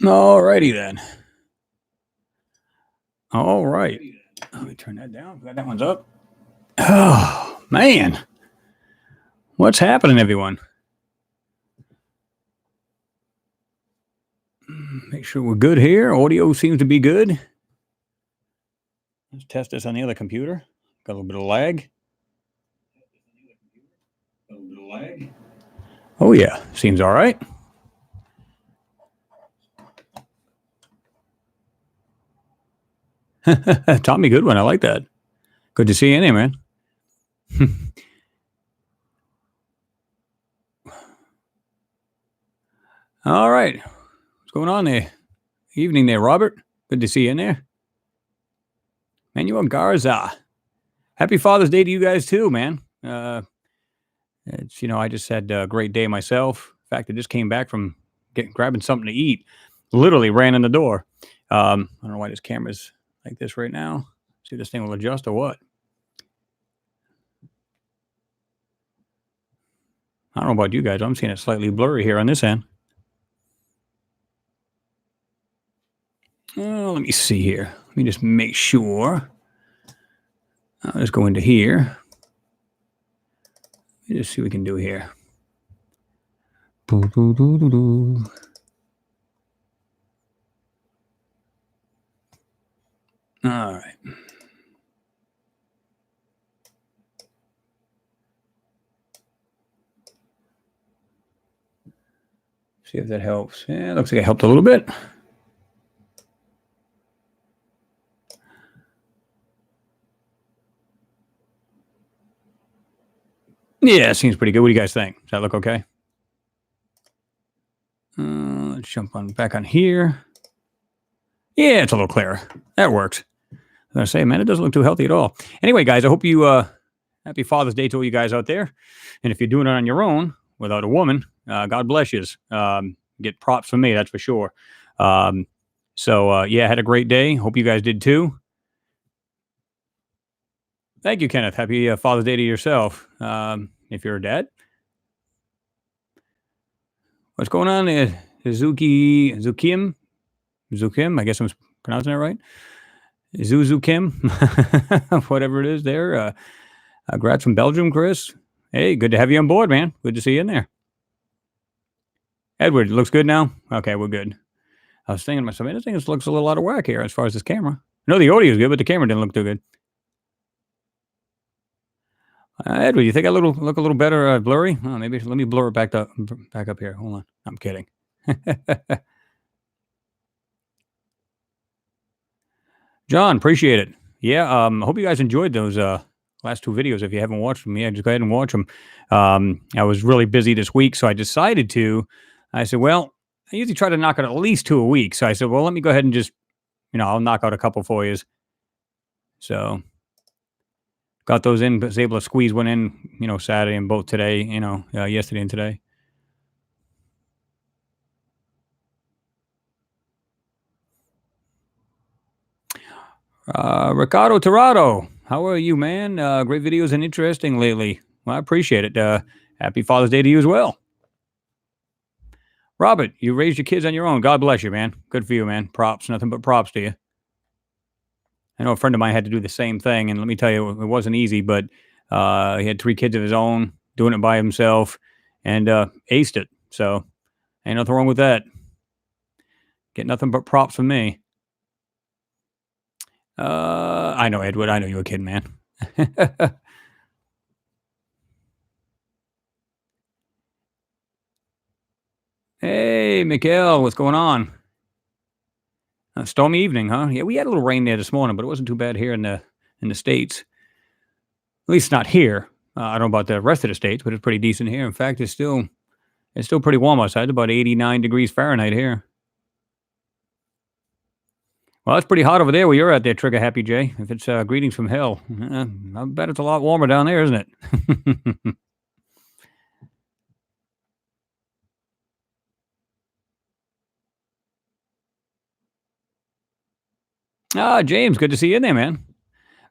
All righty then. All right. Let me turn that down. That one's up. Oh, man. What's happening, everyone? Make sure we're good here. Audio seems to be good. Let's test this on the other computer. Got a little bit of lag. Oh, yeah. Seems all right. Tommy, good one. I like that. Good to see you in here, man. All right. What's going on there? Evening there, Robert. Good to see you in there. Manuel Garza. Happy Father's Day to you guys, too, man. It's, I just had a great day myself. In fact, I just came back from grabbing something to eat. Literally ran in the door. I don't know why this camera's like this right now. See if this thing will adjust or what. I don't know about you guys. I'm seeing it slightly blurry here on this end. Let me see here. Let me just make sure. I'll just go into here. Let me just see what we can do here. All right. See if that helps. Yeah, looks like it helped a little bit. Yeah, it seems pretty good. What do you guys think? Does that look okay? Let's jump back on here. Yeah, it's a little clearer. That works. I was going to say, man, it doesn't look too healthy at all. Anyway, guys, I hope you, happy Father's Day to all you guys out there. And if you're doing it on your own without a woman, God bless you. Get props from me, that's for sure. Yeah, had a great day. Hope you guys did too. Thank you, Kenneth. Happy Father's Day to yourself. If you're a dad. What's going on there? Zukim? I guess I'm pronouncing that right. Kim, whatever it is there. Congrats from Belgium, Chris. Hey, good to have you on board, man. Good to see you in there. Edward, looks good now? Okay, we're good. I was thinking to myself, man, I think this looks a little out of whack here as far as this camera. No, the audio is good, but the camera didn't look too good. Edward, you think I look a little better blurry? Oh, maybe let me blur it back up here. Hold on. I'm kidding. John, appreciate it. Yeah, hope you guys enjoyed those last two videos. If you haven't watched them, yeah, just go ahead and watch them. I was really busy this week, so I decided to. I said, well, I usually try to knock out at least two a week. So I said, well, let me go ahead and just, I'll knock out a couple for you. So got those in, was able to squeeze one in, Saturday and both today, yesterday and today. Ricardo Torrado, how are you, man? Great videos and interesting lately. Well, I appreciate it. Happy Father's Day to you as well. Robert, you raised your kids on your own. God bless you, man. Good for you, man. Props. Nothing but props to you. I know a friend of mine had to do the same thing, and let me tell you, it wasn't easy, but he had 3 kids of his own, doing it by himself, and aced it. So ain't nothing wrong with that. Get nothing but props from me. I know, Edward. I know you're a kid, man. Hey, Mikhail, what's going on? Stormy evening, huh? Yeah, we had a little rain there this morning, but it wasn't too bad here in the States. At least not here. I don't know about the rest of the states, but it's pretty decent here. In fact, it's still pretty warm outside. It's about 89 degrees Fahrenheit here. Well, it's pretty hot over there where you're at there, Trigger Happy Jay. If it's greetings from hell, I bet it's a lot warmer down there, isn't it? James, good to see you in there, man.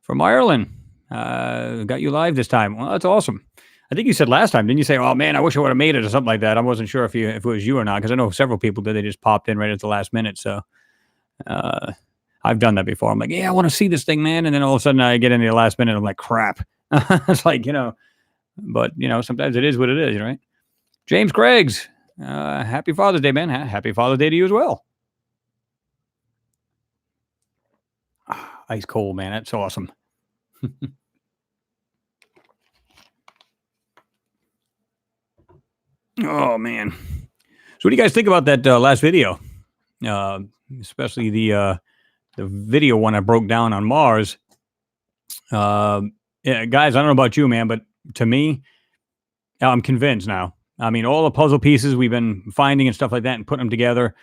From Ireland. Got you live this time. Well, that's awesome. I think you said last time, didn't you say, "Oh man, I wish I would have made it" or something like that? I wasn't sure if it was you or not because I know several people did. They just popped in right at the last minute. So uh, I've done that before. I'm like, "Yeah, I want to see this thing, man," and then all of a sudden I get in the last minute. I'm like, "Crap!" It's like but sometimes it is what it is, right? James Craigs, happy Father's Day, man. Happy Father's Day to you as well. Ice cold, man. That's awesome. Oh man. So what do you guys think about that last video? Uh, Especially the video one I broke down on Mars. Yeah, guys, I don't know about you, man, but to me, I'm convinced now. I mean, all the puzzle pieces we've been finding and stuff like that and putting them together,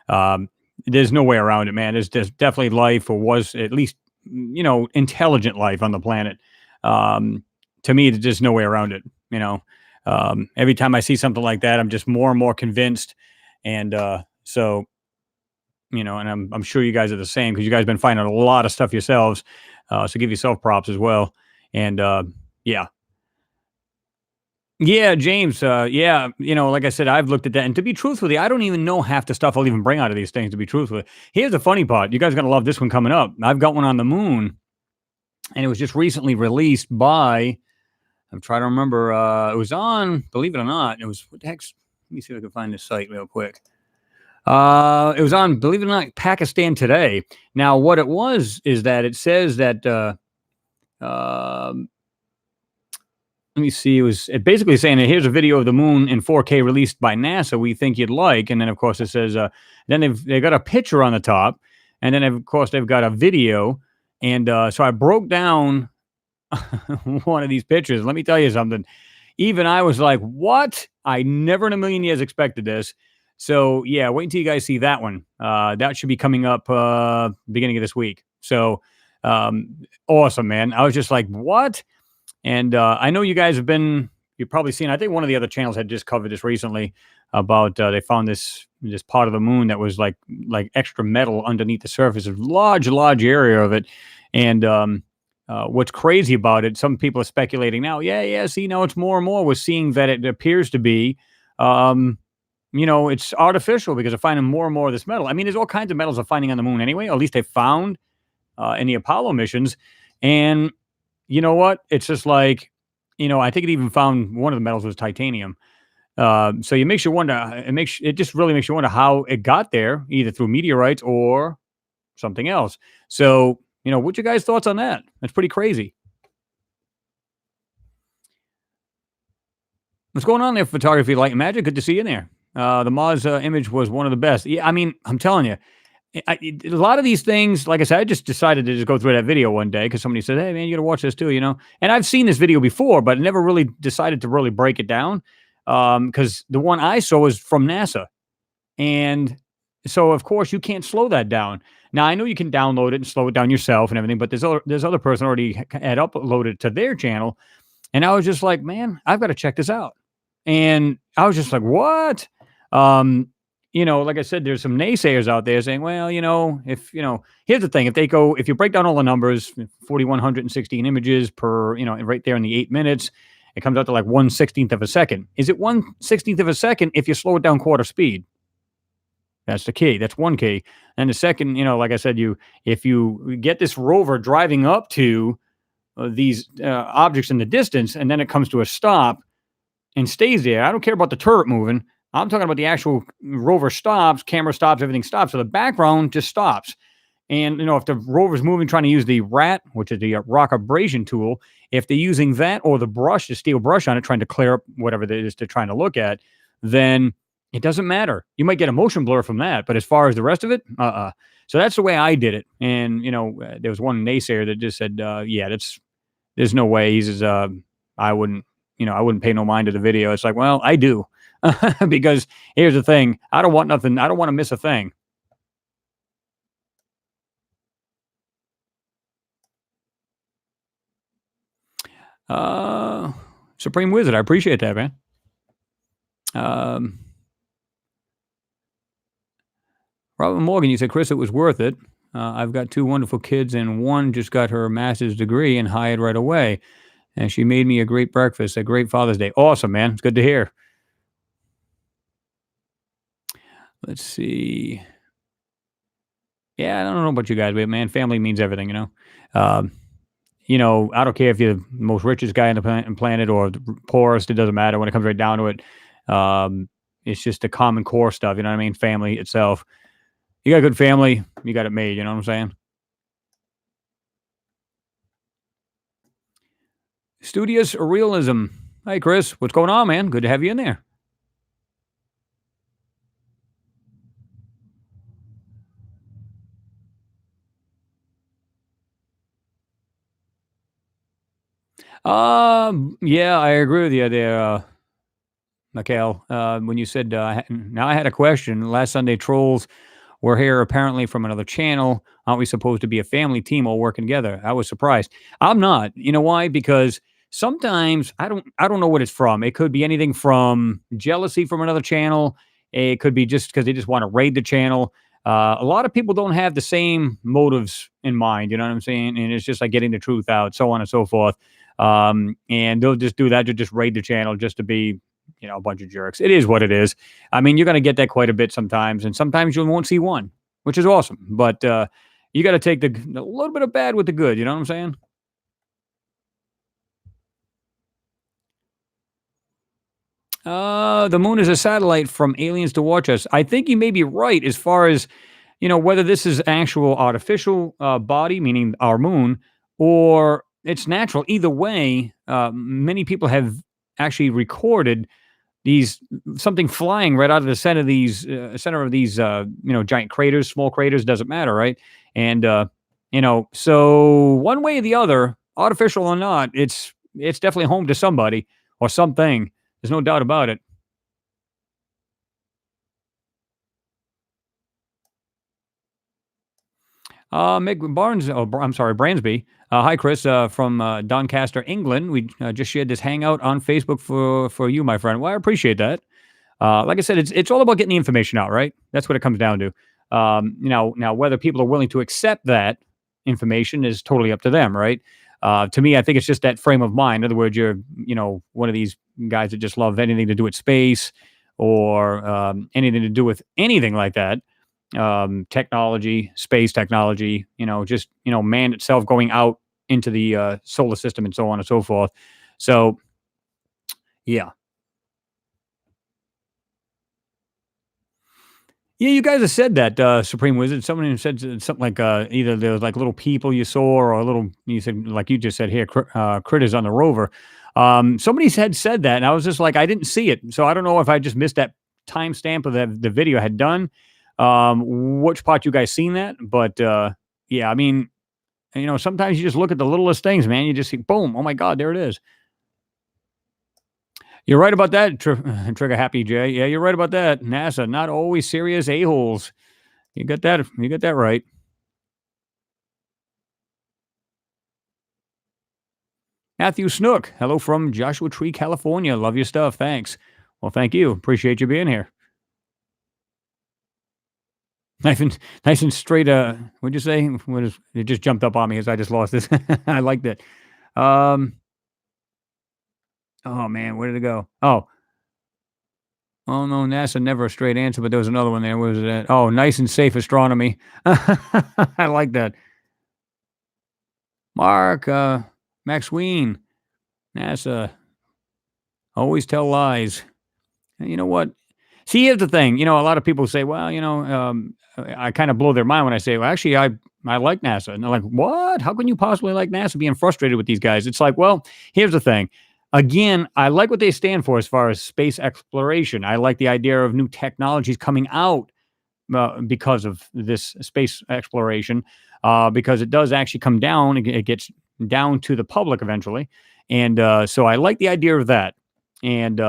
um, there's no way around it, man. There's definitely life, or was at least, intelligent life on the planet. Um, to me, there's just no way around it. Every time I see something like that, I'm just more and more convinced. And and I'm sure you guys are the same because you guys have been finding a lot of stuff yourselves. So give yourself props as well. And yeah, yeah, James. Yeah, like I said, I've looked at that, and to be truthful with you, I don't even know half the stuff I'll even bring out of these things. To be truthful, here's the funny part: you guys are gonna love this one coming up. I've got one on the moon, and it was just recently released by. I'm trying to remember. It was on, believe it or not, it was what the heck's. Let me see if I can find this site real quick. It was on, believe it or not, Pakistan Today. Now, what it was is that it says that. Um Let me see. It basically saying that here's a video of the moon in 4K released by NASA. We think you'd like, and then of course it says. Then they've got a picture on the top, and then of course they've got a video, and so I broke down one of these pictures. Let me tell you something. Even I was like, "What? I never in a million years expected this." So yeah, wait until you guys see that one. That should be coming up beginning of this week. So awesome, man. I was just like, "What?" And I know you guys you've probably seen, I think one of the other channels had just covered this recently about they found this part of the moon that was like extra metal underneath the surface, a large area of it. And what's crazy about it, some people are speculating now, yeah, see, now it's more and more. We're seeing that it appears to be, it's artificial because they're finding more and more of this metal. I mean, there's all kinds of metals they're finding on the moon anyway, or at least they found in the Apollo missions. And you know what? It's just like, I think it even found one of the metals was titanium. So it makes you wonder. It just really makes you wonder how it got there, either through meteorites or something else. So, what's your guys' thoughts on that? That's pretty crazy. What's going on there, photography, light and magic? Good to see you in there. The Mars image was one of the best. Yeah, I mean, I'm telling you, a lot of these things, like I said, I just decided to just go through that video one day because somebody said, "Hey, man, you got to watch this too," And I've seen this video before, but never really decided to really break it down because the one I saw was from NASA, and so of course you can't slow that down. Now I know you can download it and slow it down yourself and everything, but there's other person already had uploaded to their channel, and I was just like, "Man, I've got to check this out," and I was just like, "What?" Um, like I said, there's some naysayers out there saying, well, if, here's the thing, if you break down all the numbers, 4,116 images per, right there in the 8 minutes, it comes out to like 1/16 of a second. Is it 1/16 of a second if you slow it down quarter speed? That's the key. That's one key. And the second, like I said, if you get this rover driving up to these objects in the distance, and then it comes to a stop and stays there. I don't care about the turret moving. I'm talking about the actual rover stops, camera stops, everything stops. So the background just stops. And, if the rover's moving, trying to use the RAT, which is the rock abrasion tool, if they're using that or the brush, the steel brush on it, trying to clear up whatever it is they're trying to look at, then it doesn't matter. You might get a motion blur from that. But as far as the rest of it, So that's the way I did it. And, there was one naysayer that just said, yeah, there's no way. He says, I wouldn't pay no mind to the video. It's like, well, I do. Because here's the thing. I don't want nothing. I don't want to miss a thing. Supreme Wizard. I appreciate that, man. Robert Morgan, you said, Chris, it was worth it. I've got two wonderful kids, and one just got her master's degree and hired right away. And she made me a great breakfast, a great Father's Day. Awesome, man. It's good to hear. Let's see. Yeah, I don't know about you guys, but man, family means everything, you know? Um, I don't care if you're the most richest guy on the planet or the poorest, it doesn't matter when it comes right down to it. Um, it's just the common core stuff, you know what I mean? Family itself. You got a good family, you got it made, you know what I'm saying? Studious Realism. Hey, Chris, what's going on, man? Good to have you in there. Yeah, I agree with you there, Mikhail. When you said, now I had a question. Last Sunday, trolls were here apparently from another channel. Aren't we supposed to be a family team all working together? I was surprised. I'm not. You know why? Because sometimes I don't know what it's from. It could be anything from jealousy from another channel. It could be just because they just want to raid the channel. A lot of people don't have the same motives in mind. You know what I'm saying? And it's just like getting the truth out, so on and so forth. And they'll just do that to just raid the channel just to be, a bunch of jerks. It is what it is. I mean, you're going to get that quite a bit sometimes, and sometimes you won't see one, which is awesome. But you got to take a little bit of bad with the good. You know what I'm saying? The moon is a satellite from aliens to watch us. I think you may be right as far as whether this is actual artificial body, meaning our moon, or it's natural. Either way, many people have actually recorded these something flying right out of the center of these giant craters, small craters, doesn't matter, right? And so one way or the other, artificial or not, it's definitely home to somebody or something. There's no doubt about it. Mick Barnes, I'm sorry, Bransby. Hi, Chris, from Doncaster, England. We just shared this hangout on Facebook for you, my friend. Well, I appreciate that. Like I said, it's all about getting the information out, right? That's what it comes down to. Now whether people are willing to accept that information is totally up to them, right? To me, I think it's just that frame of mind. In other words, you're one of these guys that just love anything to do with space or anything to do with anything like that. Technology, space technology, just man itself going out into the solar system and so on and so forth. So yeah. Yeah, you guys have said that, Supreme Wizard. Someone said something like, either there was like little people you saw, or a little. You said like you just said here, critters on the rover. Somebody had said that, and I was just like, I didn't see it, so I don't know if I just missed that timestamp of the video I had done. Which part you guys seen that? But yeah, I mean, sometimes you just look at the littlest things, man. You just see, boom, oh my god, there it is. You're right about that, Trigger Happy J. Yeah, you're right about that. NASA, not always serious a-holes. You got that. You got that right. Matthew Snook, hello from Joshua Tree, California. Love your stuff. Thanks. Well, thank you. Appreciate you being here. Nice and straight. What'd you say? It just jumped up on me as I just lost this. I liked it. Um. Oh man, where did it go? Oh no, NASA never a straight answer, but there was another one there. What was it? Oh, nice and safe astronomy. I like that. Mark, Max Ween, NASA, always tell lies. And you know what? See, here's the thing. A lot of people say, well, I kind of blow their mind when I say, well, actually, I like NASA. And they're like, what? How can you possibly like NASA being frustrated with these guys? It's like, well, here's the thing. Again, I like what they stand for as far as space exploration. I like the idea of new technologies coming out because of this space exploration, because it does actually come down. It gets down to the public eventually, and so I like the idea of that. And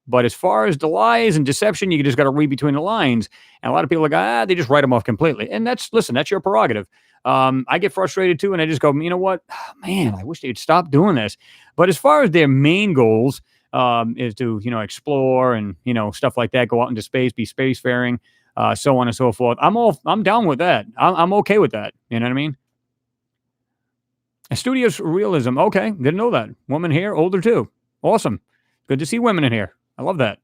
but as far as the lies and deception, you just got to read between the lines. And a lot of people are like, they just write them off completely. And that's your prerogative. I get frustrated too, and I just go, you know what, man, I wish they'd stop doing this. But as far as their main goals, is to explore and stuff like that, go out into space, be spacefaring, so on and so forth. I'm down with that. I'm okay with that. You know what I mean? Studious realism. Okay, didn't know that. Woman here, older too. Awesome. Good to see women in here. I love that.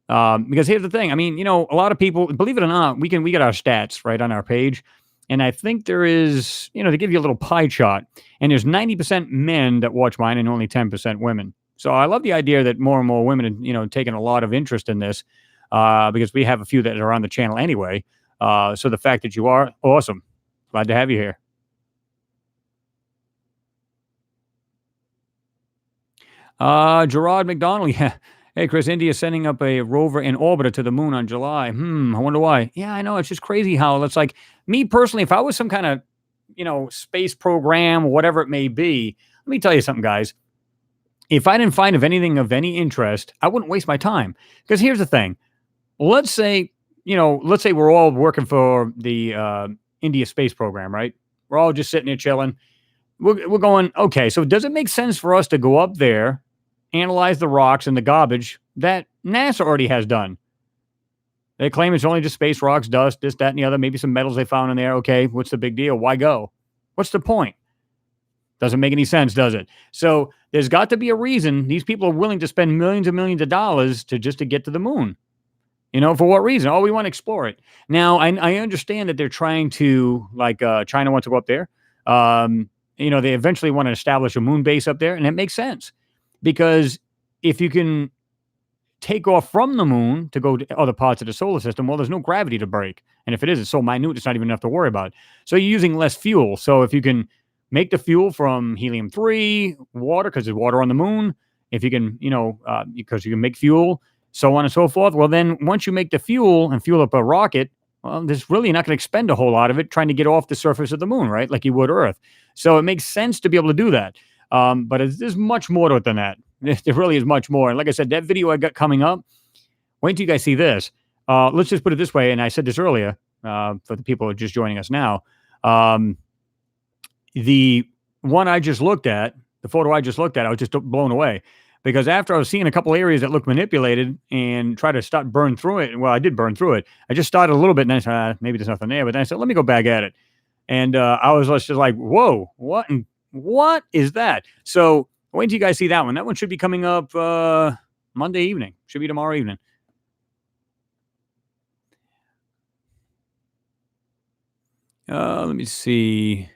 Because here's the thing. I mean, a lot of people, believe it or not, we get our stats right on our page, and I think there is, to give you a little pie chart, and there's 90% men that watch mine and only 10% women. So I love the idea that more and more women, taking a lot of interest in this, because we have a few that are on the channel anyway. So the fact that you are awesome, glad to have you here. Gerard McDonald, yeah. Hey, Chris, India is sending up a rover and orbiter to the moon on July. I wonder why. Yeah, I know. It's just crazy how it's like me personally, if I was some kind of, space program, whatever it may be, let me tell you something, guys. If I didn't find of anything of any interest, I wouldn't waste my time. Because here's the thing. Let's say, let's say we're all working for the India space program, right? We're all just sitting there chilling. We're going, okay, so does it make sense for us to go up there, analyze the rocks and the garbage that NASA already has done? They claim it's only just space rocks, dust, this, that, and the other, maybe some metals they found in there. Okay, what's the big deal? Why go? What's the point? Doesn't make any sense, does it? So there's got to be a reason these people are willing to spend millions and millions of dollars to get to the moon. For what reason? Oh, we want to explore it. Now, I understand that they're trying to, like, China wants to go up there. They eventually want to establish a moon base up there, and it makes sense because if you can take off from the moon to go to other parts of the solar system, well, there's no gravity to break. And if it is, it's so minute, it's not even enough to worry about. So you're using less fuel. So if you can make the fuel from helium-3, water, because there's water on the moon, if you can, because you can make fuel, so on and so forth, well, then once you make the fuel and fuel up a rocket, well, there's really not going to expend a whole lot of it trying to get off the surface of the moon, right? Like you would Earth. So it makes sense to be able to do that. But there's much more to it than that. There really is much more. And like I said, that video I got coming up, wait till you guys see this. Let's just put it this way. And I said this earlier for the people who are just joining us now. The one I just looked at, the photo I just looked at, I was just blown away. Because after I was seeing a couple areas that looked manipulated and try to burn through it, well, I did burn through it. I just started a little bit, and then I said, maybe there's nothing there. But then I said, let me go back at it. And I was just like, whoa, what is that? So wait until you guys see that one. That one should be coming up Monday evening. Should be tomorrow evening. Let me see.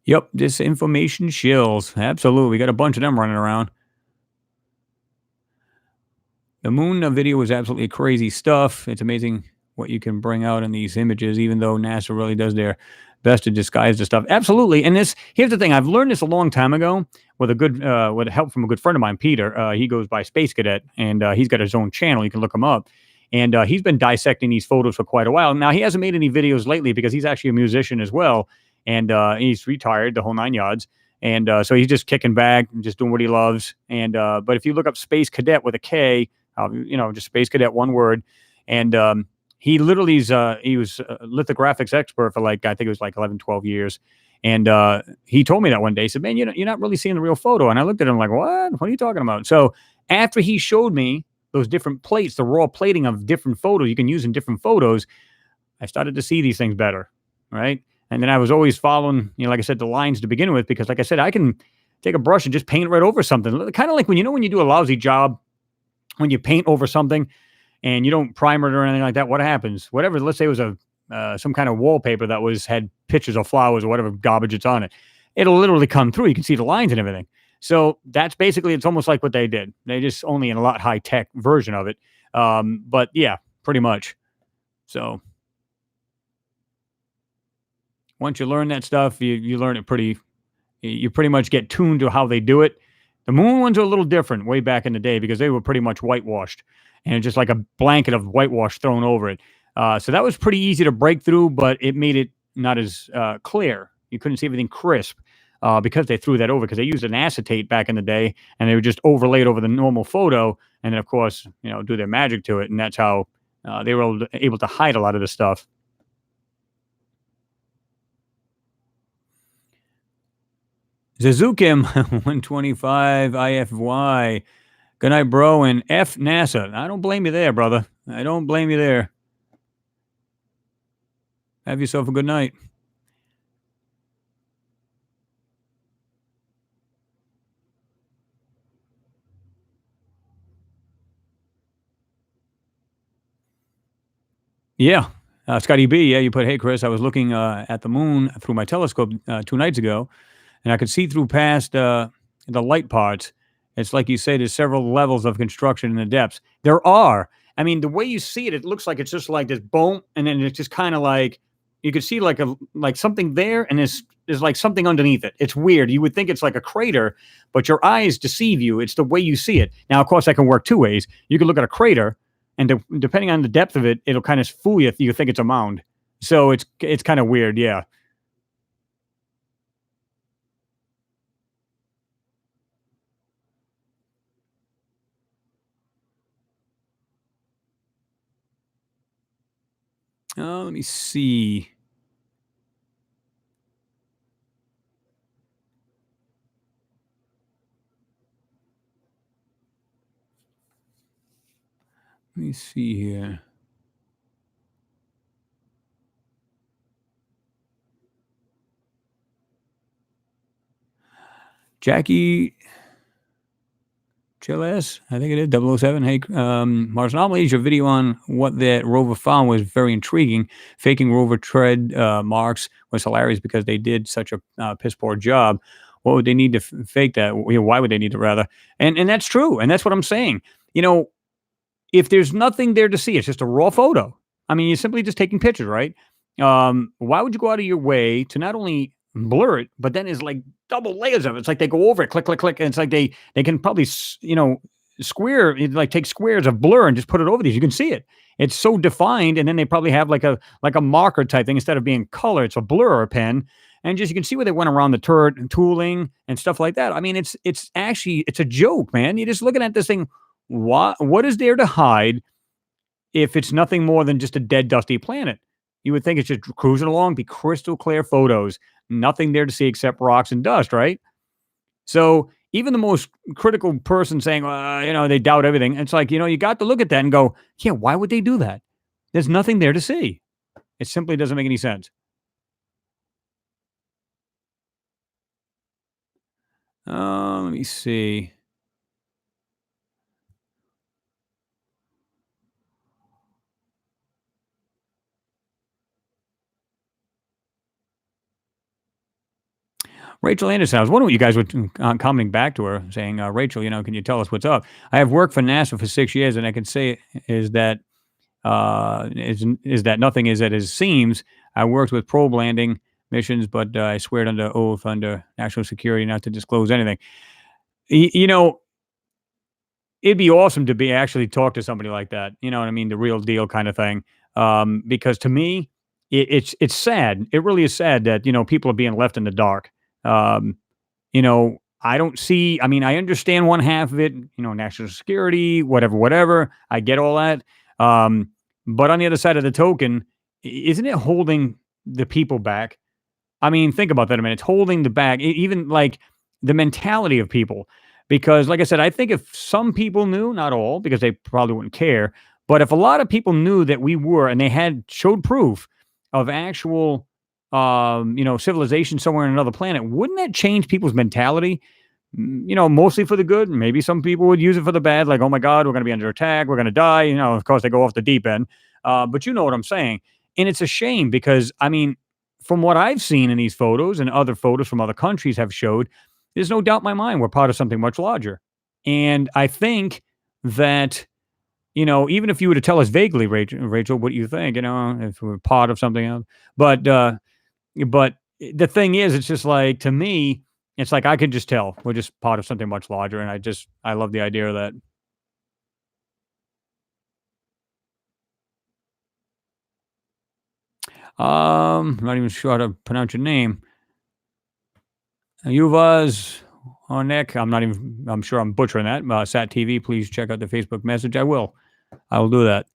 Yep, disinformation shills. Absolutely. We got a bunch of them running around. The moon video was absolutely crazy stuff. It's amazing what you can bring out in these images, even though NASA really does their best to disguise the stuff. Absolutely. And here's the thing. I've learned this a long time ago with with help from a good friend of mine, Peter. He goes by Space Cadet, and he's got his own channel. You can look him up. And he's been dissecting these photos for quite a while. Now, he hasn't made any videos lately because he's actually a musician as well. And he's retired, the whole 9 yards. And so he's just kicking back and just doing what he loves. And but if you look up Space Cadet with a K, just Space Cadet, one word. And he literally he was a lithographics expert for I think it was 11, 12 years. And he told me that one day. He said, man, you're not really seeing the real photo. And I looked at him like, what are you talking about? So after he showed me those different plates, the raw plating of different photos you can use in different photos, I started to see these things better, right? And then I was always following, like I said, the lines to begin with, because like I said, I can take a brush and just paint right over something. Kind of like when you do a lousy job, when you paint over something and you don't primer it or anything like that, what happens? Whatever, let's say it was some kind of wallpaper that had pictures of flowers or whatever garbage it's on it. It'll literally come through. You can see the lines and everything. So that's basically, it's almost like what they did. They just only in a lot high tech version of it. But yeah, pretty much. So once you learn that stuff, you learn it you pretty much get tuned to how they do it. The moon ones are a little different way back in the day because they were pretty much whitewashed and just like a blanket of whitewash thrown over it. So that was pretty easy to break through, but it made it not as clear. You couldn't see everything crisp because they threw that over, because they used an acetate back in the day and they would just overlay it over the normal photo and then, of course, do their magic to it. And that's how they were able to hide a lot of the stuff. Zazukim 125 IFY. Good night, bro. And F NASA. I don't blame you there, brother. I don't blame you there. Have yourself a good night. Yeah. Scotty B, yeah, you put, "Hey, Chris, I was looking at the moon through my telescope 2 nights ago, and I could see through past the light parts. It's like you say, there's several levels of construction in the depths. There are. I mean, the way you see it, it looks like it's just like this boom, and then it's just kind of like you could see like something there, and there's like something underneath it. It's weird. You would think it's like a crater, but your eyes deceive you. It's the way you see it. Now, of course, that can work two ways. You can look at a crater, and depending on the depth of it, it'll kind of fool you. You think it's a mound. So it's kind of weird. Yeah. Let me see. Let me see here. Jackie Chiles, I think it is 007. Hey, Mars Anomalies, your video on what that rover found was very intriguing. Faking rover tread marks was hilarious because they did such a piss poor job. What would they need to fake that? Why would they need to rather? And that's true. And that's what I'm saying. You know, if there's nothing there to see, it's just a raw photo. I mean, you're simply just taking pictures, right? Why would you go out of your way to not only blur it, but then it's like double layers of it. It's like they go over it, click, click, click, and it's like they can probably square like take squares of blur and just put it over these. You can see it. It's so defined, and then they probably have like a marker type thing instead of being color. It's a blur or pen, and just you can see where they went around the turret and tooling and stuff like that. I mean, it's actually it's a joke, man. You're just looking at this thing. What is there to hide if it's nothing more than just a dead, dusty planet? You would think it's just cruising along, be crystal clear photos, nothing there to see except rocks and dust, right? So even the most critical person saying, they doubt everything, it's like, you got to look at that and go, yeah, why would they do that? There's nothing there to see. It simply doesn't make any sense. Let me see. Rachel Anderson. I was wondering what you guys were commenting back to her, saying, Rachel, can you tell us what's up? I have worked for NASA for 6 years, and I can say is that is that nothing is as it seems. I worked with probe landing missions, but I swear under oath under national security not to disclose anything. You know, it'd be awesome to be actually talk to somebody like that. You know what I mean? The real deal kind of thing. Because to me, it's sad. It really is sad that people are being left in the dark. Um, I don't see. I mean, I understand one half of it. National security, whatever, whatever. I get all that. Um, but on the other side of the token, isn't it holding the people back? I mean, think about that a minute. It's holding the back, even like the mentality of people. Because, like I said, I think if some people knew, not all, because they probably wouldn't care, but if a lot of people knew that we were and they had showed proof of actual, civilization somewhere on another planet, wouldn't that change people's mentality? Mostly for the good. Maybe some people would use it for the bad, like, oh my God, we're going to be under attack. We're going to die. Of course, they go off the deep end. But you know what I'm saying. And it's a shame because, I mean, from what I've seen in these photos and other photos from other countries have showed, there's no doubt in my mind we're part of something much larger. And I think that, even if you were to tell us vaguely, Rachel, what you think, if we're part of something else, but the thing is, it's just like to me, it's like I can just tell we're just part of something much larger, and I love the idea of that. I'm not even sure how to pronounce your name. Yuvaz Onek. I'm not even. I'm sure I'm butchering that. Sat TV. Please check out the Facebook message. I will. I will do that.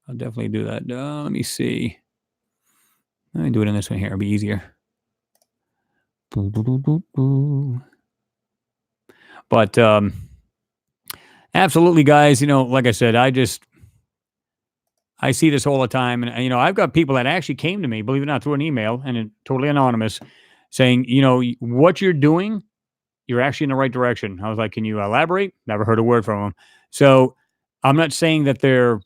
I'll definitely do that. Let me see. Let me do it in this one here. It'll be easier. But absolutely, guys. Like I said, I see this all the time, and I've got people that actually came to me, believe it or not, through an email and totally anonymous, saying, what you're doing, you're actually in the right direction. I was like, can you elaborate? Never heard a word from them. So I'm not saying that they're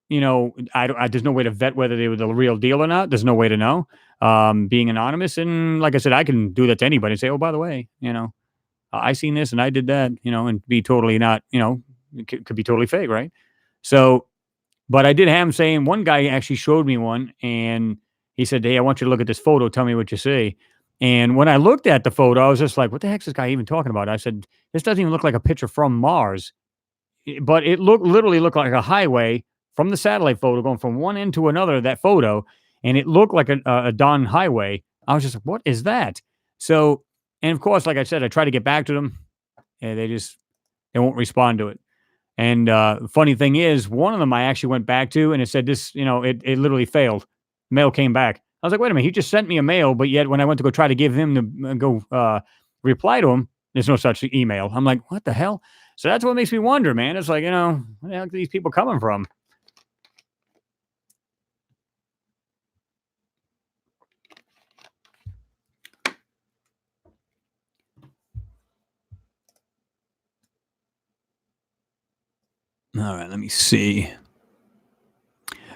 there's no way to vet whether they were the real deal or not. There's no way to know. Being anonymous, and like I said, I can do that to anybody and say, "Oh, by the way, I seen this and I did that," and be totally not, it could be totally fake, right? So, but I did have him saying one guy actually showed me one, and he said, "Hey, I want you to look at this photo. Tell me what you see." And when I looked at the photo, I was just like, "What the heck's this guy even talking about?" I said, "This doesn't even look like a picture from Mars." But it literally looked like a highway from the satellite photo going from one end to another, that photo, and it looked like a Don highway. I was just like, "What is that?" So, and of course, like I said, I tried to get back to them, and they won't respond to it. And funny thing is, one of them I actually went back to, and it said this, it literally failed. Mail came back. I was like, wait a minute, he just sent me a mail, but yet when I went to go try to give him the go reply to him, there's no such email. I'm like, what the hell? So that's what makes me wonder, man. It's like, where the heck are these people coming from? All right, let me see.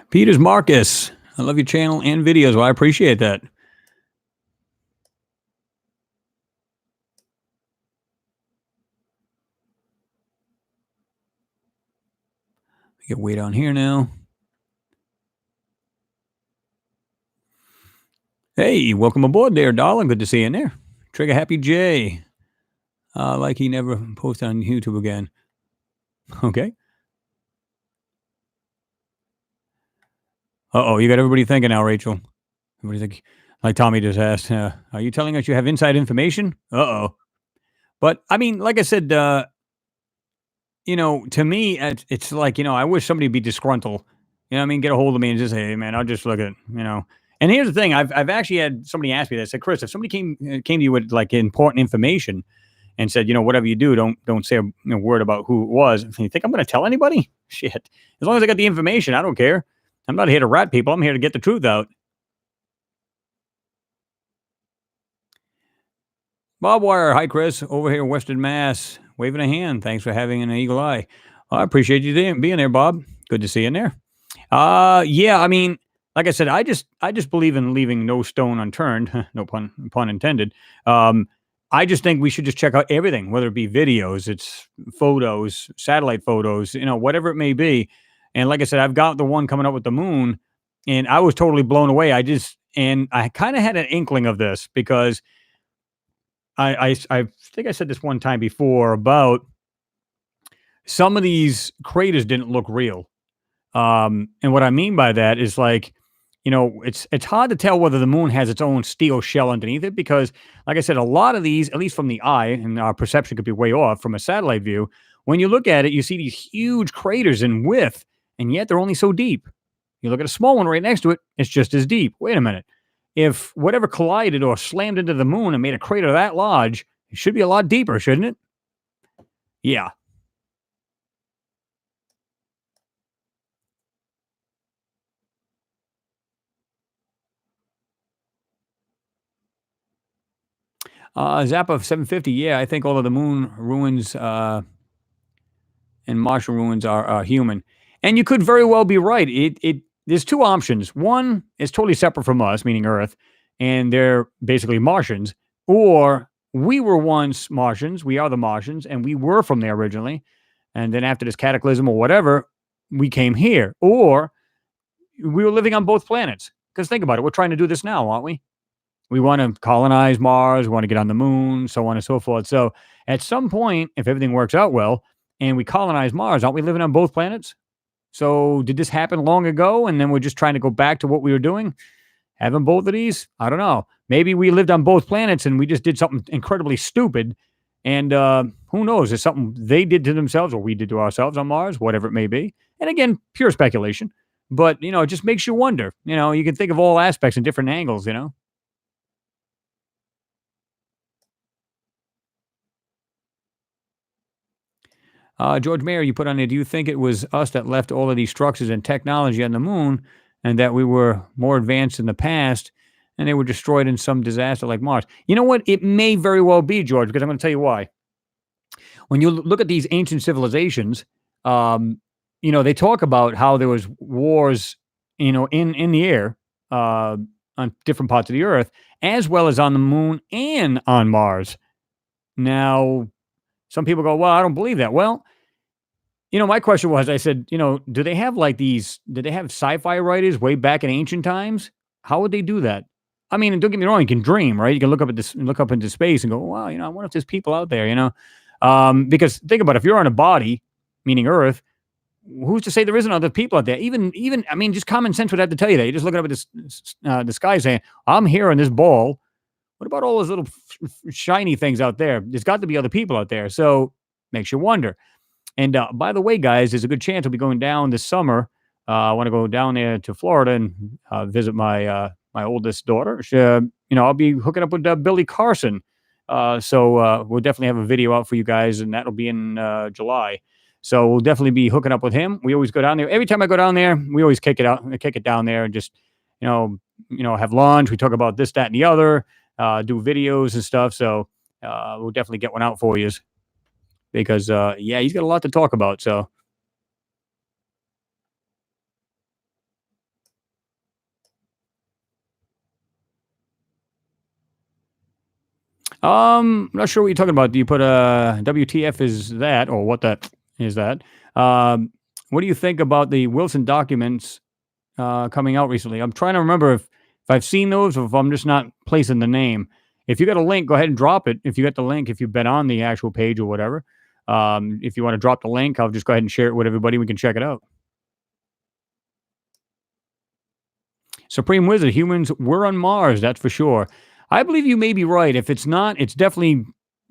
Peters Marcus, I love your channel and videos. Well, I appreciate that. Get way down here now. Hey, welcome aboard there, darling. Good to see you in there. Trigger Happy J. Like he never posted on YouTube again. Okay. Uh-oh, you got everybody thinking now, Rachel. Everybody think, like Tommy just asked, are you telling us you have inside information? Uh-oh. But, I mean, like I said, to me, it's like, I wish somebody would be disgruntled. You know what I mean? Get a hold of me and just say, hey, man, I'll just look at. And here's the thing. I've actually had somebody ask me that. Said, Chris, if somebody came to you with, like, important information and said, whatever you do, don't say a word about who it was. You think I'm going to tell anybody? Shit. As long as I got the information, I don't care. I'm not here to rat people. I'm here to get the truth out. Bob Wire, hi Chris, over here in Western Mass, waving a hand. Thanks for having an eagle eye. I appreciate you being there, Bob. Good to see you in there. Yeah, I mean, like I said, I just believe in leaving no stone unturned. No pun intended. I just think we should just check out everything, whether it be videos, it's photos, satellite photos, whatever it may be. And like I said, I've got the one coming up with the moon, and I was totally blown away. And I kind of had an inkling of this because I think I said this one time before about some of these craters didn't look real. And what I mean by that is like, it's hard to tell whether the moon has its own steel shell underneath it because, like I said, a lot of these, at least from the eye, and our perception could be way off from a satellite view. When you look at it, you see these huge craters in width, and yet they're only so deep. You look at a small one right next to it, it's just as deep. Wait a minute. If whatever collided or slammed into the moon and made a crater that large, it should be a lot deeper, shouldn't it? Yeah. Zappa 750. Yeah, I think all of the moon ruins and Martian ruins are human. And you could very well be right. It there's two options. One is totally separate from us, meaning Earth, and they're basically Martians, or we were once Martians. We are the Martians, and we were from there originally. And then after this cataclysm or whatever, we came here, or we were living on both planets. Because think about it, we're trying to do this now, aren't we? We want to colonize Mars, we want to get on the moon, so on and so forth. So at some point, if everything works out well and we colonize Mars, aren't we living on both planets? So did this happen long ago and then we're just trying to go back to what we were doing? Having both of these? I don't know. Maybe we lived on both planets and we just did something incredibly stupid. And who knows? It's something they did to themselves or we did to ourselves on Mars, whatever it may be. And again, pure speculation. But, it just makes you wonder. You can think of all aspects and different angles. George Mayer, you put on there, do you think it was us that left all of these structures and technology on the moon and that we were more advanced in the past and they were destroyed in some disaster like Mars? You know what? It may very well be, George, because I'm going to tell you why. When you look at these ancient civilizations, they talk about how there was wars, in the air, uh, on different parts of the Earth, as well as on the moon and on Mars. Now, some people go, "Well, I don't believe that." Well, my question was, I said, do they have like these? Did they have sci-fi writers way back in ancient times? How would they do that? I mean, and don't get me wrong, you can dream, right? You can look up into space and go, "Wow, I wonder if there's people out there." Because think about it, if you're on a body, meaning Earth, who's to say there isn't other people out there? Even I mean, just common sense would have to tell you that. You're just looking up at the sky saying, "I'm here in this ball." What about all those little shiny things out there? There's got to be other people out there. So makes you wonder. And by the way, guys, there's a good chance I'll be going down this summer. I want to go down there to Florida and visit my oldest daughter. I'll be hooking up with Billy Carson. So we'll definitely have a video out for you guys, and that'll be in July. So we'll definitely be hooking up with him. We always go down there. Every time I go down there, we always kick it down there, and just have lunch. We talk about this, that, and the other. Do videos and stuff. So we'll definitely get one out for you because yeah, he's got a lot to talk about. So I'm not sure what you're talking about. Do you put WTF is that, or what that is that? What do you think about the Wilson documents coming out recently? I'm trying to remember if I've seen those or if I'm just not placing the name. If you got a link, go ahead and drop it. If you got the link, if you've been on the actual page or whatever, if you want to drop the link, I'll just go ahead and share it with everybody. We can check it out. Supreme Wizard, humans were on Mars, that's for sure. I believe you may be right. If it's not, it's definitely,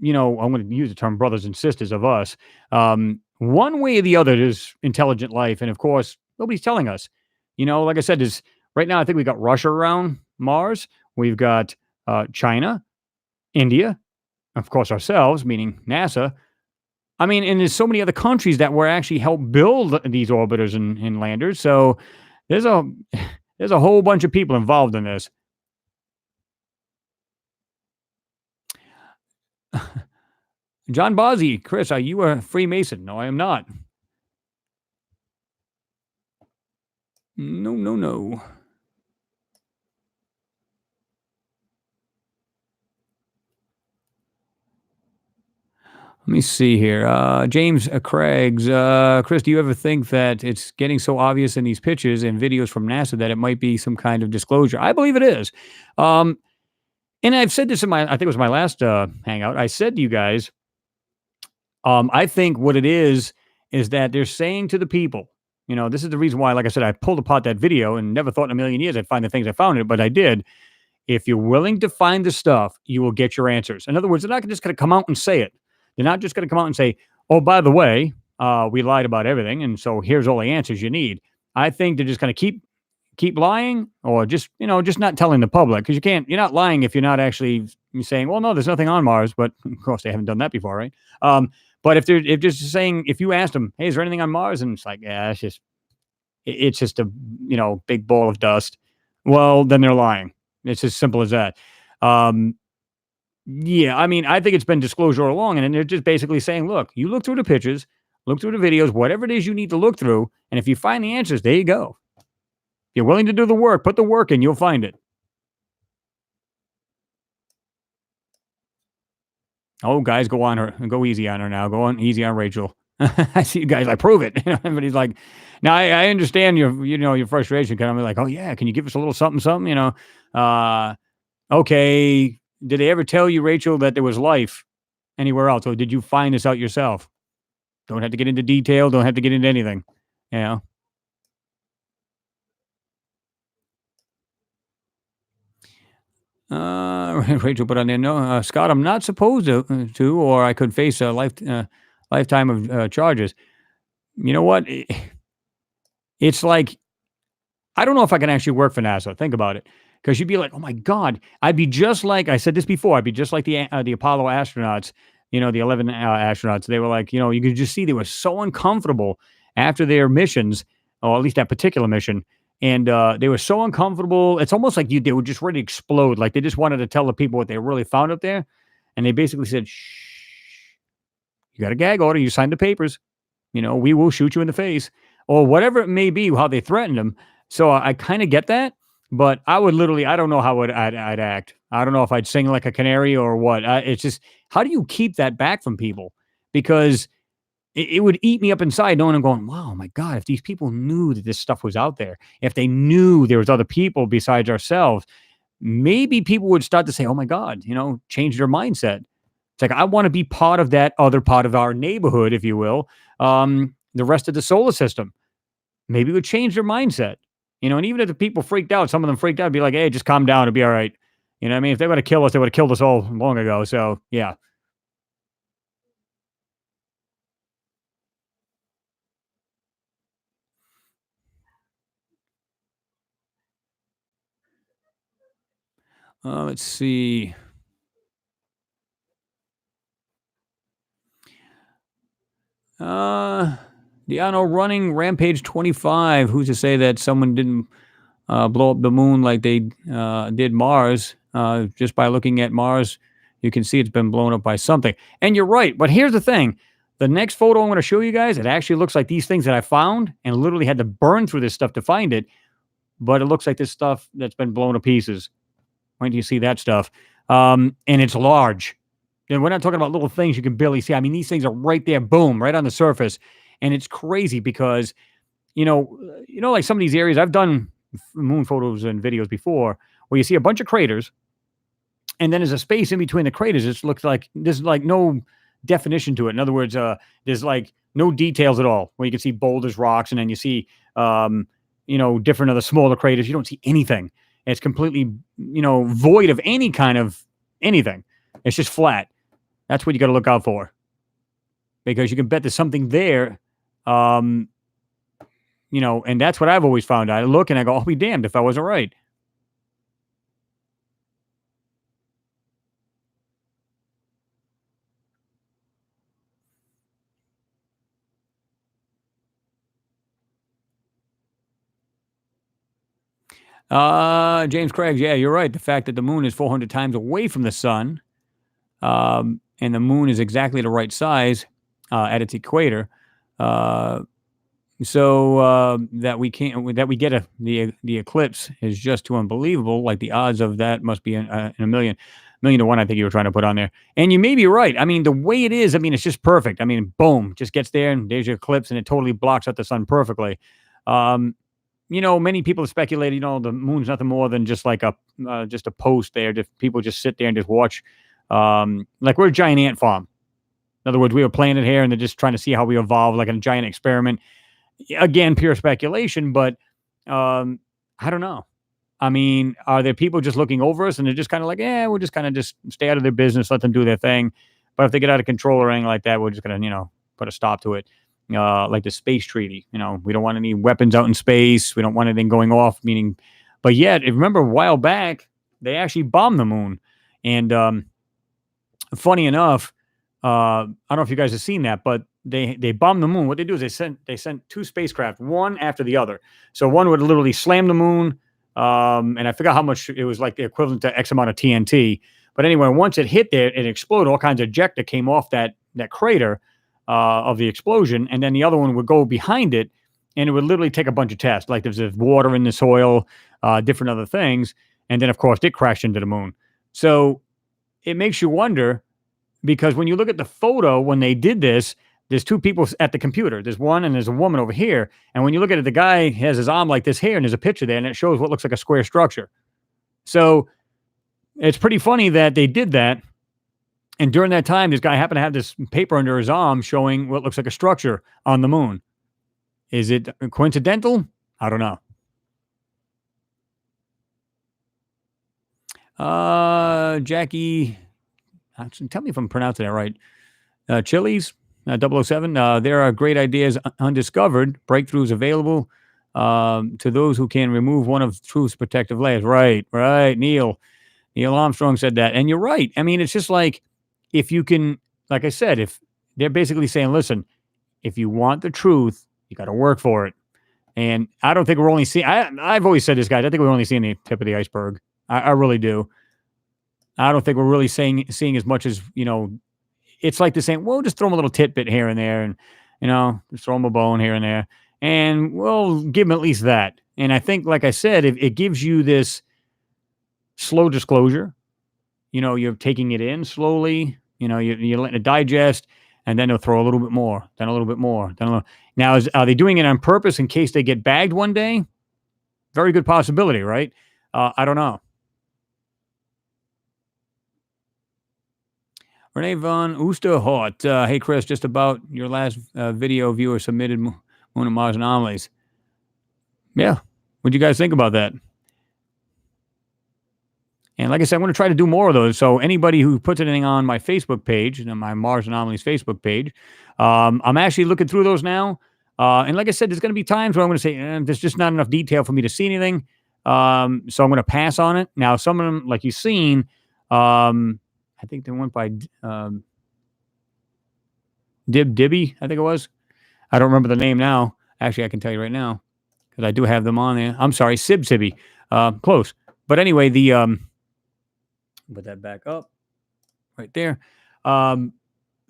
I'm going to use the term brothers and sisters of us. One way or the other, there's intelligent life. And of course, nobody's telling us. Like I said, there's right now, I think we got Russia around Mars. We've got China, India, of course, ourselves, meaning NASA. I mean, and there's so many other countries that were actually helped build these orbiters and landers. So there's a there's a whole bunch of people involved in this. John Bozzi, Chris, are you a Freemason? No, I am not. No, no, no. Let me see here. James Craigs, Chris, do you ever think that it's getting so obvious in these pictures and videos from NASA that it might be some kind of disclosure? I believe it is. And I've said this I think it was my last hangout. I said to you guys, I think what it is that they're saying to the people, this is the reason why, like I said, I pulled apart that video and never thought in a million years I'd find the things I found in it, but I did. If you're willing to find the stuff, you will get your answers. In other words, they're not just going to come out and say it. They're not just going to come out and say, "Oh, by the way, we lied about everything, and so here's all the answers you need." I think they're just going to keep lying, or just not telling the public, because you're not lying if you're not actually saying, "Well, no, there's nothing on Mars." But of course, they haven't done that before, right? But if just saying, if you asked them, "Hey, is there anything on Mars?" and it's like, "Yeah, it's just a big ball of dust," well, then they're lying. It's as simple as that. Yeah, I mean, I think it's been disclosure all along, and then they're just basically saying, "Look, you look through the pictures, look through the videos, whatever it is you need to look through, and if you find the answers, there you go. If you're willing to do the work, put the work in, you'll find it." Oh, guys, go easy on her now. Go on easy on Rachel. I see you guys. I prove it. Everybody's like, now I understand your frustration. Kind of like, oh yeah, can you give us a little something, something? Okay. Did they ever tell you, Rachel, that there was life anywhere else, or did you find this out yourself? Don't have to get into detail. Don't have to get into anything. You know. Rachel put on there, no, Scott, I'm not supposed to, or I could face a lifetime of charges. You know what? It's like, I don't know if I can actually work for NASA. Think about it. Because you'd be like, oh my God, I'd be just like, I said this before, I'd be just like the Apollo astronauts, the 11 astronauts. They were like, you could just see they were so uncomfortable after their missions, or at least that particular mission. And they were so uncomfortable. It's almost like they were just ready to explode. Like they just wanted to tell the people what they really found up there. And they basically said, shh, you got a gag order. You signed the papers. We will shoot you in the face. or whatever it may be, how they threatened him. So I kind of get that, but I would literally, I don't know how I'd act. I don't know if I'd sing like a canary or what. It's just, how do you keep that back from people? Because it would eat me up inside knowing I'm going, wow, my God, if these people knew that this stuff was out there, if they knew there was other people besides ourselves, maybe people would start to say, oh my God, change their mindset. It's like, I want to be part of that other part of our neighborhood, if you will, the rest of the solar system. Maybe it would change their mindset. And even if the people freaked out, some of them freaked out, it'd be like, hey, just calm down. It'll be all right. You know what I mean? If they would have killed us, they would have killed us all long ago. So, yeah. Let's see. The I know running Rampage 25. Who's to say that someone didn't blow up the moon like they did Mars? Just by looking at Mars, you can see it's been blown up by something. And you're right. But here's the thing. The next photo I'm going to show you guys, it actually looks like these things that I found and literally had to burn through this stuff to find it. But it looks like this stuff that's been blown to pieces. When do you see that stuff? And it's large. And we're not talking about little things you can barely see. I mean, these things are right there, boom, right on the surface. And it's crazy because, like some of these areas, I've done moon photos and videos before where you see a bunch of craters and then there's a space in between the craters. It looks like there's like no definition to it. In other words, there's like no details at all where you can see boulders, rocks, and then you see, different other smaller craters. You don't see anything. It's completely, void of any kind of anything. It's just flat. That's what you got to look out for, because you can bet there's something there. And that's what I've always found. I look and I go, I'll be damned if I wasn't right. James Craig, yeah, you're right. The fact that the moon is 400 times away from the sun, and the moon is exactly the right size at its equator, so that we get the eclipse is just too unbelievable. Like the odds of that must be in a million to one. I think you were trying to put on there, and you may be right. I mean, the way it is, I mean, it's just perfect. I mean, boom, just gets there, and there's your eclipse, and it totally blocks out the sun perfectly. Um, many people have speculated, the moon's nothing more than just like just a post there. Just people just sit there and just watch. Like we're a giant ant farm. In other words, we were planted here and they're just trying to see how we evolve, like in a giant experiment. Again, pure speculation, but I don't know. I mean, are there people just looking over us and they're just kind of like, yeah, we'll just kind of just stay out of their business, let them do their thing. But if they get out of control or anything like that, we're just going to, put a stop to it. Like the space treaty, we don't want any weapons out in space. We don't want anything going off, but yet, remember a while back, they actually bombed the moon. And funny enough, I don't know if you guys have seen that, but they bombed the moon. What they do is they sent two spacecraft, one after the other. So one would literally slam the moon, and I forgot how much it was, like the equivalent to X amount of TNT. But anyway, once it hit there, it exploded. All kinds of ejecta came off that crater of the explosion, and then the other one would go behind it, and it would literally take a bunch of tests. Like there's water in the soil, different other things, and then of course it crashed into the moon. So it makes you wonder. Because when you look at the photo, when they did this, there's two people at the computer. There's one and there's a woman over here. And when you look at it, the guy has his arm like this here, and there's a picture there, and it shows what looks like a square structure. So it's pretty funny that they did that. And during that time, this guy happened to have this paper under his arm showing what looks like a structure on the moon. Is it coincidental? I don't know. Jackie, tell me if I'm pronouncing that right. Chili's, 007. There are great ideas undiscovered, breakthroughs available to those who can remove one of truth's protective layers. Right. Neil Armstrong said that. And you're right. I mean, it's just like, if you can, like I said, if they're basically saying, listen, if you want the truth, you got to work for it. And I don't think we're only seeing, I've always said this, guys, I think we're only seeing the tip of the iceberg. I really do. I don't think we're really seeing as much as, it's like the saying, well, just throw them a little tidbit here and there, and, just throw them a bone here and there. and we'll give them at least that. And I think, like I said, it gives you this slow disclosure. You're taking it in slowly. You're letting it digest, and then they'll throw a little bit more, then a little bit more, then a little. Now, are they doing it on purpose in case they get bagged one day? Very good possibility, right? I don't know. Renee von Oosterhout. Hey, Chris, just about your last video viewer submitted Moon and Mars anomalies. Yeah. What'd you guys think about that? And like I said, I'm going to try to do more of those. So anybody who puts anything on my Facebook page, my Mars Anomalies Facebook page, I'm actually looking through those now. And like I said, there's going to be times where I'm going to say, there's just not enough detail for me to see anything. So I'm going to pass on it. Now, some of them, like you've seen, I think they went by Dibby, I think it was. I don't remember the name now. Actually, I can tell you right now because I do have them on there. I'm sorry, Sibby. Close. But anyway, put that back up right there.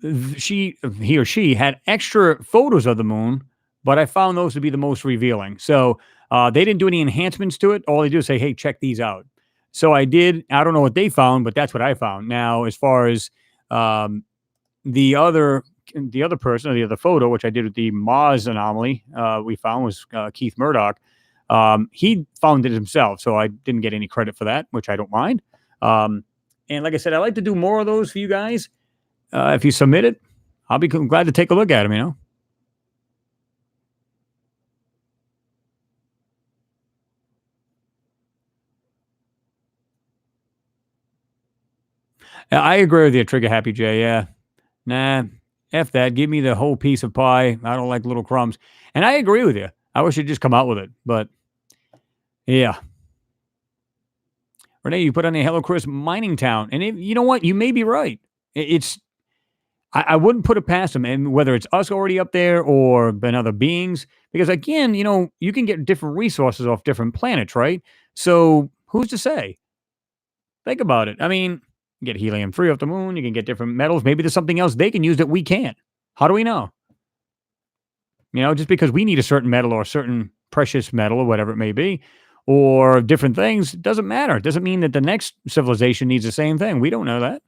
He or she had extra photos of the moon, but I found those to be the most revealing. So they didn't do any enhancements to it. All they do is say, hey, check these out. So I did. I don't know what they found, but that's what I found. Now, as far as the other person or the other photo, which I did with the Mars anomaly, we found was Keith Murdoch. He found it himself, so I didn't get any credit for that, which I don't mind. And like I said, I like to do more of those for you guys. If you submit it, I'll be glad to take a look at them, I agree with you, Trigger Happy J. Yeah. Nah, F that. Give me the whole piece of pie. I don't like little crumbs. And I agree with you. I wish you'd just come out with it. But yeah. Renee, you put on a Hello Chris mining town. And you know what? You may be right. I wouldn't put it past them, and whether it's us already up there or been other beings, because again, you can get different resources off different planets, right? So who's to say? Think about it. I mean, you get helium-3 off the moon, you can get different metals. Maybe there's something else they can use that we can't. How do we know? Just because we need a certain metal or a certain precious metal or whatever it may be, or different things, doesn't matter. It doesn't mean that the next civilization needs the same thing. We don't know that.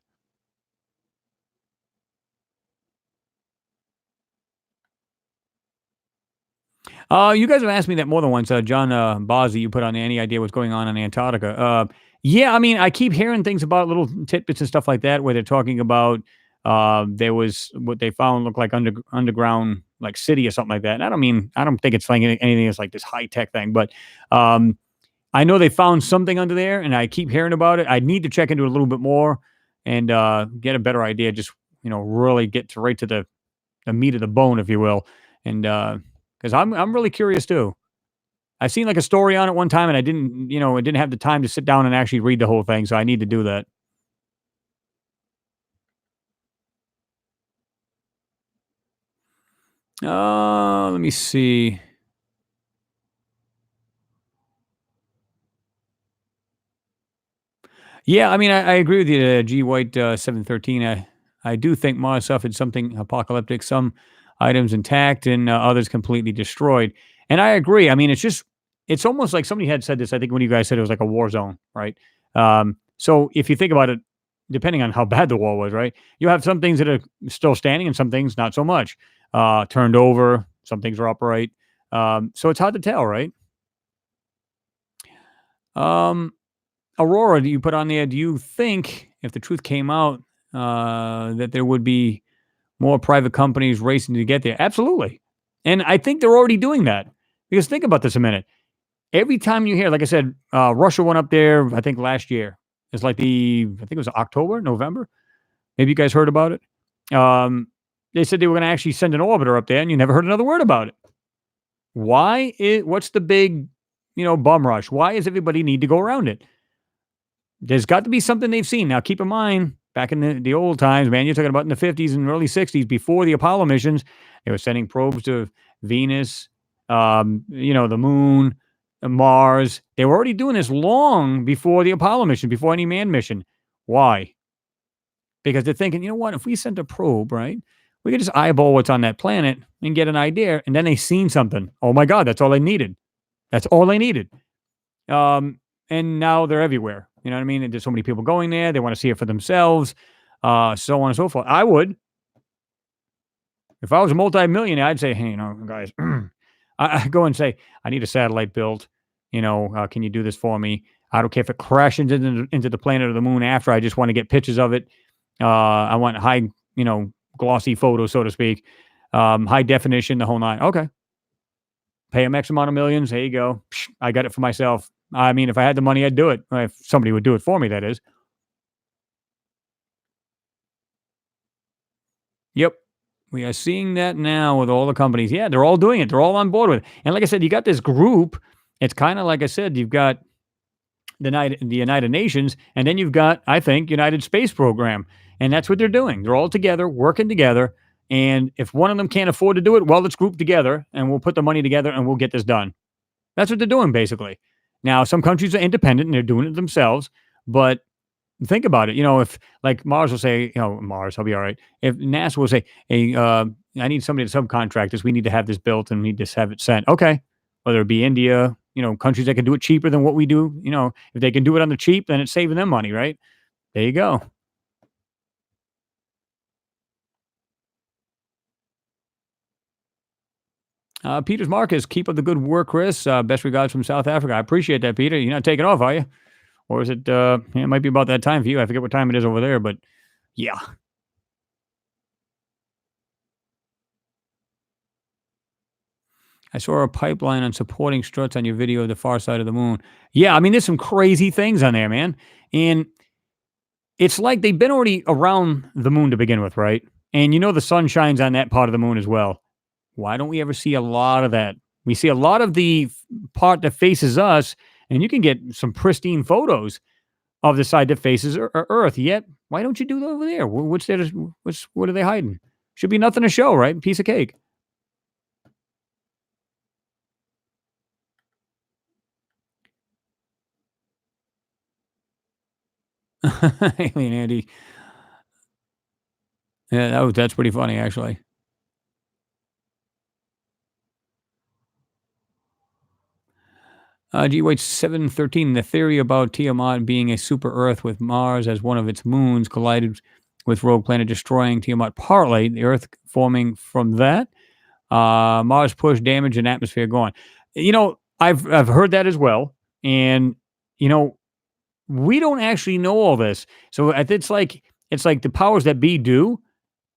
You guys have asked me that more than once. John Bozzi, you put on any idea what's going on in Antarctica? Yeah, I mean, I keep hearing things about little tidbits and stuff like that where they're talking about there was what they found looked like underground like city or something like that. And I don't think it's like anything that's like this high tech thing, but I know they found something under there, and I keep hearing about it. I need to check into it a little bit more and get a better idea. Just really get right to the meat of the bone, if you will, and because I'm really curious too. I seen like a story on it one time, and I didn't have the time to sit down and actually read the whole thing, so I need to do that. Let me see. Yeah, I mean, I agree with you, G White 713. I do think Mars suffered something apocalyptic. Some items intact, and others completely destroyed. And I agree. I mean, it's almost like somebody had said this. I think when you guys said it was like a war zone, right? So if you think about it, depending on how bad the war was, right? You have some things that are still standing, and some things not so much. Turned over. Some things are upright. So it's hard to tell, right? Um, Aurora, do you put on there? Do you think if the truth came out that there would be more private companies racing to get there? Absolutely, and I think they're already doing that. Because think about this a minute. Every time you hear, like I said, Russia went up there. I think last year. It's like I think it was October, November. Maybe you guys heard about it. They said they were going to actually send an orbiter up there, and you never heard another word about it. Why? What's the big, bum rush? Why does everybody need to go around it? There's got to be something they've seen. Now, keep in mind, back in the old times, man, you're talking about in the 50s and early 60s, before the Apollo missions, they were sending probes to Venus, the moon, Mars. They were already doing this long before the Apollo mission, before any manned mission. Why? Because they're thinking, you know what, if we sent a probe, right, We could just eyeball what's on that planet and get an idea. And then they seen something. Oh my God, that's all they needed. That's all they needed. Um, and now they're everywhere. You know what I mean? And there's so many people going there. They want to see it for themselves, so on and so forth. I would, if I was a multimillionaire, I'd say, hey, guys, I go and say, I need a satellite built. Can you do this for me? I don't care if it crashes into the planet or the moon after. I just want to get pictures of it. I want high, glossy photos, so to speak, high definition, the whole nine. Okay, pay them X amount of millions. There you go. Psh, I got it for myself. I mean, if I had the money, I'd do it. If somebody would do it for me, that is. Yep. We are seeing that now with all the companies. Yeah, they're all doing it. They're all on board with it. And like I said, you got this group. It's kind of like I said, you've got the United Nations, and then you've got, I think, United Space Program, and that's what they're doing. They're all together, working together. And if one of them can't afford to do it, well, let's group together and we'll put the money together and we'll get this done. That's what they're doing, basically. Now, some countries are independent and they're doing it themselves, but think about it. If like Mars will say, Mars, I'll be all right. If NASA will say, hey, I need somebody to subcontract this. We need to have this built and we need to have it sent. Okay. Whether it be India, countries that can do it cheaper than what we do, if they can do it on the cheap, then it's saving them money, right? There you go. Peter's Marcus, keep up the good work, Chris. Best regards from South Africa. I appreciate that, Peter. You're not taking off, are you? Or is it, yeah, it might be about that time for you. I forget what time it is over there, but yeah. I saw a pipeline on supporting struts on your video of the far side of the moon. Yeah, I mean, there's some crazy things on there, man. And it's like they've been already around the moon to begin with, right? And the sun shines on that part of the moon as well. Why don't we ever see a lot of that? We see a lot of the part that faces us, and you can get some pristine photos of the side that faces Earth. Yet, why don't you do that over there? What's there? What are they hiding? Should be nothing to show, right? Piece of cake. Alien Andy. Yeah, that's pretty funny, actually. G. White 713. The theory about Tiamat being a super Earth with Mars as one of its moons collided with rogue planet, destroying Tiamat partly. The Earth forming from that. Mars push, damage, and atmosphere gone. I've heard that as well, and you know, we don't actually know all this. So it's like the powers that be do,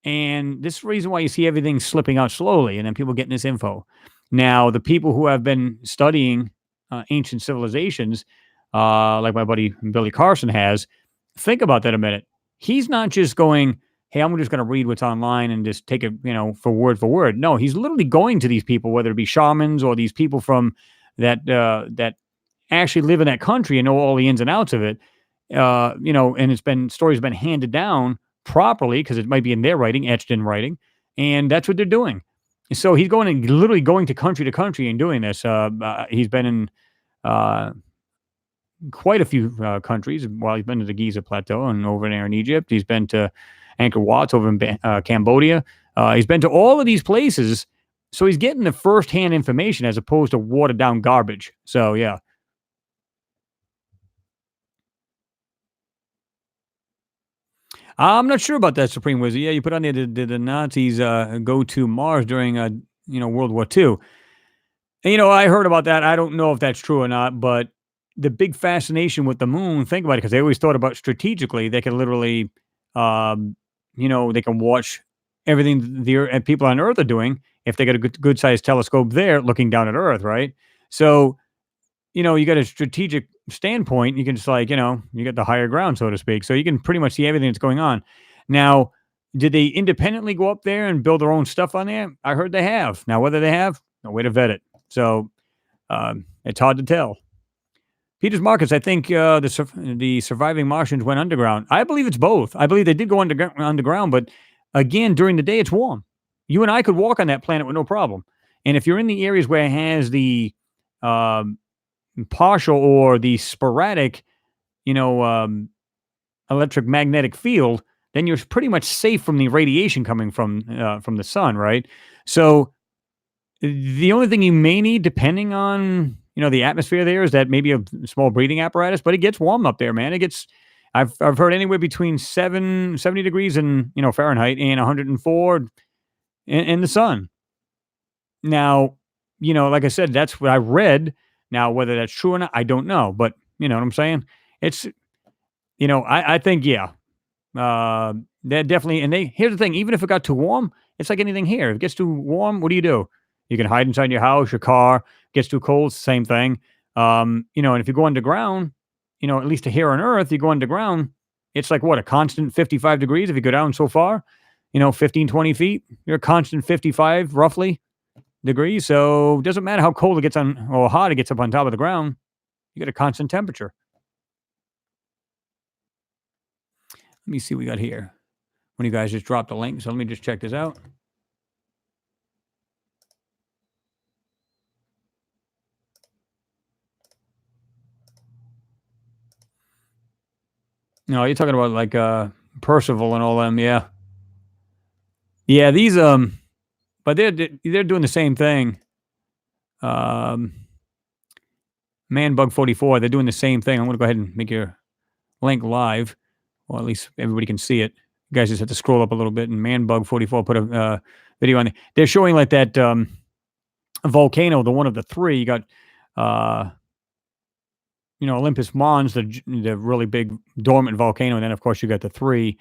and this is the reason why you see everything slipping out slowly, and then people getting this info. Now, the people who have been studying ancient civilizations, like my buddy Billy Carson has, think about that a minute. He's not just going, "Hey, I'm just going to read what's online and just take it, for word for word." No, he's literally going to these people, whether it be shamans or these people from that actually live in that country and know all the ins and outs of it. And it's been stories have been handed down properly because it might be in their writing, etched in writing, and that's what they're doing. So he's going and literally going to country and doing this. He's been in uh, quite a few countries. While he's been to the Giza Plateau and over there in Egypt, he's been to Angkor Wat over in Cambodia. He's been to all of these places, so he's getting the firsthand information as opposed to watered down garbage. So yeah, I'm not sure about that, Supreme Wizard. Yeah, you put on there, did the Nazis go to Mars during World War II? And, I heard about that. I don't know if that's true or not, but the big fascination with the moon, think about it, because they always thought about strategically, they could literally, they can watch everything people on Earth are doing if they got a good sized telescope there looking down at Earth, right? So, you got a strategic standpoint. You can just you got the higher ground, so to speak. So you can pretty much see everything that's going on. Now, did they independently go up there and build their own stuff on there? I heard they have. Now, whether they have, no way to vet it. So it's hard to tell. Peter's Markets, I think the surviving Martians went underground. I believe it's both. I believe they did go underground, but again, during the day, it's warm. You and I could walk on that planet with no problem. And if you're in the areas where it has the um, partial or the sporadic, you know, um, electric magnetic field, then you're pretty much safe from the radiation coming from the sun, right? So the only thing you may need, depending on the atmosphere there, is that maybe a small breathing apparatus. But it gets warm up there, man. It gets I've heard anywhere between 70 degrees and Fahrenheit and 104 in the sun. Now, like I said, that's what I read. Now, whether that's true or not, I don't know. But you know what I'm saying? It's I think yeah, that definitely. And here's the thing: even if it got too warm, it's like anything here. If it gets too warm, what do? You can hide inside your house, your car. Gets too cold, same thing. And if you go underground, at least here on Earth, you go underground, it's like what, a constant 55 degrees if you go down so far, 15, 20 feet, you're a constant 55 roughly degrees. So it doesn't matter how cold it gets on or hot it gets up on top of the ground, you get a constant temperature. Let me see what we got here. When you guys just dropped the link, so let me just check this out. No, you're talking about like Percival and all them, yeah. Yeah, these but they're doing the same thing. Um Manbug 44, they're doing the same thing. I'm gonna go ahead and make your link live, or at least everybody can see it. You guys just have to scroll up a little bit, and Manbug 44 put a video on there. They're showing like that volcano, the one of the three. You got uh Olympus Mons, the really big dormant volcano, and then of course you got the three.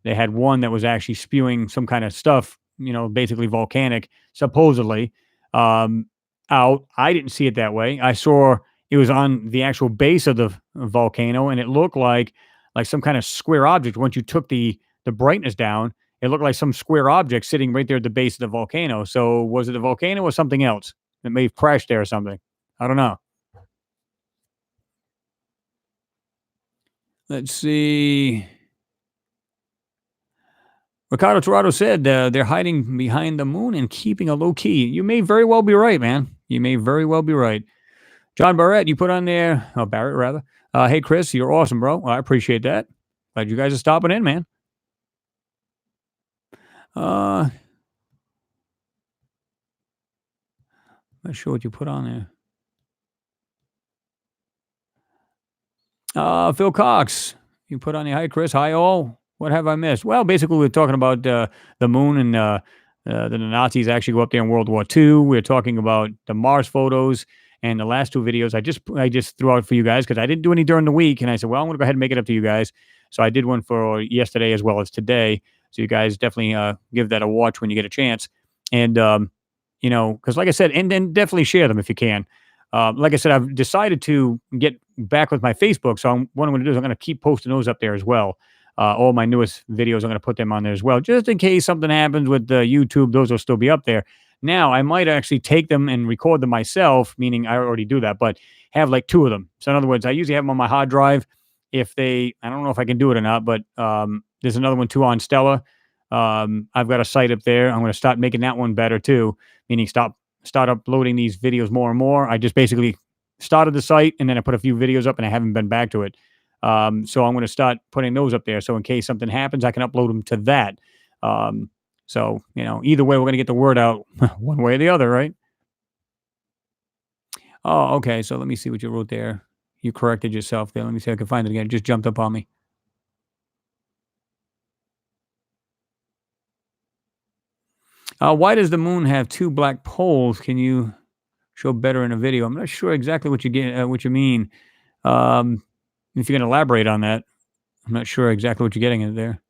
They had one that was actually spewing some kind of stuff, basically volcanic, supposedly, um, out. I didn't see it that way. I saw it was on the actual base of the volcano, and it looked like some kind of square object. Once you took the brightness down, it looked like some square object sitting right there at the base of the volcano. So was it a volcano or something else that may have crashed there or something? I don't know. Let's see. Ricardo Torado said they're hiding behind the moon and keeping a low key. You may very well be right, man. You may very well be right. John Barrett, you put on there, oh, Barrett rather. Hey, Chris, you're awesome, bro. Well, I appreciate that. Glad you guys are stopping in, man. Not sure what you put on there. Phil Cox, you put on the hi, Chris. Hi, all. What have I missed? Well, basically, we're talking about the moon and the Nazis actually go up there in World War II. We're talking about the Mars photos and the last two videos. I just threw out for you guys because I didn't do any during the week, and I said, well, I'm going to go ahead and make it up to you guys. So I did one for yesterday as well as today. So you guys definitely give that a watch when you get a chance. And because like I said, and then definitely share them if you can. Like I said, I've decided to get back with my Facebook. So what I'm going to do is I'm going to keep posting those up there as well. All my newest videos, I'm going to put them on there as well, just in case something happens with YouTube. Those will still be up there. Now, I might actually take them and record them myself, meaning I already do that, but have like two of them. So in other words, I usually have them on my hard drive. I don't know if I can do it or not, but there's another one too on Stella. I've got a site up there. I'm going to start making that one better too, meaning start uploading these videos more and more. I just basically started the site and then I put a few videos up and I haven't been back to it. So I'm going to start putting those up there. So in case something happens, I can upload them to that. So, either way, we're going to get the word out one way or the other, right? Oh, okay. So let me see what you wrote there. You corrected yourself there. Let me see if I can find it again. It just jumped up on me. Why does the moon have two black poles? Can you show better in a video? I'm not sure exactly what what you mean. If you can elaborate on that, I'm not sure exactly what you're getting at there.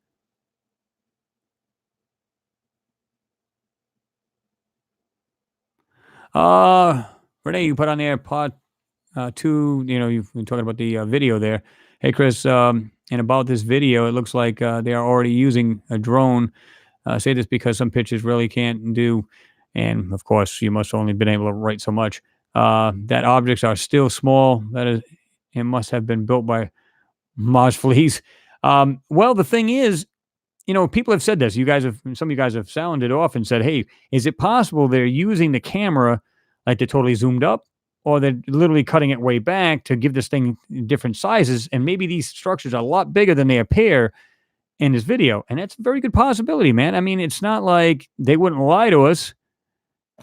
Renee, you put on there part two. You've been talking about the video there. Hey, Chris, and about this video, it looks like they are already using a drone. Say this because some pictures really can't do, and of course, you must only been able to write so much. That objects are still small. That is, it must have been built by Mars fleas. Well, the thing is, people have said this. Some of you guys have sounded off and said, "Hey, is it possible they're using the camera like they're totally zoomed up, or they're literally cutting it way back to give this thing different sizes? And maybe these structures are a lot bigger than they appear, in this video, and that's a very good possibility, man. I mean, it's not like they wouldn't lie to us.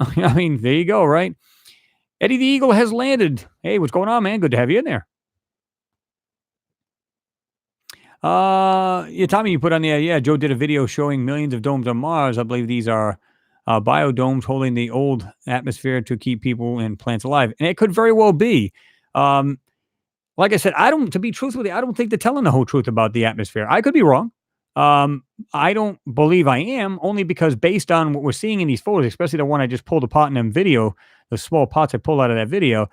I mean, there you go, right? Eddie the Eagle has landed. Hey, what's going on, man? Good to have you in there. Yeah, Tommy, you put on there. Yeah, Joe did a video showing millions of domes on Mars. I believe these are biodomes holding the old atmosphere to keep people and plants alive, and it could very well be. Um, like I said, I don't. To be truthful with you, I don't think they're telling the whole truth about the atmosphere. I could be wrong. I don't believe I am, only because based on what we're seeing in these photos, especially the one I just pulled apart in them video, the small pots I pulled out of that video,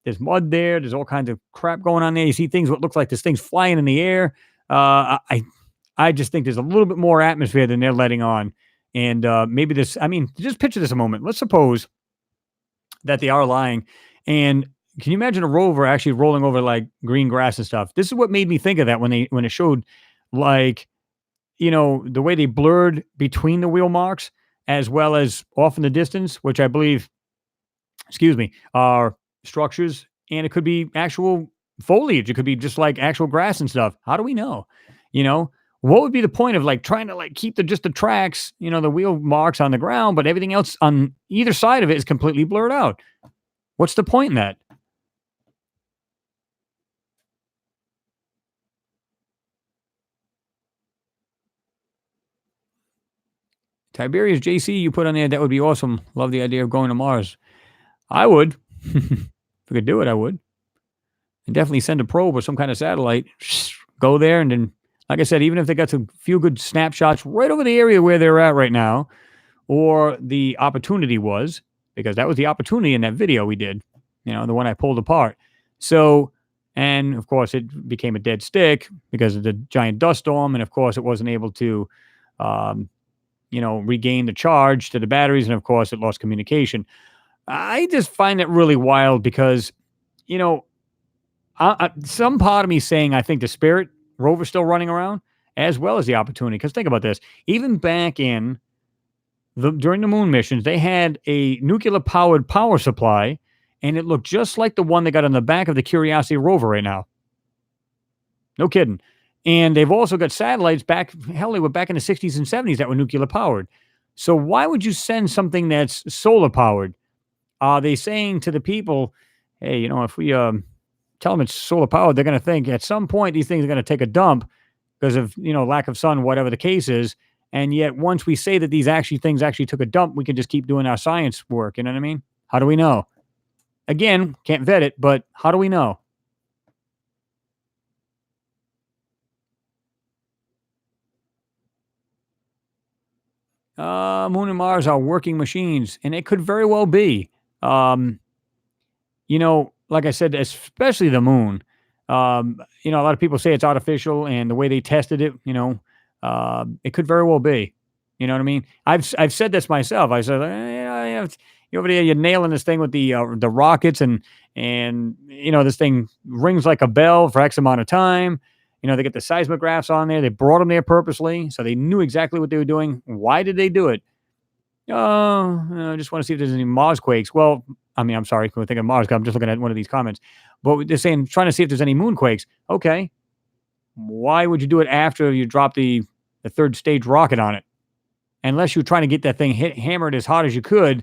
there's mud there. There's all kinds of crap going on there. You see things what looks like this thing's flying in the air. I just think there's a little bit more atmosphere than they're letting on. And maybe this, I mean, just picture this a moment. Let's suppose that they are lying. And can you imagine a rover actually rolling over like green grass and stuff? This is what made me think of that when it showed like, the way they blurred between the wheel marks as well as off in the distance, which I believe, excuse me, are structures, and it could be actual foliage. It could be just like actual grass and stuff. How do we know? You know, what would be the point of like trying to like keep the tracks, the wheel marks on the ground, but everything else on either side of it is completely blurred out? What's the point in that? Tiberius JC, you put on there, that would be awesome. Love the idea of going to Mars. I would. If we could do it, I would. And definitely send a probe or some kind of satellite, go there, and then, like I said, even if they got some few good snapshots right over the area where they're at right now, or the opportunity was, because that was the opportunity in that video we did, the one I pulled apart. So, and of course, it became a dead stick because of the giant dust storm, and of course, it wasn't able to, regain the charge to the batteries, and of course, it lost communication. I just find it really wild because, you know, some part of me saying I think the Spirit rover's still running around as well as the Opportunity. Because think about this: even back in during the moon missions, they had a nuclear powered power supply, and it looked just like the one they got on the back of the Curiosity rover right now. No kidding. And they've also got satellites back. Hell, they were back in the 60s and 70s that were nuclear powered. So why would you send something that's solar powered? Are they saying to the people, hey, if we tell them it's solar powered, they're going to think at some point these things are going to take a dump because of, lack of sun, whatever the case is. And yet once we say that things actually took a dump, we can just keep doing our science work. You know what I mean? How do we know? Again, can't vet it, but how do we know? Moon and Mars are working machines, and it could very well be. Um, like I said, especially the moon. A lot of people say it's artificial, and the way they tested it, it could very well be. You know what I mean? I've said this myself. I said, you over there, you're nailing this thing with the rockets, and this thing rings like a bell for X amount of time. They get the seismographs on there. They brought them there purposely, so they knew exactly what they were doing. Why did they do it? Oh, I just want to see if there's any Mars quakes. Well, I mean, I'm sorry, when I think of Mars, I'm just looking at one of these comments. But they're saying, trying to see if there's any moon quakes. Okay. Why would you do it after you drop the third stage rocket on it? Unless you're trying to get that thing hammered as hard as you could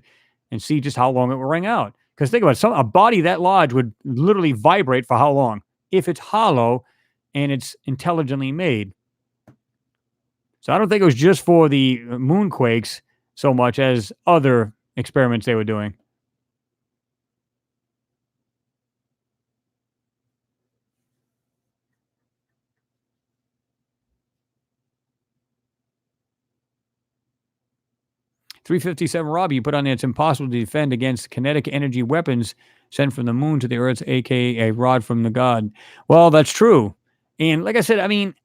and see just how long it will ring out. Because think about it, a body that large would literally vibrate for how long? If it's hollow and it's intelligently made. So I don't think it was just for the moonquakes so much as other experiments they were doing. $357 Robbie, you put on there, it's impossible to defend against kinetic energy weapons sent from the moon to the Earth, aka a rod from the god. Well, that's true. And like I said, I mean,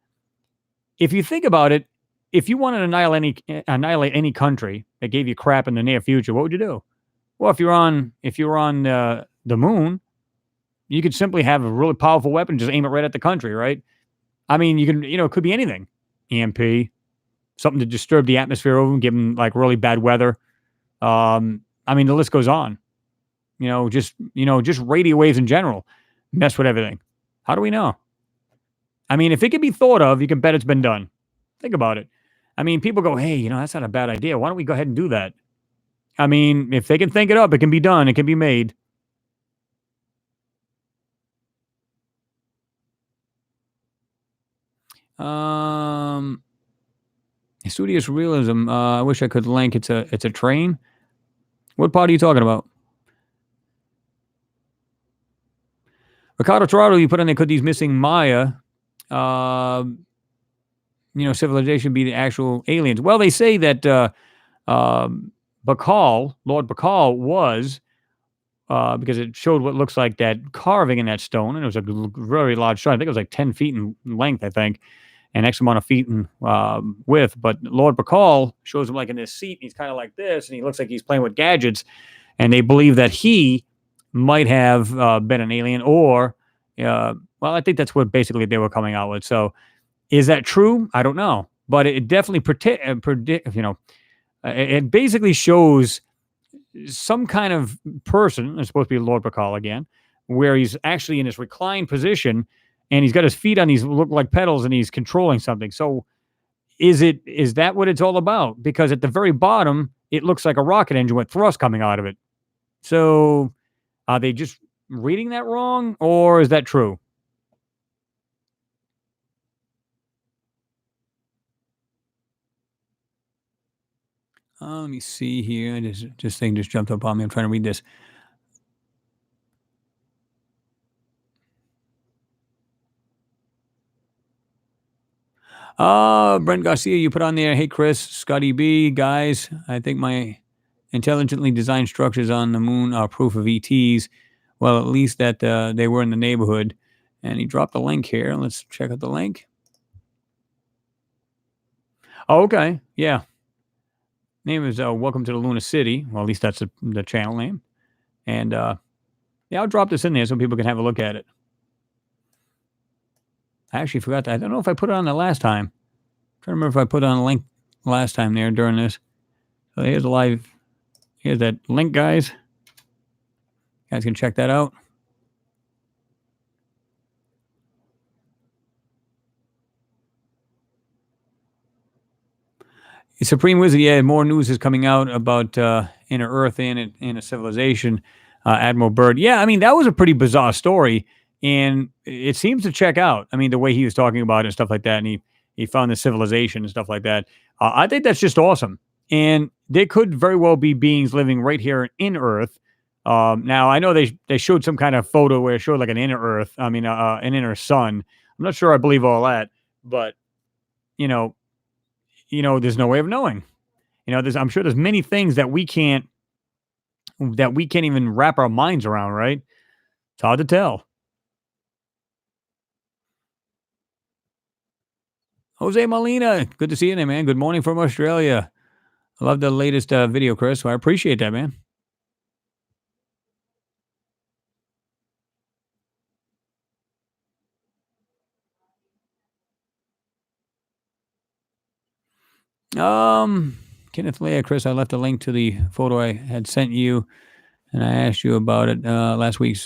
if you think about it, if you wanted to annihilate any country that gave you crap in the near future, what would you do? Well, if you're on the moon, you could simply have a really powerful weapon, just aim it right at the country, right? I mean, you can, it could be anything. EMP, something to disturb the atmosphere over them, give them like really bad weather. I mean, the list goes on. Just radio waves in general mess with everything. How do we know? I mean, if it can be thought of, you can bet it's been done. Think about it. I mean, people go, "Hey, that's not a bad idea. Why don't we go ahead and do that?" I mean, if they can think it up, it can be done. It can be made. Um, Studious realism. I wish I could link. It's a train. What part are you talking about? Ricardo Torado, you put on there. Could these missing Maya, uh, civilization be the actual aliens? Well, they say that Lord Bacall was because it showed what looks like that carving in that stone, and it was a very large stone. I think it was like 10 feet in length. I think. And X amount of feet in width. But Lord Bacall shows him like in this seat. And he's kind of like this, and he looks like he's playing with gadgets. And they believe that he might have been an alien, or well, I think that's what basically they were coming out with. So, is that true? I don't know, but it definitely predict. It basically shows some kind of person. It's supposed to be Lord Bacall again, where he's actually in this reclined position and he's got his feet on these look like pedals and he's controlling something. So is that what it's all about? Because at the very bottom, it looks like a rocket engine with thrust coming out of it. So are they just reading that wrong, or is that true? Let me see here. This thing just jumped up on me. I'm trying to read this. Brent Garcia, you put on there. Hey, Chris, Scotty B, guys. I think my intelligently designed structures on the moon are proof of ETs. Well, at least that they were in the neighborhood. And he dropped a link here. Let's check out the link. Oh, okay. Yeah. Name is Welcome to the Luna City. Well, at least that's the channel name. And yeah, I'll drop this in there so people can have a look at it. I actually forgot that. I don't know if I put it on the last time. I'm trying to remember if I put on a link last time there during this. So here's a live. Here's that link, guys. You guys can check that out. Supreme Wizard, yeah, more news is coming out about Inner Earth and a civilization. Admiral Byrd, yeah, I mean that was a pretty bizarre story, and it seems to check out. I mean the way he was talking about it and stuff like that, and he found the civilization and stuff like that. I think that's just awesome, and there could very well be beings living right here in Earth. Now I know they showed some kind of photo where it showed like an inner Earth. I mean an inner sun. I'm not sure I believe all that, but you know, there's no way of knowing. I'm sure there's many things that we can't even wrap our minds around, right? It's hard to tell. Jose Molina, good to see you there, man. Good morning from Australia. I love the latest video, Chris. So I appreciate that, man. Um, Kenneth Leah, Chris, I left a link to the photo I had sent you, and I asked you about it last week's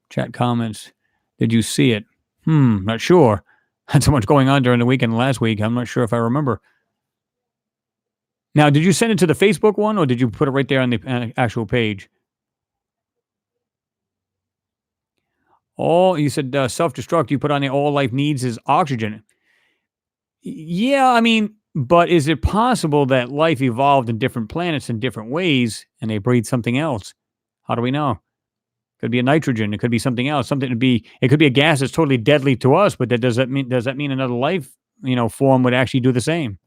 chat comments. Did you see it? Not sure. Had so much going on during the weekend last week. I'm not sure if I remember. Now, did you send it to the Facebook one, or did you put it right there on the actual page? All you said self-destruct. You put on the all life needs is oxygen. Yeah, I mean, but is it possible that life evolved in different planets in different ways, and they breathe something else? How do we know? Could be a nitrogen. It could be something else. Something to be. It could be a gas that's totally deadly to us, but does that mean another life form would actually do the same?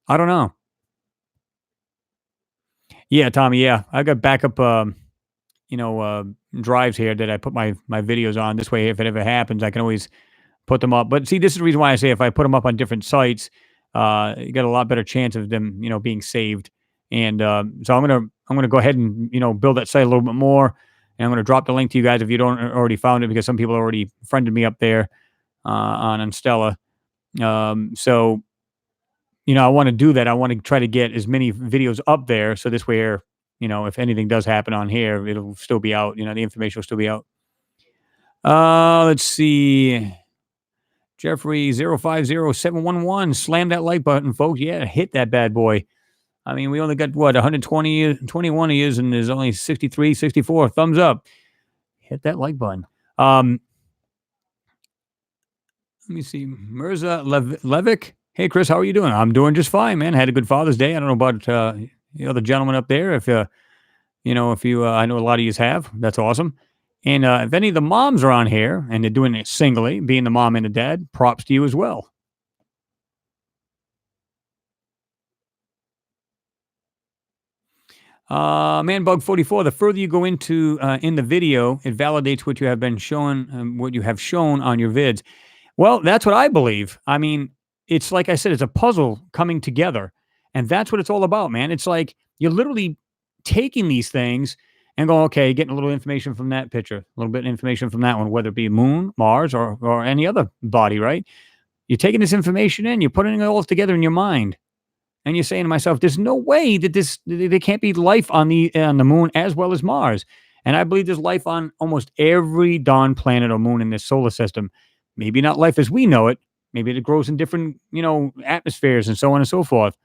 I don't know. Yeah, Tommy. Yeah, I got backup. You know, uh, Drives here that I put my videos on. This way, if it ever happens, I can always put them up. But see, this is the reason why I say if I put them up on different sites, you got a lot better chance of them, being saved. And so I'm gonna go ahead and build that site a little bit more. And I'm gonna drop the link to you guys if you don't already found it because some people already friended me up there on Stella. So I want to do that. I want to try to get as many videos up there so this way, if anything does happen on here, it'll still be out. The information will still be out. Let's see. Jeffrey 050711, slam that like button, folks. Yeah, hit that bad boy. I mean, we only got what 120, 21 years, and there's only 63, 64. Thumbs up. Hit that like button. Let me see. Mirza Levick. Hey, Chris, how are you doing? I'm doing just fine, man. Had a good Father's Day. I don't know about the other gentleman up there. If you, I know a lot of you have. That's awesome. And if any of the moms are on here and they're doing it singly, being the mom and the dad, props to you as well. Manbug44, the further you go into in the video, it validates what you have been shown, what you have shown on your vids. Well, that's what I believe. I mean, it's like I said, it's a puzzle coming together. And that's what it's all about, man. It's like you're literally taking these things and going, okay, getting a little information from that picture, a little bit of information from that one, whether it be Moon, Mars, or any other body, right? You're taking this information in, you're putting it all together in your mind. And you're saying to myself, there's no way that there can't be life on the moon as well as Mars. And I believe there's life on almost every darn planet or moon in this solar system. Maybe not life as we know it. Maybe it grows in different, atmospheres and so on and so forth.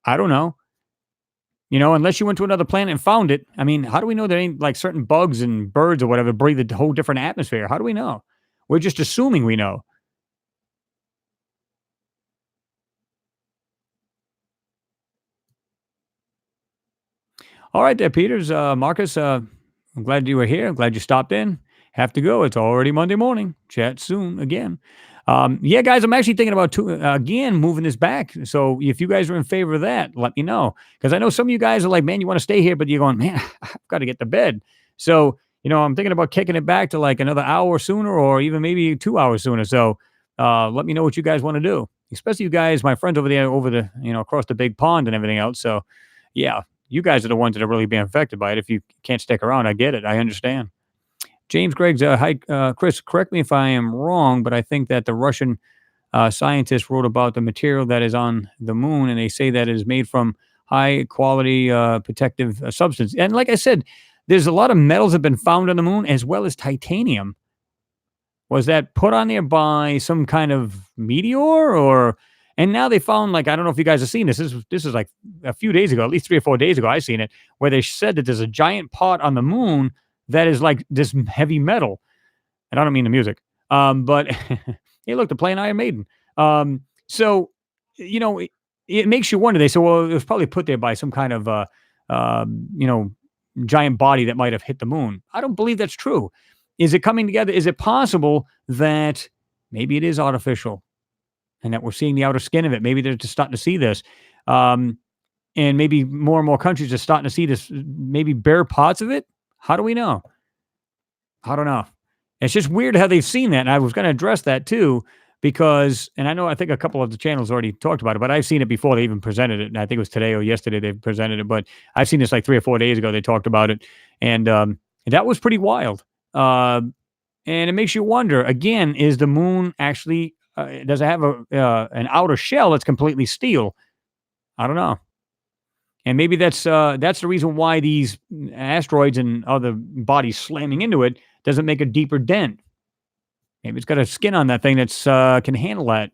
I don't know. Unless you went to another planet and found it. I mean, how do we know there ain't like certain bugs and birds or whatever breathe a whole different atmosphere? How do we know? We're just assuming we know. All right there, Peters. Marcus, I'm glad you were here. I'm glad you stopped in. Have to go. It's already Monday morning. Chat soon again. Yeah, guys, I'm actually thinking about again moving this back. So if you guys are in favor of that, let me know. Because I know some of you guys are like, man, you want to stay here, but you're going, man, I've got to get to bed. So, I'm thinking about kicking it back to like another hour sooner or even maybe 2 hours sooner. So let me know what you guys want to do. Especially you guys, my friends over there, over the, across the big pond and everything else. So yeah, you guys are the ones that are really being affected by it. If you can't stick around, I get it. I understand. James Greggs, hi, Chris, correct me if I am wrong, but I think that the Russian scientists wrote about the material that is on the moon, and they say that it is made from high quality protective substance. And like I said, there's a lot of metals that have been found on the moon, as well as titanium. Was that put on there by some kind of meteor or? And now they found, like, I don't know if you guys have seen this. This is like a few days ago, at least 3 or 4 days ago, I seen it, where they said that there's a giant pot on the moon that is like this heavy metal. And I don't mean the music. But hey, look, they're playing Iron Maiden. So, it makes you wonder. They say, well, it was probably put there by some kind of, giant body that might have hit the moon. I don't believe that's true. Is it coming together? Is it possible that maybe it is artificial and that we're seeing the outer skin of it? Maybe they're just starting to see this. And maybe more and more countries are starting to see this, maybe bare parts of it. How do we know? I don't know. It's just weird how they've seen that. And I was going to address that too, because, and I think a couple of the channels already talked about it, but I've seen it before they even presented it. And I think it was today or yesterday they presented it, but I've seen this like 3 or 4 days ago. They talked about it. And that was pretty wild. And it makes you wonder, again, is the moon actually, does it have an outer shell that's completely steel? I don't know. And maybe that's the reason why these asteroids and other bodies slamming into it doesn't make a deeper dent. Maybe it's got a skin on that thing that's can handle that.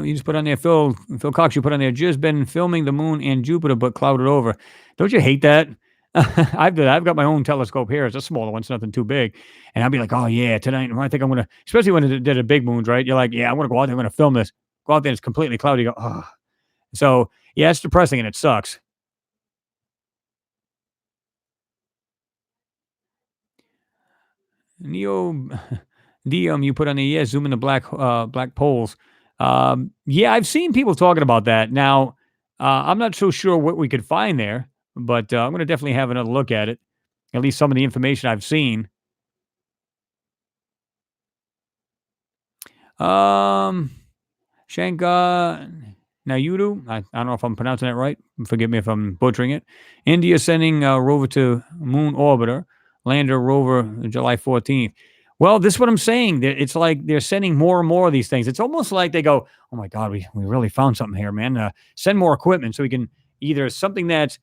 You just put on there, Phil Cox. You put on there. Just been filming the moon and Jupiter, but clouded over. Don't you hate that? I've got my own telescope here. It's a smaller one. It's nothing too big. And I'll be like, oh yeah, tonight I think I'm gonna. Especially when it did a big moons, right? You're like, yeah, I'm gonna go out there. I'm gonna film this. Go out there. It's completely cloudy. You go, oh. So yeah, it's depressing and it sucks. Neo, DM, you put on the zoom in the black poles. Yeah, I've seen people talking about that. Now, I'm not so sure what we could find there, but I'm going to definitely have another look at it. At least some of the information I've seen. Shankar Nayudu. I don't know if I'm pronouncing that right. Forgive me if I'm butchering it. India sending a rover to moon orbiter, lander rover July 14th. Well, this is what I'm saying. It's like they're sending more and more of these things. It's almost like they go, oh my God, we really found something here, man. Send more equipment so we can either something that's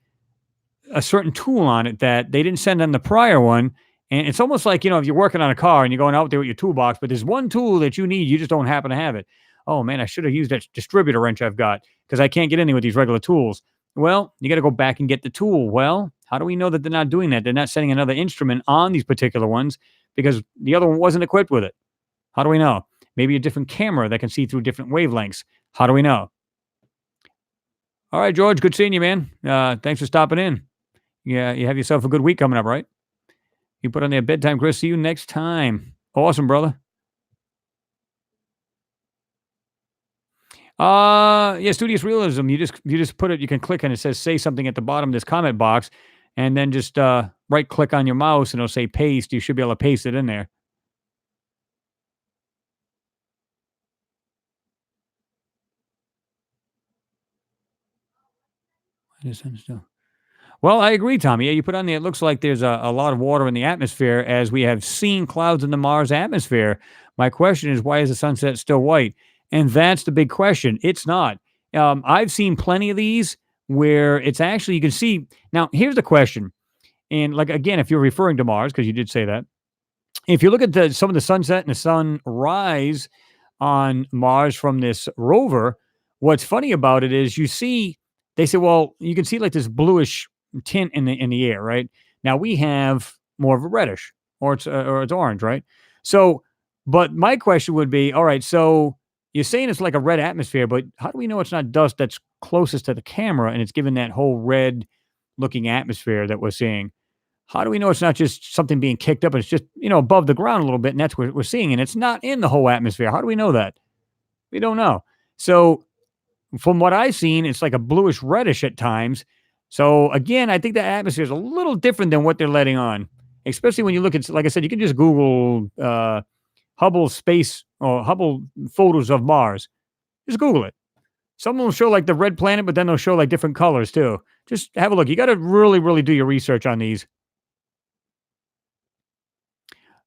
a certain tool on it that they didn't send on the prior one. And it's almost like, if you're working on a car and you're going out there with your toolbox, but there's one tool that you need, you just don't happen to have it. Oh man, I should have used that distributor wrench I've got because I can't get in there with these regular tools. Well, you got to go back and get the tool. Well, how do we know that they're not doing that? They're not sending another instrument on these particular ones because the other one wasn't equipped with it. How do we know? Maybe a different camera that can see through different wavelengths. How do we know? All right, George, good seeing you, man. Thanks for stopping in. Yeah, you have yourself a good week coming up, right? You put on their bedtime, Chris. See you next time. Awesome, brother. Yeah, studious realism. You just put it. You can click and it says say something at the bottom of this comment box, and then just right click on your mouse and it'll say paste. You should be able to paste it in there. I just understand. Well, I agree, Tommy. Yeah, you put on there, it looks like there's a lot of water in the atmosphere as we have seen clouds in the Mars atmosphere. My question is, why is the sunset still white? And that's the big question. It's not. I've seen plenty of these where it's actually, you can see. Now, here's the question. And like, again, if you're referring to Mars, because you did say that, if you look at some of the sunset and the sunrise on Mars from this rover, what's funny about it is you see they say, well, you can see like this bluish tint in the air, right? Now we have more of a reddish, or it's orange, right? So, but my question would be, all right, so you're saying it's like a red atmosphere, but how do we know it's not dust that's closest to the camera and it's given that whole red looking atmosphere that we're seeing? How do we know it's not just something being kicked up? It's just, above the ground a little bit, and that's what we're seeing. And it's not in the whole atmosphere. How do we know that? We don't know. So, from what I've seen, it's like a bluish reddish at times. So, again, I think the atmosphere is a little different than what they're letting on, especially when you look at, like I said, you can just Google Hubble space or Hubble photos of Mars. Just Google it. Some will show like the red planet, but then they'll show like different colors too. Just have a look. You got to really, really do your research on these.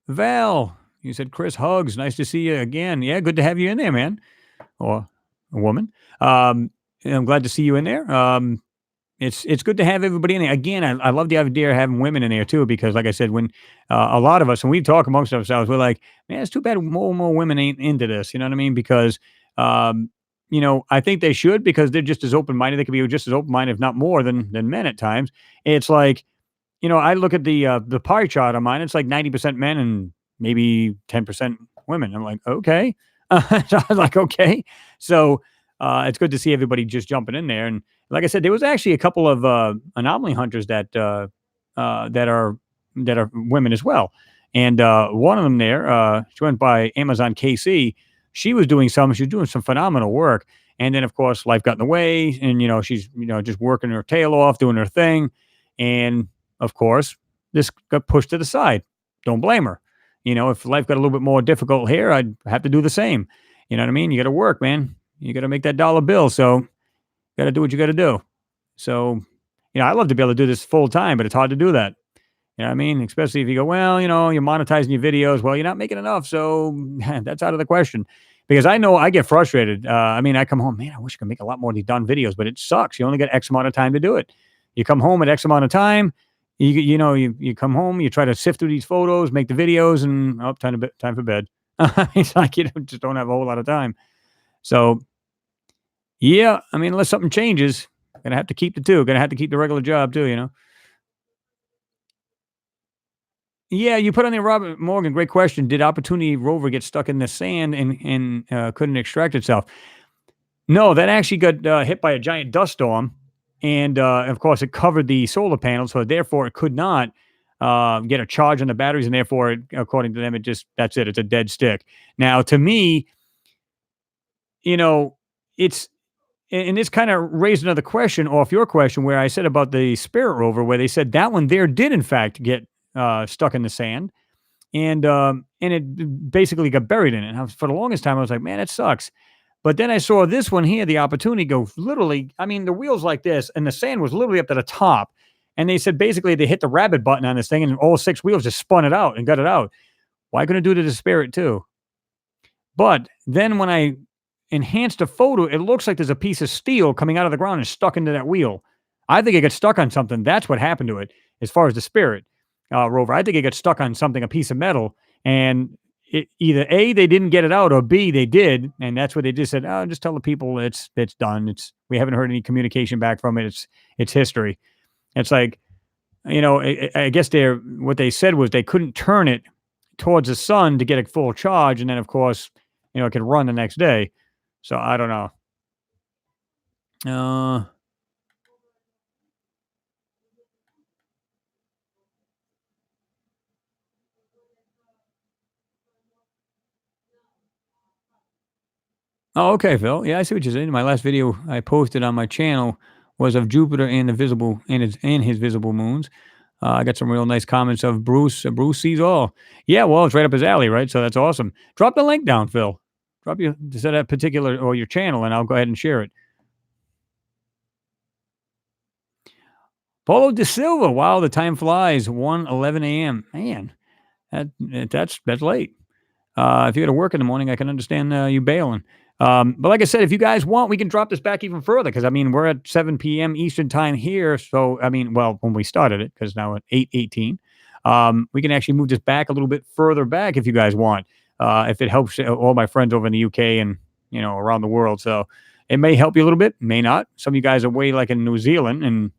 Val, you said Chris hugs. Nice to see you again. Yeah, good to have you in there, man, or a woman. And I'm glad to see you in there. It's good to have everybody in there. Again, I love the idea of having women in there too, because like I said, when a lot of us, when we talk amongst ourselves, we're like, man, it's too bad more and more women ain't into this. You know what I mean? Because I think they should, because they're just as open minded. They could be just as open minded, if not more, than men at times. It's like, I look at the pie chart on mine. It's like 90% men and maybe 10% women. I'm like, okay. So I was like, okay. So it's good to see everybody just jumping in there. And like I said, there was actually a couple of anomaly hunters that are women as well. And one of them there, she went by Amazon KC. She was doing some phenomenal work. And then of course life got in the way, and she's just working her tail off, doing her thing. And of course, this got pushed to the side. Don't blame her. If life got a little bit more difficult here, I'd have to do the same. You know what I mean? You got to work, man. You got to make that dollar bill. So you got to do what you got to do. So, I love to be able to do this full time, but it's hard to do that. You know what I mean? Especially if you go, well, you're monetizing your videos. Well, you're not making enough. So that's out of the question. Because I know I get frustrated. I come home, man, I wish I could make a lot more of these done videos, but it sucks. You only get X amount of time to do it. You come home at X amount of time. You come home, you try to sift through these photos, make the videos, and time for bed. It's like just don't have a whole lot of time. So, yeah, unless something changes, gonna have to keep the two. Gonna have to keep the regular job too. Yeah, you put on there, Robert Morgan. Great question. Did Opportunity rover get stuck in the sand and couldn't extract itself? No, that actually got hit by a giant dust storm, and of course, it covered the solar panel, so therefore, it could not get a charge on the batteries, and therefore, according to them, that's it. It's a dead stick. Now, to me, it's and this kind of raised another question off your question, where I said about the Spirit rover, where they said that one there did in fact get stuck in the sand, and it basically got buried in it. And for the longest time, I was like, man, it sucks. But then I saw this one here, the Opportunity, go literally. The wheels like this, and the sand was literally up to the top. And they said basically they hit the rabbit button on this thing, and all six wheels just spun it out and got it out. Why couldn't it do to the Spirit too? But then when I enhanced a photo, it looks like there's a piece of steel coming out of the ground and stuck into that wheel. I think it got stuck on something. That's what happened to it. As far as the spirit rover, I think it got stuck on something, a piece of metal, and either A, they didn't get it out, or B, they did, and that's what they just said. Oh, just tell the people it's done. We haven't heard any communication back from it. It's history. It's like, I guess what they said was they couldn't turn it towards the sun to get a full charge, and then of course, it could run the next day. So I don't know. Oh, okay, Phil. Yeah, I see what you're saying. My last video I posted on my channel was of Jupiter and the visible and his visible moons. I got some real nice comments of Bruce. Bruce sees all. Yeah, well, it's right up his alley, right? So that's awesome. Drop the link down, Phil. Drop your to that particular or your channel, and I'll go ahead and share it. Paulo de Silva. Wow, the time flies. 1:11 a.m. Man, that's late. If you got to work in the morning, I can understand you bailing. But like I said, if you guys want, we can drop this back even further because I mean we're at 7 p.m. Eastern time here. So I mean, well, when we started it, because now at 8:18, we can actually move this back a little bit further back if you guys want. If it helps all my friends over in the UK and around the world, so it may help you a little bit, may not. Some of you guys are way like in New Zealand and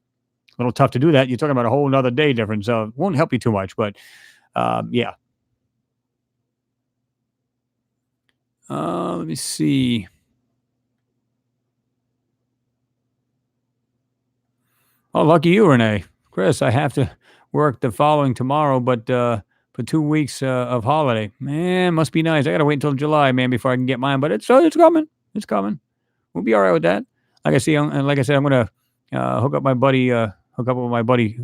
a little tough to do that. You're talking about a whole another day difference, so it won't help you too much. But yeah. Let me see. Oh, lucky you, Renee. Chris, I have to work the following tomorrow, but for 2 weeks of holiday. Man, must be nice. I gotta wait until July, man, before I can get mine. But it's coming. It's coming. We'll be all right with that. And like I said, I'm gonna hook up with my buddy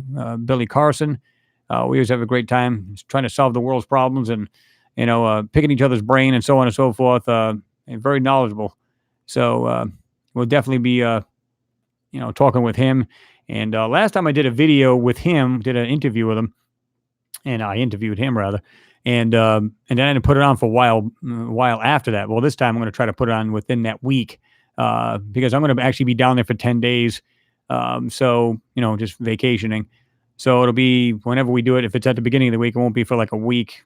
Billy Carson. We always have a great time trying to solve the world's problems and picking each other's brain and so on and so forth. And very knowledgeable. So we'll definitely be talking with him. And last time I did a video with him, did an interview with him, and I interviewed him rather, and then I didn't put it on for a while after that. Well, this time I'm going to try to put it on within that week because I'm going to actually be down there for 10 days. So just vacationing. So it'll be whenever we do it. If it's at the beginning of the week, it won't be for like a week,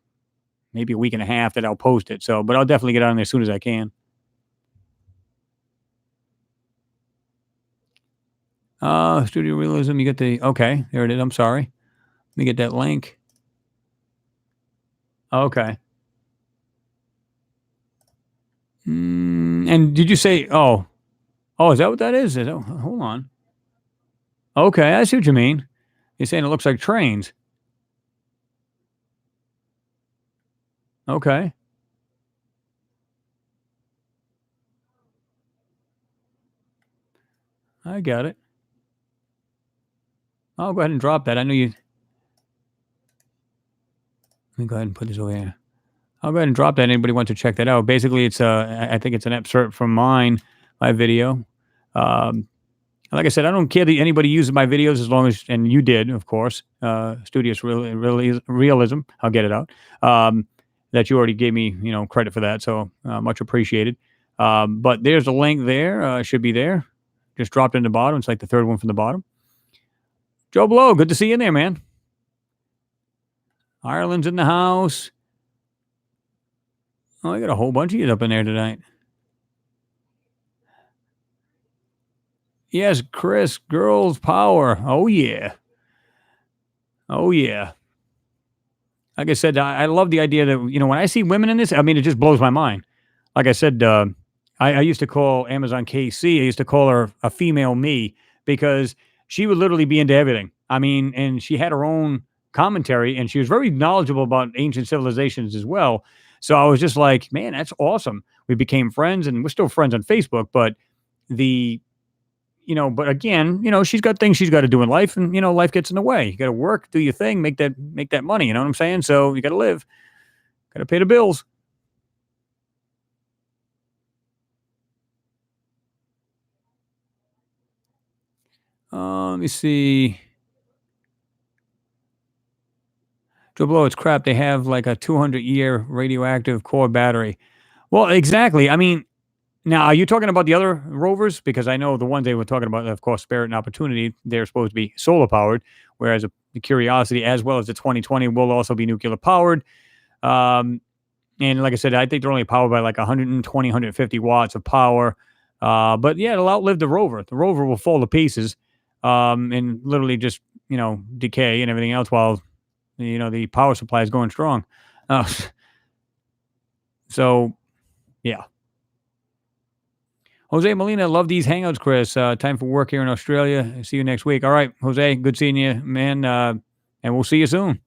maybe a week and a half that I'll post it. So, but I'll definitely get on there as soon as I can. Studio Realism, you get okay, there it is. I'm sorry. Let me get that link. Okay. And did you say, is that what that is? Hold on. Okay, I see what you mean. You're saying it looks like trains. Okay. I got it. I'll go ahead and drop that. I know you. Let me go ahead and put this over here. I'll go ahead and drop that. Anybody wants to check that out? Basically, it's I think it's an excerpt from my video. Like I said, I don't care that anybody uses my videos as long as, and you did, of course, Studious Realism. I'll get it out. That you already gave me, credit for that, so much appreciated. But there's a link there. Should be there. Just dropped in the bottom. It's like the third one from the bottom. Joe Blow, good to see you in there, man. Ireland's in the house. Oh, I got a whole bunch of you up in there tonight. Yes, Chris, girls power. Oh, yeah. Oh, yeah. Like I said, I love the idea that, when I see women in this, I mean, it just blows my mind. Like I said, I used to call Amazon KC, I used to call her a female me because she would literally be into everything. I mean, and she had her own commentary and she was very knowledgeable about ancient civilizations as well. So I was just like, man, that's awesome. We became friends and we're still friends on Facebook, but but again, she's got things she's got to do in life and, life gets in the way. You got to work, do your thing, make that money. You know what I'm saying? So you got to live, got to pay the bills. Let me see. Joe Blow, it's crap. They have like a 200-year radioactive core battery. Well, exactly. I mean, Now, are you talking about the other rovers? Because I know the ones they were talking about, of course, Spirit and Opportunity, they're supposed to be solar powered, whereas the Curiosity, as well as the 2020, will also be nuclear powered. Um, and like I said, I think they're only powered by like 120, 150 watts of power. But yeah, it'll outlive the rover. The rover will fall to pieces and literally just, decay and everything else while, the power supply is going strong. Uh, so, yeah. Jose Molina, love these hangouts, Chris. Time for work here in Australia. See you next week. All right, Jose, good seeing you, man. And we'll see you soon.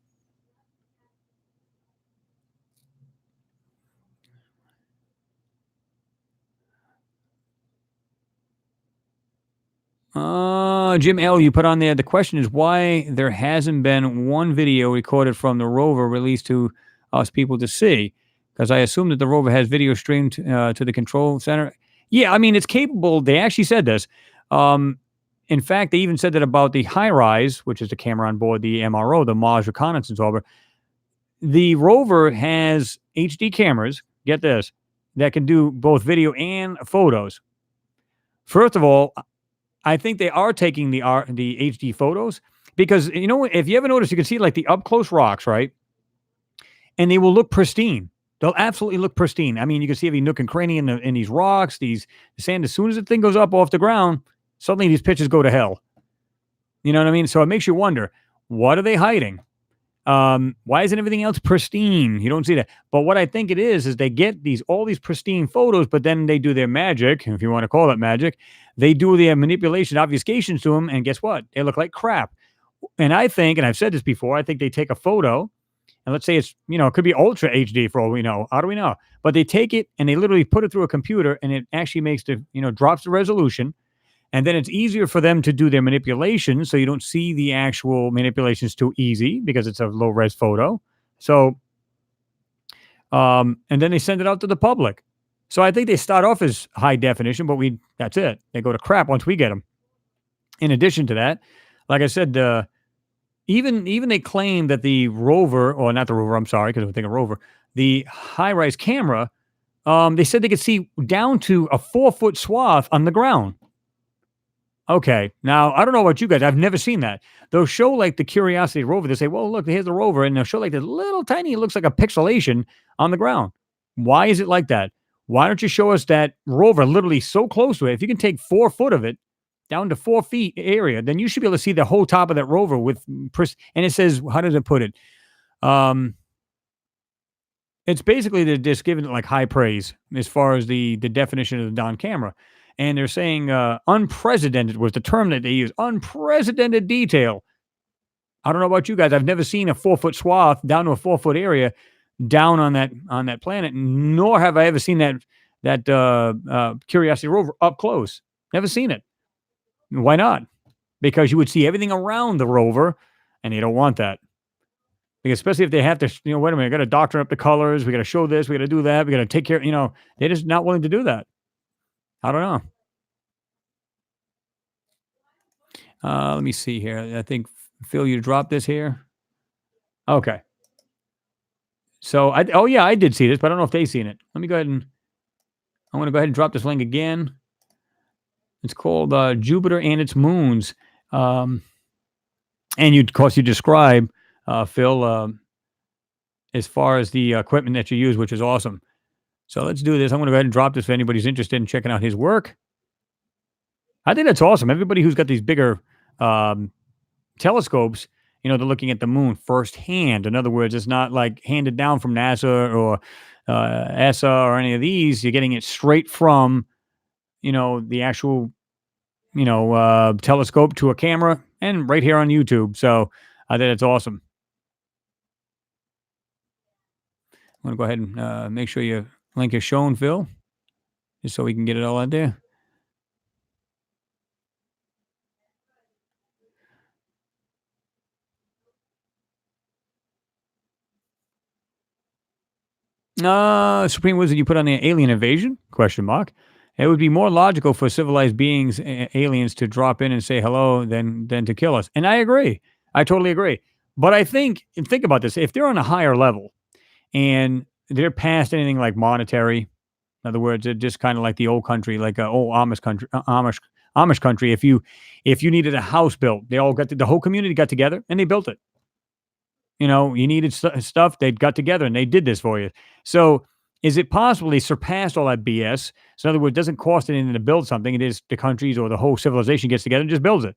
Jim L, you put on there. The question is why there hasn't been one video recorded from the rover released to us people to see. Because I assume that the rover has video streamed to the control center. Yeah, I mean, it's capable. They actually said this. Um, in fact, they even said that about the high rise, which is the camera on board the MRO, the Mars Reconnaissance Orbiter. The rover has HD cameras. Get this, that can do both video and photos. First of all, I think they are taking the HD photos because if you ever notice, you can see like the up close rocks, right? And they will look pristine. They'll absolutely look pristine. I mean, you can see every nook and cranny in these rocks, these sand. As soon as the thing goes up off the ground, suddenly these pictures go to hell. You know what I mean? So it makes you wonder, what are they hiding? Why isn't everything else pristine? You don't see that. But what I think it is they get all these pristine photos, but then they do their magic, if you want to call it magic. They do their manipulation, obfuscations to them, and guess what? They look like crap. And I think, and I've said this before, I think they take a photo, and let's say it could be ultra HD for all we know. How do we know? But they take it and they literally put it through a computer, and it actually makes drops the resolution. And then it's easier for them to do their manipulation. So you don't see the actual manipulations too easy because it's a low res photo. So, and then they send it out to the public. So I think they start off as high definition, but that's it. They go to crap once we get them. In addition to that, like I said, even they claim that the rover, or not the rover, I'm sorry, because I'm thinking rover, the high rise camera, they said they could see down to a 4-foot swath on the ground. Okay. Now, I don't know about you guys. I've never seen that. They'll show like the Curiosity rover. They say, well, look, here's the rover. And they'll show like this little tiny, it looks like a pixelation on the ground. Why is it like that? Why don't you show us that rover literally so close to it? If you can take 4 foot of it down to 4 feet area, then you should be able to see the whole top of that rover and it says, how does it put it? It's basically they're just giving it like high praise as far as the definition of the Don camera. And they're saying unprecedented was the term that they use. Unprecedented detail. I don't know about you guys. I've never seen a 4-foot swath down to a 4-foot area down on that planet, nor have I ever seen that Curiosity rover up close. Never seen it. Why not? Because you would see everything around the rover, and they don't want that. Because especially if they have to, wait a minute, I got to doctor up the colors. We got to show this. We got to do that. We got to take care. They're just not willing to do that. I don't know. Let me see here. I think, Phil, you dropped this here. Okay. So, I did see this, but I don't know if they've seen it. Let me go ahead and, I'm going to go ahead and drop this link again. It's called Jupiter and its Moons. And of course, you describe, Phil, as far as the equipment that you use, which is awesome. So let's do this. I'm going to go ahead and drop this if anybody's interested in checking out his work. I think that's awesome. Everybody who's got these bigger telescopes, they're looking at the moon firsthand. In other words, it's not like handed down from NASA or ESA or any of these. You're getting it straight from, the actual, telescope to a camera and right here on YouTube. So I think it's awesome. I'm going to go ahead and make sure your link is shown, Phil, just so we can get it all out there. Supreme Wizard, you put on the alien invasion? Question mark. It would be more logical for civilized beings, aliens, to drop in and say hello than to kill us. And I agree. I totally agree. But I think about this. If they're on a higher level and they're past anything like monetary, In other words, it's just kind of like the old country, like old Amish country, Amish country. If you needed a house built, they all got the whole community got together and they built it. You needed stuff, they got together and they did this for you. So, is it possible they surpassed all that BS? So, in other words, it doesn't cost anything to build something. It is the countries or the whole civilization gets together and just builds it.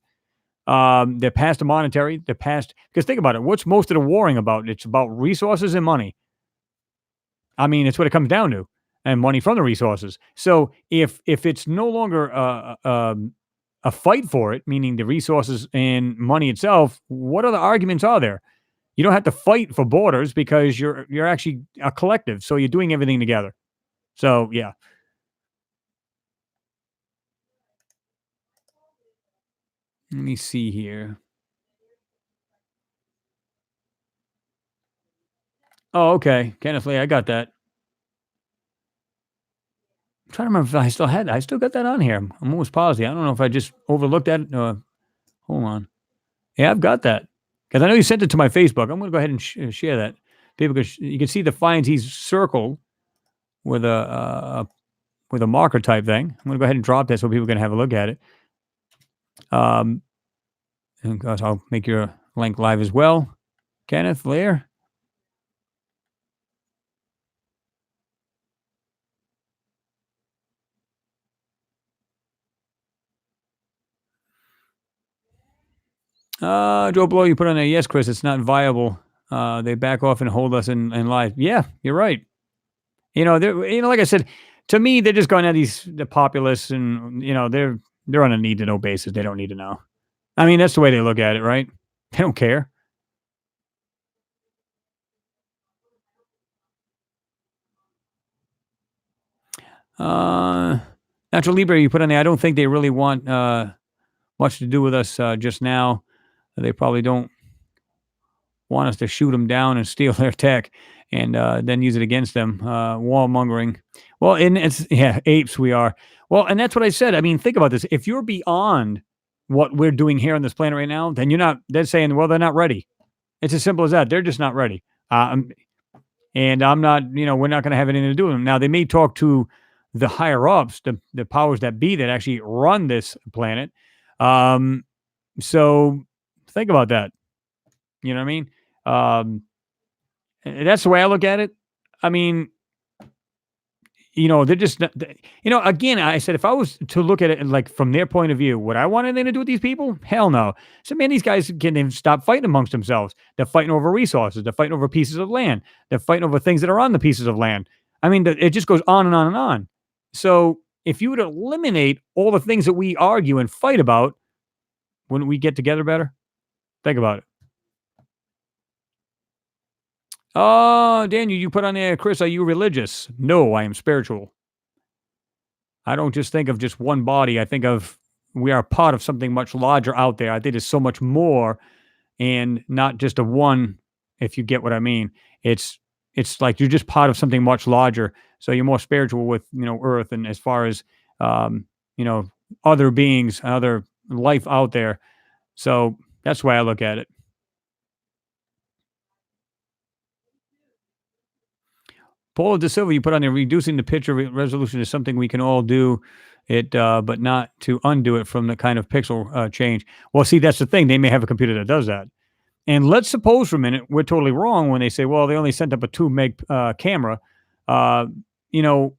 They're past the monetary. They're past because think about it. What's most of the warring about? It's about resources and money. I mean, it's what it comes down to, and money from the resources. So if it's no longer a fight for it, meaning the resources and money itself, what other arguments are there? You don't have to fight for borders because you're actually a collective, so you're doing everything together. So yeah, let me see here. Oh, okay, Kenneth Lee, I got that. I'm trying to remember if I still got that on here. I'm almost positive. I don't know if I just overlooked that. Hold on. Yeah, I've got that because I know you sent it to my Facebook. I'm going to go ahead and share that. People, you can see the finds he's circled with a marker type thing. I'm going to go ahead and drop that so people can have a look at it. Um, and of course, I'll make your link live as well. Kenneth Lair. Joe Blow, you put on there. Yes, Chris, it's not viable. They back off and hold us in live. Yeah, you're right. Like I said, to me, they're just going at the populists, and they're on a need to know basis. They don't need to know. I mean, that's the way they look at it, right? They don't care. Uh, Natural Libre, you put on there. I don't think they really want much to do with us just now. They probably don't want us to shoot them down and steal their tech and then use it against them. Warmongering. Well, and it's, yeah, apes we are. Well, and that's what I said. I mean, think about this. If you're beyond what we're doing here on this planet right now, then they're saying, well, they're not ready. It's as simple as that. They're just not ready. And I'm not, we're not going to have anything to do with them. Now, they may talk to the higher ups, the powers that be that actually run this planet. So think about that. You know what I mean? That's the way I look at it. I mean, they're just, again, I said, if I was to look at it like from their point of view, would I want anything to do with these people? Hell no. So, man, these guys can't even stop fighting amongst themselves. They're fighting over resources. They're fighting over pieces of land. They're fighting over things that are on the pieces of land. I mean, it just goes on and on and on. So if you would eliminate all the things that we argue and fight about, wouldn't we get together better? Think about it. Oh, Daniel, you put on there, Chris, are you religious? No, I am spiritual. I don't just think of just one body. I think of we are part of something much larger out there. I think there's so much more and not just a one, if you get what I mean. It's like you're just part of something much larger. So you're more spiritual with, Earth and as far as you know, other beings, other life out there. So that's the way I look at it. Paula De Silva, you put on there, reducing the picture resolution is something we can all do it, but not to undo it from the kind of pixel change. Well, see, that's the thing. They may have a computer that does that. And let's suppose for a minute we're totally wrong when they say, well, they only sent up a 2 meg camera, uh, you know,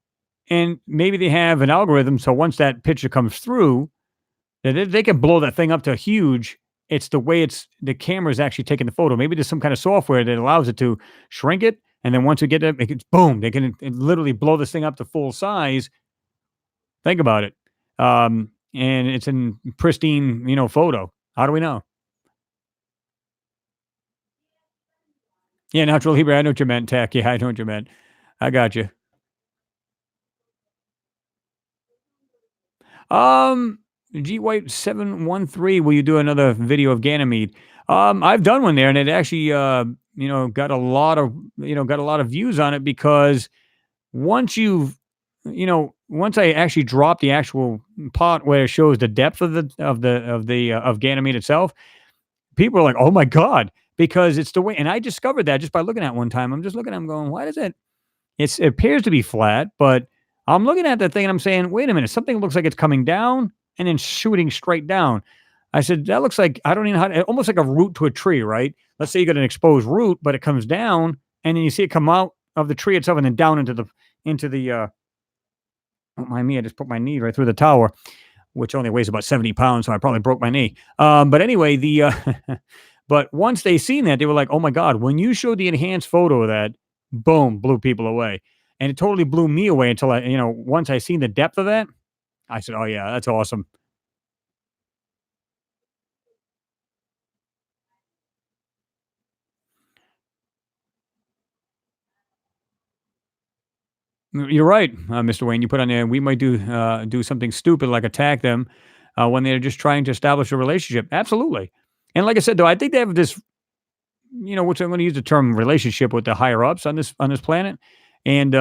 and maybe they have an algorithm. So once that picture comes through, they can blow that thing up to huge. It's the way the camera is actually taking the photo. Maybe there's some kind of software that allows it to shrink it. And then once you get it, boom, they can literally blow this thing up to full size. Think about it. And it's in pristine, photo. How do we know? Yeah, natural Hebrew. I know what you meant, Tech. Yeah, I know what you meant. I got you. Um, G White 713. Will you do another video of Ganymede? I've done one there, and it actually, got a lot of, views on it because once once I actually drop the actual part where it shows the depth of Ganymede itself, people are like, "Oh my god!" Because it's the way, and I discovered that just by looking at it one time. I'm just looking at, I'm going, "Why does it?" It appears to be flat, but I'm looking at that thing and I'm saying, wait a minute, something looks like it's coming down and then shooting straight down. I said, that looks like, I don't even know how to, almost like a root to a tree, right? Let's say you got an exposed root, but it comes down and then you see it come out of the tree itself and then down into the don't mind me, I just put my knee right through the tower, which only weighs about 70 pounds. So I probably broke my knee. But anyway, but once they seen that, they were like, oh my God, when you showed the enhanced photo of that, boom, blew people away. And it totally blew me away until once I seen the depth of that, I said, oh yeah, that's awesome. You're right, Mr. Wayne. You put on there, we might do something stupid like attack them when they're just trying to establish a relationship. Absolutely. And like I said, though, I think they have this, which I'm going to use the term relationship with the higher ups on this planet, and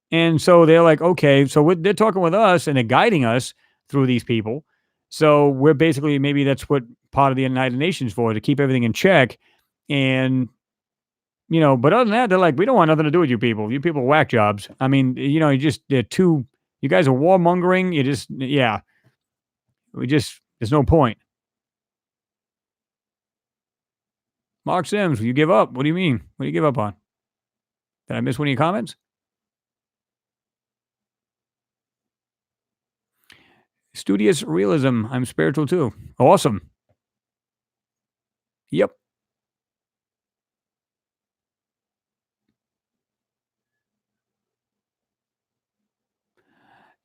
and so they're like, okay, so they're talking with us and they're guiding us through these people. So we're basically maybe that's what part of the United Nations for to keep everything in check, and but other than that, they're like, we don't want nothing to do with you people. You people are whack jobs. I mean, they're too. You guys are warmongering. You just yeah, we just there's no point. Mark Sims, you give up. What do you mean? What do you give up on? Did I miss one of your comments? Studious realism. I'm spiritual too. Awesome. Yep.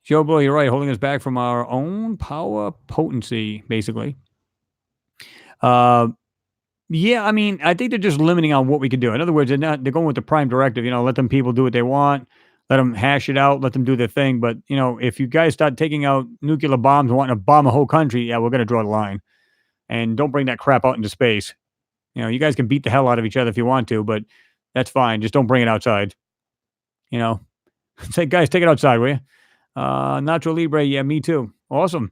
Joe Blow, you're right. Holding us back from our own power potency, basically. Uh, yeah, I mean, I think they're just limiting on what we can do. In other words, they're going with the prime directive. Let them people do what they want, let them hash it out, let them do their thing. But if you guys start taking out nuclear bombs and wanting to bomb a whole country, yeah, we're going to draw the line. And don't bring that crap out into space. You guys can beat the hell out of each other if you want to, but that's fine. Just don't bring it outside. You know, say, guys, take it outside, will you? Nacho Libre, yeah, me too. Awesome.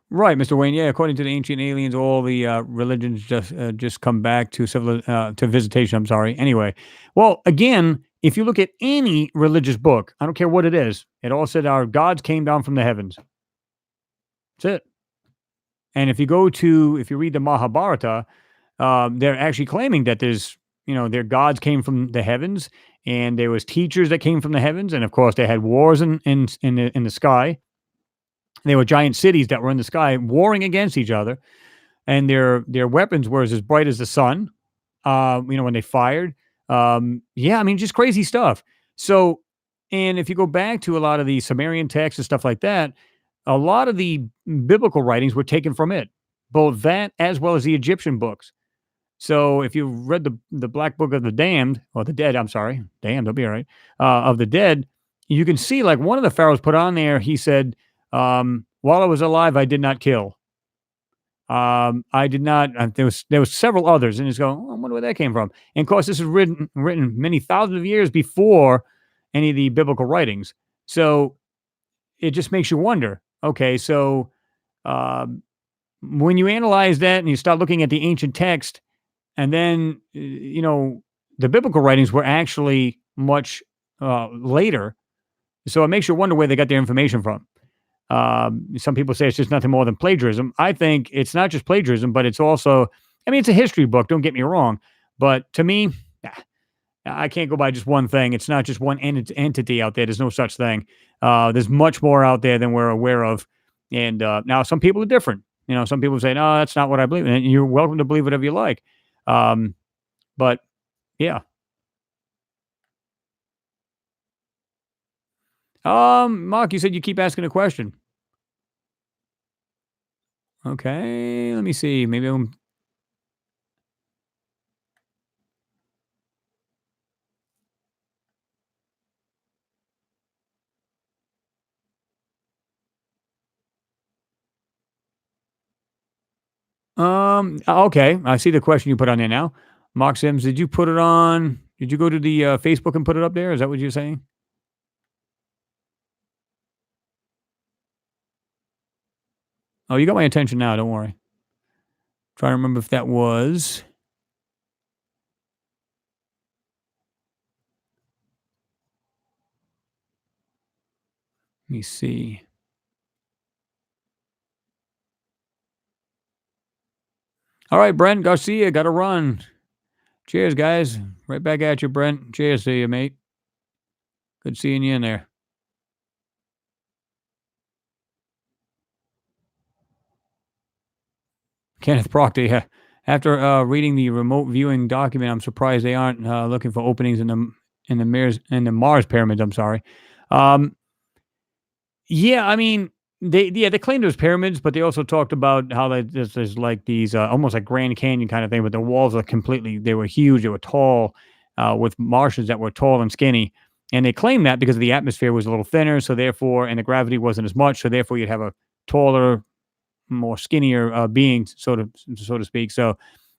Right, Mr. Wayne. Yeah, according to the ancient aliens, all the religions just come back to to visitation. I'm sorry. Anyway, well, again, if you look at any religious book, I don't care what it is, it all said our gods came down from the heavens. That's it. And if you read the Mahabharata, they're actually claiming that their gods came from the heavens, and there was teachers that came from the heavens, and of course they had wars in the sky. There were giant cities that were in the sky warring against each other, and their weapons were as bright as the sun. When they fired. Yeah, I mean, just crazy stuff. So, and if you go back to a lot of the Sumerian texts and stuff like that, a lot of the biblical writings were taken from it, both that as well as the Egyptian books. So, if you read the Black Book of the Damned or the Dead, I'm sorry, damned, they'll be all right, of the dead, you can see like one of the pharaohs put on there. He said, "While I was alive, I did not kill." I did not. There was several others, and it's going. Oh, I wonder where that came from. And of course, this is written many thousands of years before any of the biblical writings. So it just makes you wonder. Okay, so um, when you analyze that and you start looking at the ancient text, and then the biblical writings were actually much later. So it makes you wonder where they got their information from. Some people say it's just nothing more than plagiarism. I think it's not just plagiarism, but it's also, I mean, it's a history book. Don't get me wrong, but to me, I can't go by just one thing. It's not just one entity out there. There's no such thing. There's much more out there than we're aware of. And now some people are different. Some people say, no, that's not what I believe. And you're welcome to believe whatever you like. Um, but yeah. Mark, you said you keep asking a question. Okay, let me see. Maybe I'm okay. I see the question you put on there now. Mark Sims, did you put it on? Did you go to the Facebook and put it up there? Is that what you're saying? Oh, you got my attention now. Don't worry. Trying to remember if that was. Let me see. All right, Brent Garcia, got to run. Cheers, guys. Right back at you, Brent. Cheers to you, mate. Good seeing you in there. Kenneth Proctor, yeah. After reading the remote viewing document, I'm surprised they aren't looking for openings in the Mars pyramids. I'm sorry. Um, yeah, I mean, they claimed it was pyramids, but they also talked about how there's like these almost like Grand Canyon kind of thing, but the walls are completely they were huge, they were tall, with Martians that were tall and skinny, and they claimed that because the atmosphere was a little thinner, so therefore, and the gravity wasn't as much, so therefore you'd have a taller, more skinnier beings, so to speak. So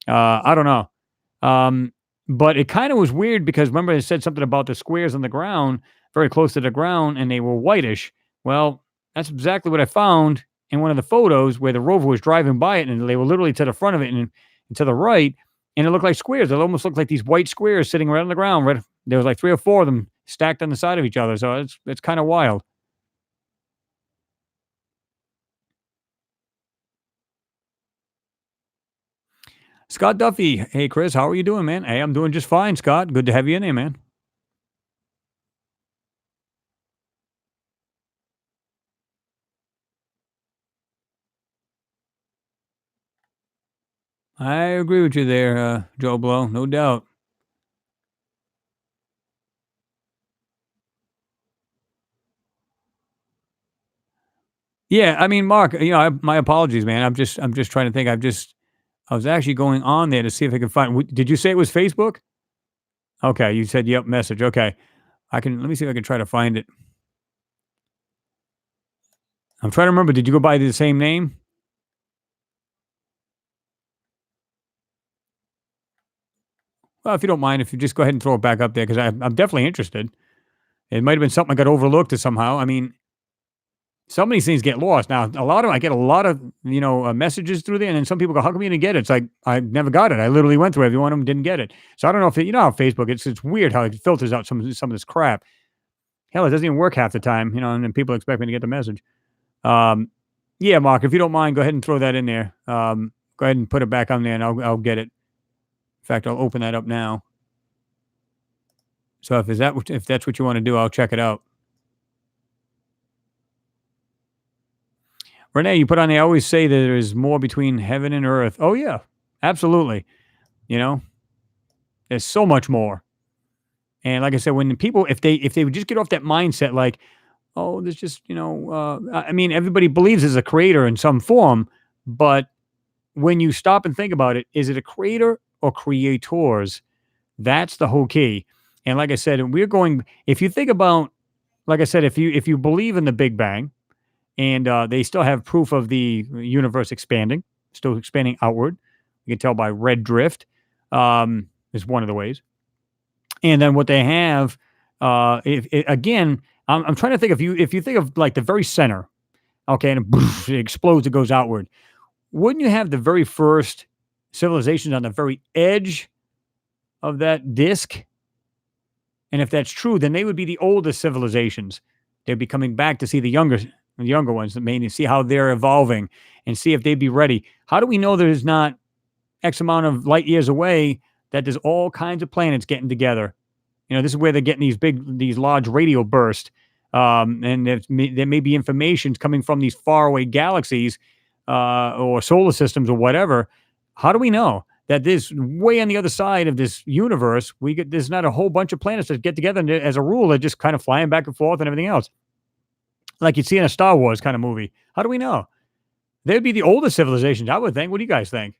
I don't know. Um, but it kind of was weird because remember it said something about the squares on the ground, very close to the ground, and they were whitish. Well, that's exactly what I found in one of the photos where the rover was driving by it, and they were literally to the front of it and to the right, and it looked like squares. It almost looked like these white squares sitting right on the ground. Right, there was like three or four of them stacked on the side of each other. So it's kind of wild. Scott Duffy, hey Chris, how are you doing, man? Hey, I'm doing just fine, Scott. Good to have you in here, man. I agree with you there, Joe Blow, no doubt. Yeah, I mean, Mark, my apologies, man. I'm just trying to think. I was actually going on there to see if I could find. Did you say it was Facebook? Okay, you said yep, message. Okay, let me see if I can try to find it. I'm trying to remember. Did you go by the same name? Well, if you don't mind, if you just go ahead and throw it back up there, because I'm definitely interested. It might have been something I got overlooked or somehow. I mean, some of these things get lost. Now, a lot of I get a lot of messages through there, and then some people go, "How come you didn't get it?" It's like I never got it. I literally went through every one of them, didn't get it. So I don't know if how Facebook. It's weird how it filters out some of this crap. Hell, it doesn't even work half the time, and then people expect me to get the message. Um, yeah, Mark, if you don't mind, go ahead and throw that in there. Go ahead and put it back on there, and I'll get it. In fact, I'll open that up now. So if that's what you want to do, I'll check it out. Renee, you put on there. I always say that there is more between heaven and earth. Oh yeah, absolutely. You know, there's so much more. And like I said, when people, if they would just get off that mindset, like, oh, there's just I mean, everybody believes there's a creator in some form, but when you stop and think about it, is it a creator or creators? That's the whole key. And like I said, we're going. If you think about, like I said, if you believe in the Big Bang, and they still have proof of the universe expanding, still expanding outward. You can tell by red drift is one of the ways. And then what they have, again, I'm trying to think if you think of like the very center, okay, and it explodes, it goes outward. Wouldn't you have the very first civilizations on the very edge of that disk? And if that's true, then they would be the oldest civilizations. They'd be coming back to see the younger ones, that may see how they're evolving and see if they'd be ready. How do we know there's not X amount of light years away that there's all kinds of planets getting together? This is where they're getting these large radio bursts, and there may be information coming from these faraway galaxies or solar systems or whatever. How do we know that this way on the other side of this universe, there's not a whole bunch of planets that get together and as a rule they're just kind of flying back and forth and everything else, like you'd see in a Star Wars kind of movie? How do we know? They'd be the oldest civilizations, I would think. What do you guys think?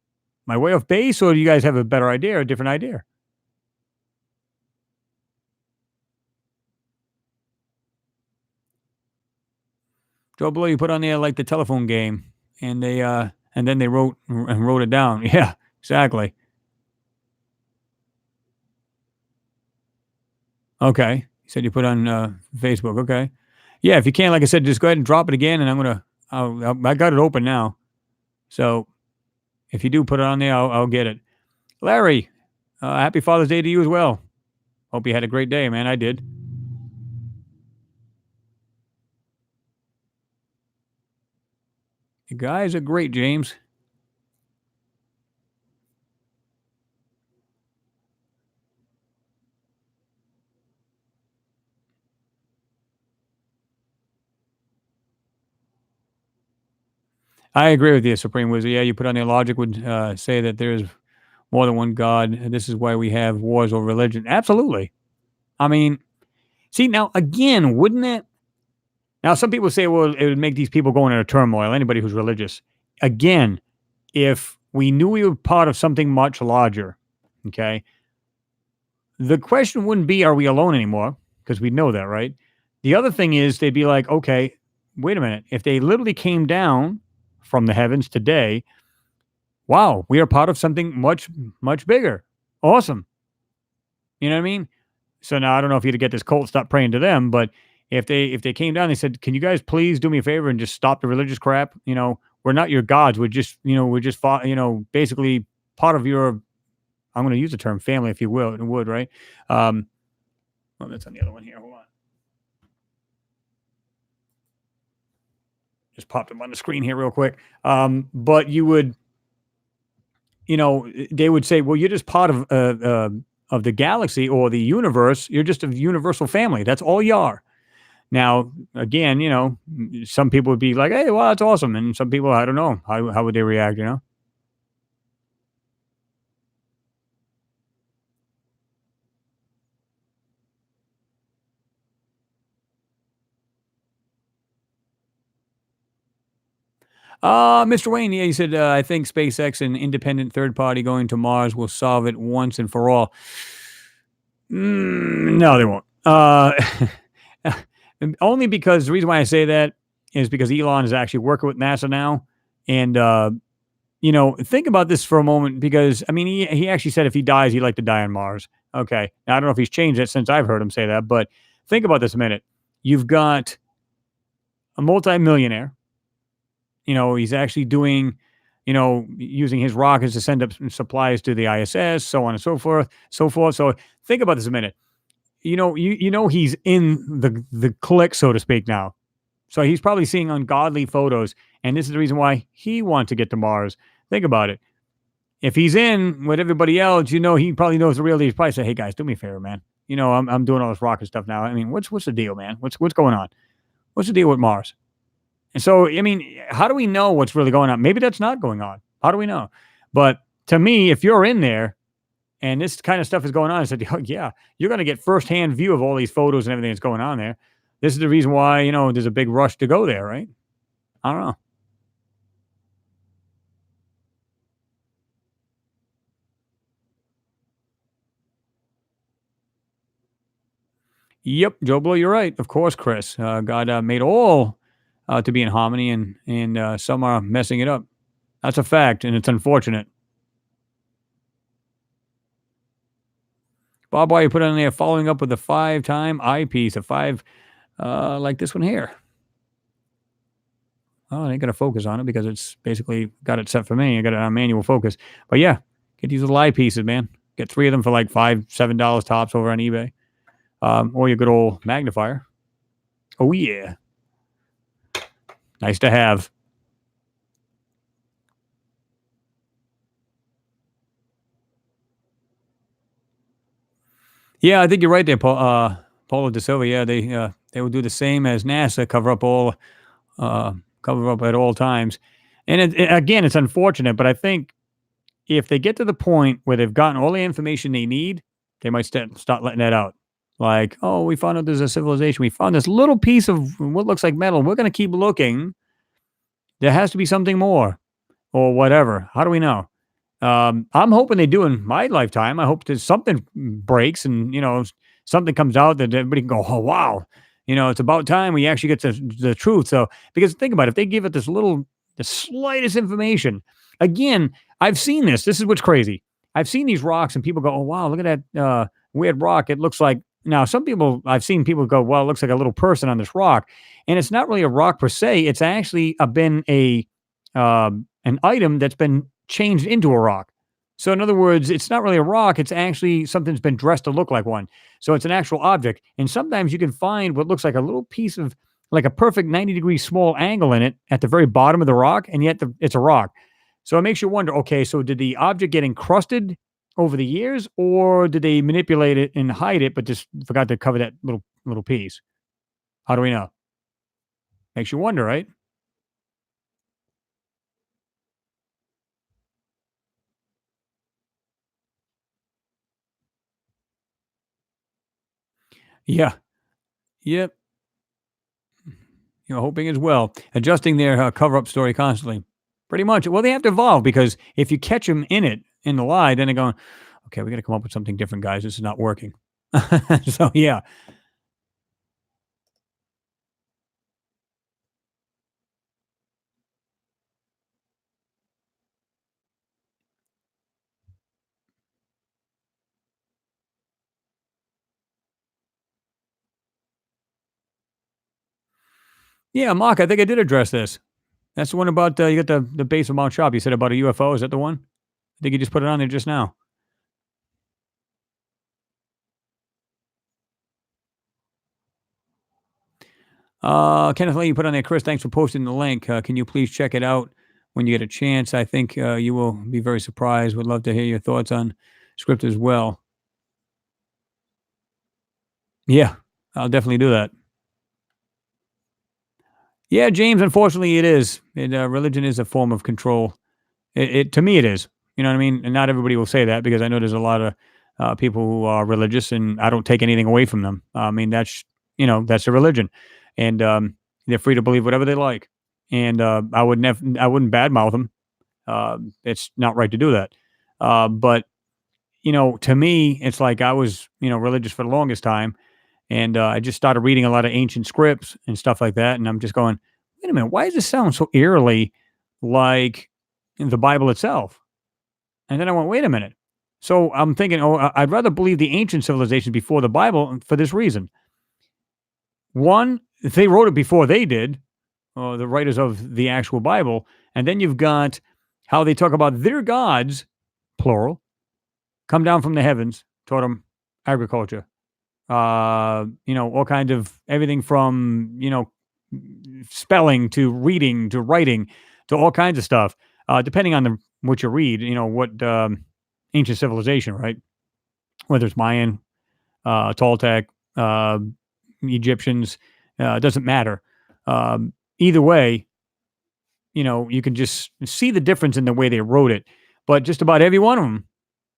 My way off base, or do you guys have a better idea or a different idea? Joe Blow, you put on there like the telephone game, and and then they wrote it down. Yeah, exactly. Okay, you said you put on Facebook. Okay, yeah. If you can, like I said, just go ahead and drop it again, and I got it open now. So If you do put it on there, I'll get it. Larry, happy Father's Day to you as well. Hope you had a great day, man. I did. You guys are great, James. I agree with you, Supreme Wizard. Yeah, you put on there logic would say that there's more than one God. And this is why we have wars over religion. Absolutely. I mean, see, now, again, wouldn't it? Now, some people say, well, it would make these people go into turmoil, anybody who's religious. Again, if we knew we were part of something much larger, okay, the question wouldn't be, are we alone anymore? Because we know that, right? The other thing is, they'd be like, okay, wait a minute. If they literally came down from the heavens today, wow, we are part of something much, much bigger. Awesome. You know what I mean? So now I don't know if you'd get this cult stop praying to them, but if they came down, they said, "Can you guys please do me a favor and just stop the religious crap? You know, we're not your gods. We're just basically part of your. I'm going to use the term family, if you will, and would right. Um, oh, that's on the other one here. Hold on, just popped up on the screen here real quick. But you would, they would say, well, you're just part of the galaxy or the universe. You're just a universal family. That's all you are. Now, again, some people would be like, "Hey, well, that's awesome," and some people, I don't know, how would they react? Mr. Wayne, yeah, he said, I think SpaceX, an independent third party going to Mars, will solve it once and for all. No, they won't. Only because the reason why I say that is because Elon is actually working with NASA now, and think about this for a moment because I mean, he actually said if he dies, he'd like to die on Mars. Okay, now, I don't know if he's changed it since I've heard him say that, but think about this a minute. You've got a multimillionaire. He's actually doing, using his rockets to send up supplies to the ISS, so on and so forth, so forth. So think about this a minute. He's in the click, so to speak, now. So he's probably seeing ungodly photos, and this is the reason why he wants to get to Mars. Think about it. If he's in with everybody else, he probably knows the real deal. He's probably say, "Hey guys, do me a favor, man. I'm doing all this rocket stuff now. I mean, what's the deal, man? What's going on? What's the deal with Mars?" And so, I mean, how do we know what's really going on? Maybe that's not going on. How do we know? But to me, if you're in there and this kind of stuff is going on, I said, "Oh, yeah, you're going to get firsthand view of all these photos and everything that's going on there. This is the reason why, there's a big rush to go there, right?" I don't know. Yep, Joe Blow, you're right. Of course, Chris. God made all to be in harmony, and some are messing it up. That's a fact, and it's unfortunate. Bob, why you put on there following up with a 5-time eyepiece, a five like this one here. Oh, I ain't gonna focus on it because it's basically got it set for me. I got it on manual focus. But yeah, get these little eyepieces, man. Get 3 of them for like $5, $7 tops over on eBay. Or your good old magnifier. Oh yeah. Nice to have. Yeah, I think you're right there, Paul. Paulo De Silva. Yeah, they will do the same as NASA, cover up at all times. And again, it's unfortunate, but I think if they get to the point where they've gotten all the information they need, they might start letting that out. Like, oh, we found out there's a civilization. We found this little piece of what looks like metal. We're going to keep looking. There has to be something more, or whatever. How do we know? I'm hoping they do in my lifetime. I hope that something breaks and something comes out that everybody can go, "Oh wow, it's about time we actually get the truth." So because think about it, if they give it the slightest information, again, I've seen this. This is what's crazy. I've seen these rocks and people go, "Oh wow, look at that weird rock." It looks like now some people I've seen people go, "Well, it looks like a little person on this rock," and it's not really a rock per se. It's actually been an item that's been changed into a rock. So, in other words, it's not really a rock, it's actually something's been dressed to look like one. So, it's an actual object. And sometimes you can find what looks like a little piece of like a perfect 90-degree small angle in it at the very bottom of the rock, and yet it's a rock. So, it makes you wonder, okay, so did the object get encrusted over the years, or did they manipulate it and hide it, but just forgot to cover that little piece? How do we know? Makes you wonder, right? Yeah. Yep. Hoping as well, adjusting their cover up story constantly. Pretty much. Well, they have to evolve because if you catch them in it in the lie, then they're going, okay, we got to come up with something different, guys. This is not working. So yeah, yeah, Mark. I think I did address this. That's the one about you got the base of Mount Sharp. You said about a UFO. Is that the one? I think you just put it on there just now. Kenneth Lee, you put on there, Chris. Thanks for posting the link. Can you please check it out when you get a chance? I think you will be very surprised. Would love to hear your thoughts on script as well. Yeah, I'll definitely do that. Yeah, James. Unfortunately, it is. Religion is a form of control. It to me, it is. You know what I mean? And not everybody will say that because I know there's a lot of people who are religious, and I don't take anything away from them. I mean, that's a religion, and they're free to believe whatever they like. And I wouldn't badmouth them. It's not right to do that. But to me, it's like I was religious for the longest time, and I just started reading a lot of ancient scripts and stuff like that. And I'm just going, wait a minute, why does this sound so eerily like in the Bible itself? And then I went, wait a minute. So I'm thinking, oh, I'd rather believe the ancient civilizations before the Bible for this reason. One, they wrote it before they did, the writers of the actual Bible. And then you've got how they talk about their gods, plural, come down from the heavens, taught them agriculture, all kinds of everything from, spelling to reading to writing to all kinds of stuff, depending on what you read, what ancient civilization, right? Whether it's Mayan, Toltec, Egyptians, doesn't matter. Either way, you can just see the difference in the way they wrote it. But just about every one of them,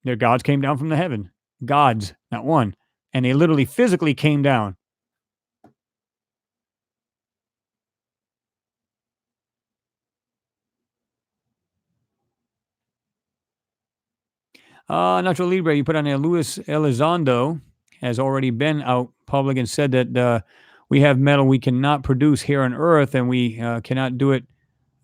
their gods came down from the heaven. Gods, not one. And they literally physically came down. Nacho Libre, you put on there, Luis Elizondo has already been out public and said that we have metal we cannot produce here on Earth, and we cannot do it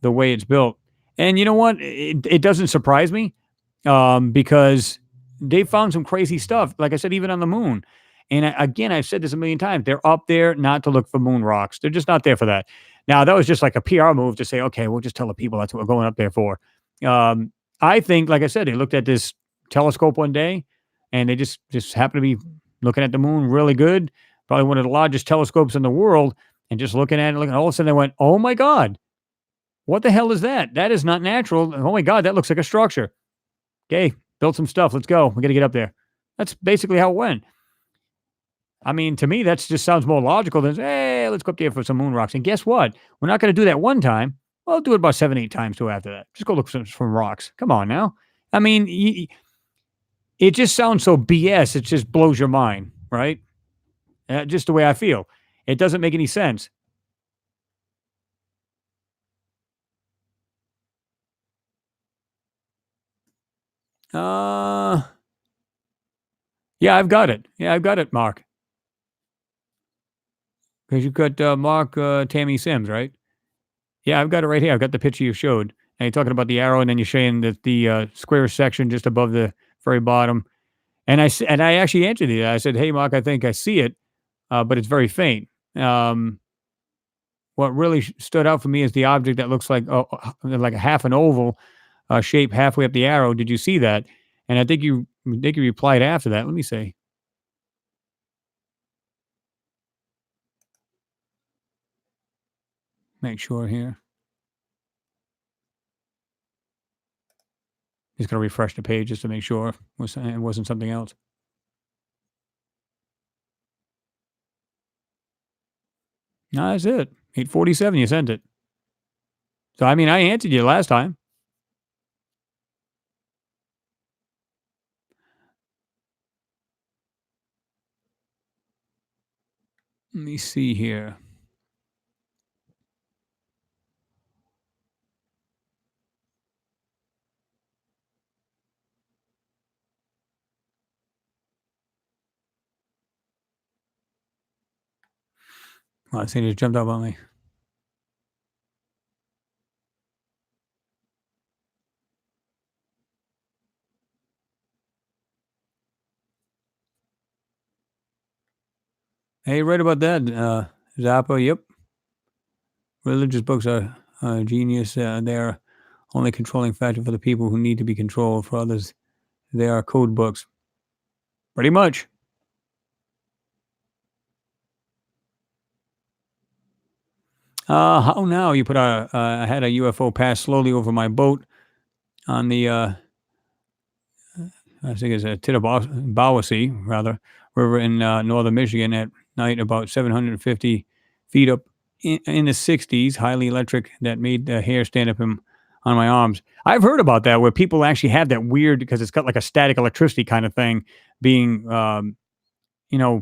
the way it's built. And you know what? It doesn't surprise me because they found some crazy stuff. Like I said, even on the moon. And again, I've said this a million times. They're up there not to look for moon rocks. They're just not there for that. Now, that was just like a PR move to say, okay, we'll just tell the people that's what we're going up there for. I think, like I said, they looked at this telescope one day, and they just happened to be looking at the moon really good. Probably one of the largest telescopes in the world, and just looking at it, looking. All of a sudden, they went, "Oh my god, what the hell is that? That is not natural. Oh my god, that looks like a structure." Okay, build some stuff. Let's go. We got to get up there. That's basically how it went. I mean, to me, that just sounds more logical than, hey, let's go up there for some moon rocks. And guess what? We're not going to do that one time. Well, do it about 7, 8 times too after that. Just go look for some rocks. Come on now. I mean, it just sounds so BS. It just blows your mind, right? Just the way I feel. It doesn't make any sense. Uh, yeah, I've got it. Yeah, I've got it, Mark. Because you've got Mark Tammy Sims, right? Yeah, I've got it right here. I've got the picture you showed. And you're talking about the arrow, and then you're showing the square section just above the very bottom. And I actually answered it. I said, "Hey, Mark, I think I see it, but it's very faint." What really stood out for me is the object that looks like a half an oval, shape halfway up the arrow. Did you see that? And I think you replied after that. Let me see. Make sure here. Just gonna refresh the page just to make sure it wasn't something else. No, that's it. 8:47. You sent it. So I mean, I answered you last time. Let me see here. Well, I see it just jumped up on me. Hey, right about that, Zappa. Yep, religious books are genius. They're only controlling factor for the people who need to be controlled. For others, they are code books. Pretty much. How now? You put I had a UFO pass slowly over my boat on the I think it's a Tittabawassee, rather, river in northern Michigan at night, about 750 feet up in the 60s, highly electric, that made the hair stand up on my arms. I've heard about that where people actually have that weird, because it's got like a static electricity kind of thing being,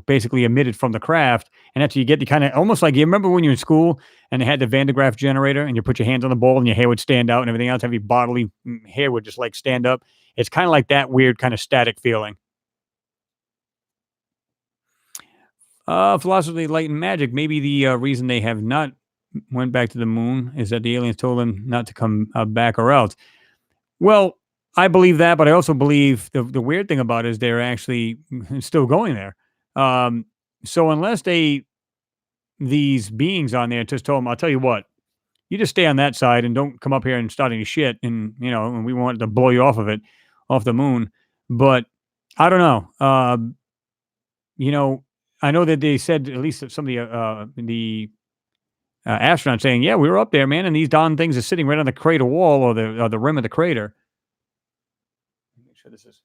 basically emitted from the craft. And that's you get the kind of almost like you remember when you were in school and they had the Van de Graaff generator and you put your hands on the ball and your hair would stand out and everything else, heavy bodily hair would just like stand up. It's kind of like that weird kind of static feeling. Philosophy, light, and magic. Maybe the reason they have not went back to the moon is that the aliens told them not to come back or else. Well, I believe that, but I also believe the weird thing about it is they're actually still going there. Um, so unless these beings on there just told them, I'll tell you what, you just stay on that side and don't come up here and start any shit, and we want to blow you off of it, off the moon. But I don't know. You know, I know that they said at least that some of the astronauts saying, "Yeah, we were up there, man, and these darn things are sitting right on the crater wall or the rim of the crater." Make sure this is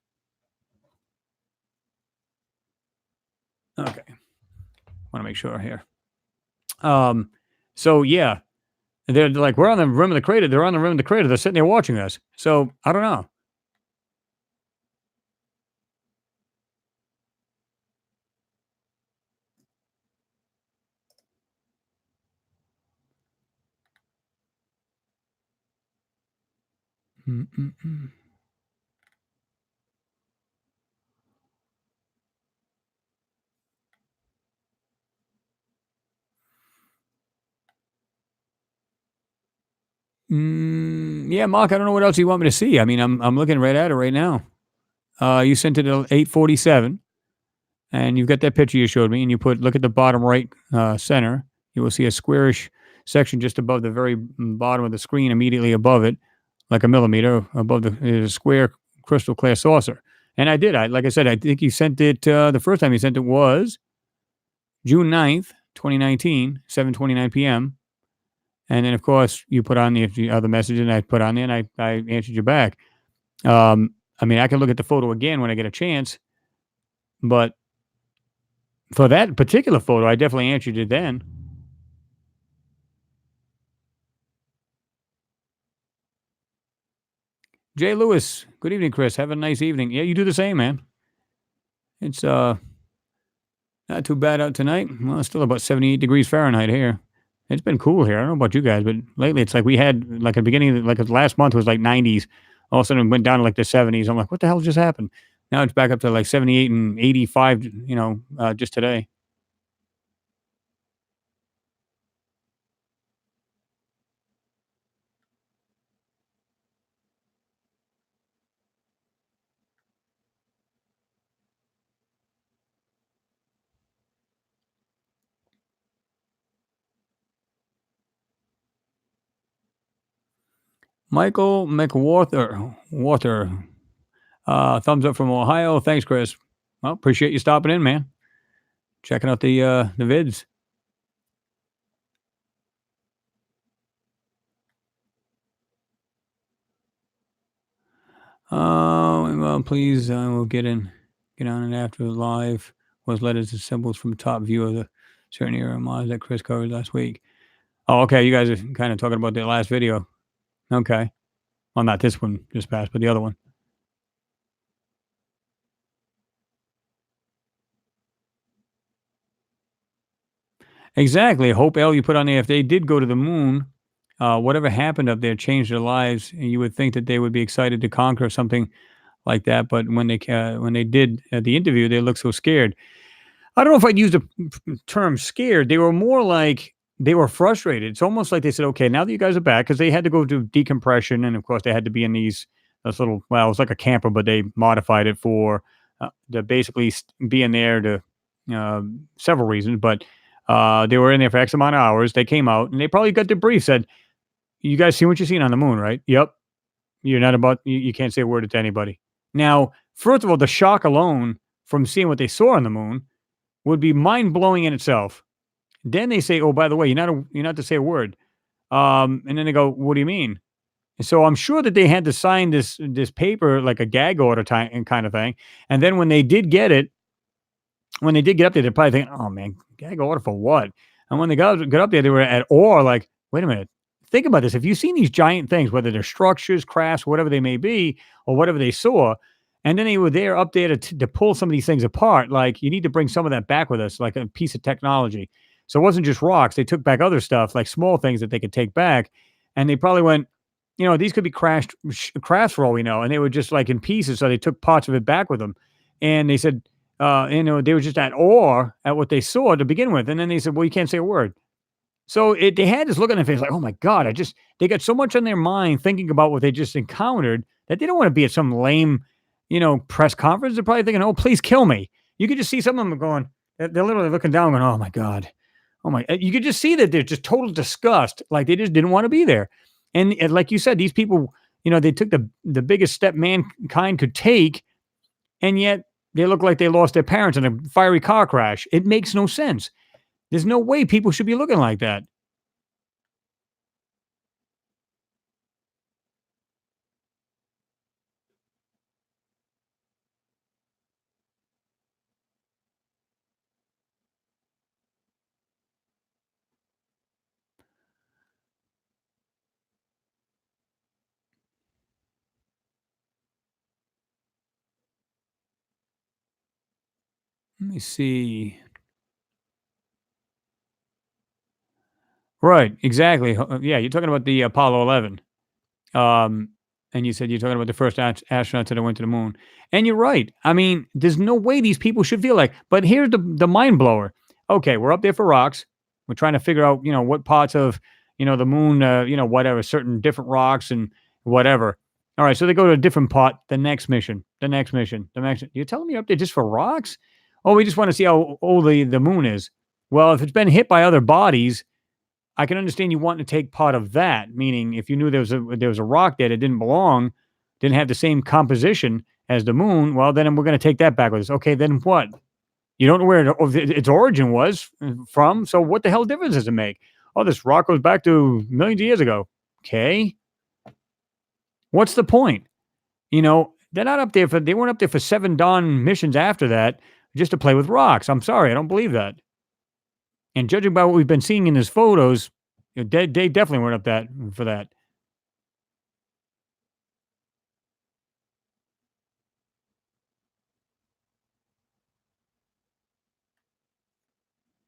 okay. Want to make sure here. Um, so yeah, they're like, we're on the rim of the crater. They're on the rim of the crater. They're sitting there watching us. So I don't know. Mm-mm-mm. Yeah, Mark. I don't know what else you want me to see. I mean, I'm looking right at it right now. You sent it at 8:47, and you've got that picture you showed me, and you put look at the bottom right center. You will see a squarish section just above the very bottom of the screen, immediately above it, like a millimeter above the is a square crystal clear saucer. And I did. I like I said, I think you sent it. The first time you sent it was June 9th, 2019, 7:29 p.m. And then, of course, you put on the other message, and I put on there, and I answered you back. I mean, I can look at the photo again when I get a chance, but for that particular photo, I definitely answered it then. Jay Lewis, good evening, Chris. Have a nice evening. Yeah, you do the same, man. It's not too bad out tonight. Well, it's still about 78 degrees Fahrenheit here. It's been cool here. I don't know about you guys, but lately it's like we had like at the beginning, like last month was like 90s. All of a sudden it went down to like the 70s. I'm like, what the hell just happened? Now it's back up to like 78 and 85. Just today. Michael McWarther. Thumbs up from Ohio. Thanks, Chris. Well, appreciate you stopping in, man. Checking out the vids. Well, please, I will get on it after live. Was letters and symbols from top view of the certain era mods that Chris covered last week. Oh, okay. You guys are kind of talking about the last video. Okay. Well, not this one just passed, but the other one. Exactly. Hope L you put on there. If they did go to the moon, whatever happened up there changed their lives. And you would think that they would be excited to conquer something like that. But when they did the interview, they looked so scared. I don't know if I'd use the term scared. They were more like they were frustrated. It's almost like they said, "Okay, now that you guys are back," because they had to go do decompression, and of course they had to be in this little. Well, it was like a camper, but they modified it for to basically be in there to several reasons. But they were in there for X amount of hours. They came out, and they probably got the brief. Said, "You guys see what you're seeing on the moon, right? Yep. You're not about. You can't say a word to anybody." Now, first of all, the shock alone from seeing what they saw on the moon would be mind blowing in itself. Then they say, "Oh, by the way, you're not to say a word." And then they go, "What do you mean?" And so I'm sure that they had to sign this paper like a gag order kind of thing. And then when they did get up there, they're probably thinking, "Oh man, gag order for what?" And when they got up there, they were at awe, like, "Wait a minute, think about this. If you've seen these giant things, whether they're structures, crafts, whatever they may be, or whatever they saw, and then they were there up there to pull some of these things apart, like you need to bring some of that back with us, like a piece of technology." So it wasn't just rocks; they took back other stuff, like small things that they could take back, and they probably went, these could be crafts for all we know, and they were just like in pieces. So they took parts of it back with them, and they said, they were just at awe at what they saw to begin with, and then they said, "Well, you can't say a word." So they had this look on their face like, "Oh my god!" They got so much on their mind thinking about what they just encountered that they don't want to be at some lame, press conference. They're probably thinking, "Oh, please kill me." You could just see some of them going, they're literally looking down, going, "Oh my god, oh my!" You could just see that they're just total disgust, like they just didn't want to be there. And like you said, these people, they took the biggest step mankind could take, and yet they look like they lost their parents in a fiery car crash. It makes no sense. There's no way people should be looking like that. Let me see. Right, exactly. Yeah, you're talking about the Apollo 11. Um, and you said you're talking about the first astronauts that went to the moon. And you're right. I mean, there's no way these people should feel like. But here's the mind blower. Okay, we're up there for rocks. We're trying to figure out, what parts of, the moon, whatever, certain different rocks and whatever. All right, so they go to a different part. The next mission, the next mission, the next. You're telling me you're up there just for rocks? Oh, we just want to see how old the moon is. Well, if it's been hit by other bodies, I can understand you wanting to take part of that, meaning if you knew there was a rock there that didn't belong, didn't have the same composition as the moon, well, then we're going to take that back with us. Okay, then what? You don't know where its origin was from, so what the hell difference does it make? Oh, this rock goes back to millions of years ago. Okay, what's the point? They're not up there they weren't up there for 7 dawn missions after that just to play with rocks. I'm sorry, I don't believe that. And judging by what we've been seeing in his photos, they definitely weren't up that for that.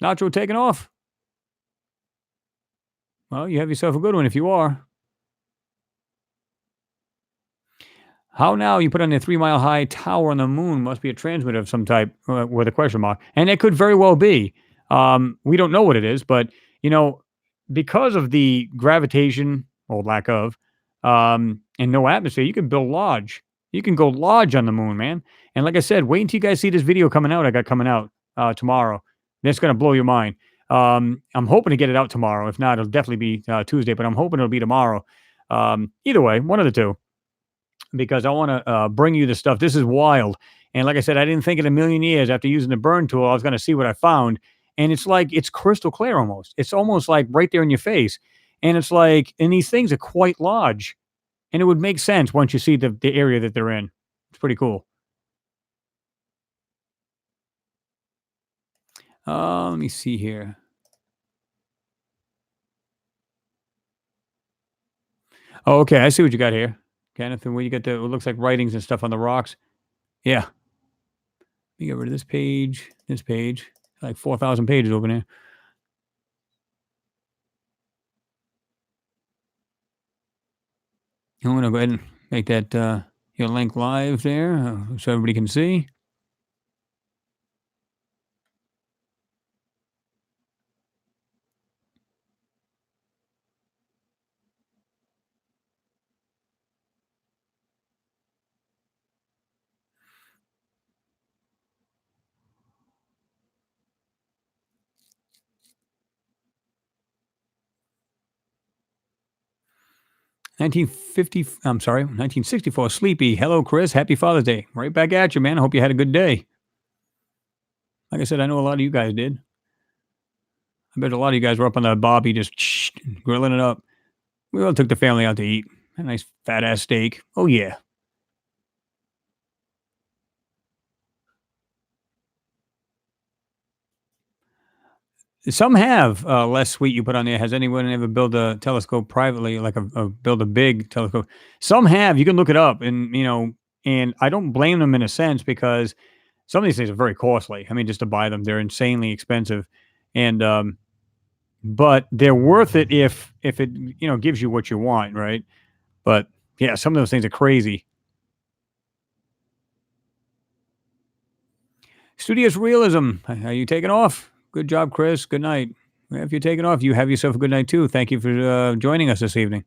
Nacho taking off. Well, you have yourself a good one if you are. How now? You put on a 3 mile high tower on the moon must be a transmitter of some type with a question mark. And it could very well be. We don't know what it is, but, you know, because of the gravitation or lack of and no atmosphere, you can build lodge. You can go lodge on the moon, man. And like I said, wait until you guys see this video coming out. I got coming out tomorrow. That's going to blow your mind. I'm hoping to get it out tomorrow. If not, it'll definitely be Tuesday, but I'm hoping it'll be tomorrow. Either way, one of the two, because I want to bring you the stuff. This is wild. And like I said, I didn't think in a million years after using the burn tool, I was going to see what I found. And it's like, it's crystal clear almost. It's almost like right there in your face. And it's like, and these things are quite large. And it would make sense once you see the area that they're in. It's pretty cool. Let me see here. Oh, okay. I see what you got here. Kenneth, and where you got it looks like writings and stuff on the rocks. Yeah. Let me get rid of this page, like 4,000 pages over there. I'm going to go ahead and make that your link live there so everybody can see. I'm sorry, 1964. Sleepy. Hello, Chris. Happy Father's Day. Right back at you, man. I hope you had a good day. Like I said, I know a lot of you guys did. I bet a lot of you guys were up on the Bobby just grilling it up. We all took the family out to eat. A nice fat ass steak. Oh, yeah. Some have less sweet you put on there. Has anyone ever built a telescope privately, like build a big telescope? Some have. You can look it up, and and I don't blame them in a sense because some of these things are very costly. I mean, just to buy them, they're insanely expensive, and but they're worth it if it gives you what you want, right? But yeah, some of those things are crazy. Studious realism. Are you taking off? Good job, Chris. Good night. If you're taking off, you have yourself a good night too. Thank you for joining us this evening.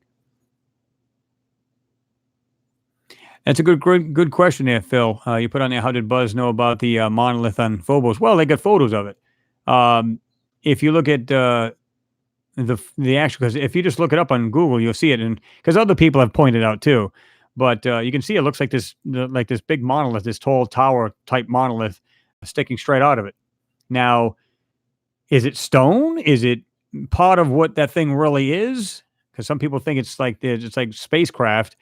That's a good question there, Phil. You put on there, how did Buzz know about the monolith on Phobos? Well, they got photos of it. Um, if you look at the actual, because if you just look it up on Google, you'll see it, and because other people have pointed out too. But you can see it looks like this big monolith, this tall tower type monolith sticking straight out of it. Now, is it stone? Is it part of what that thing really is? Because some people think it's like spacecraft,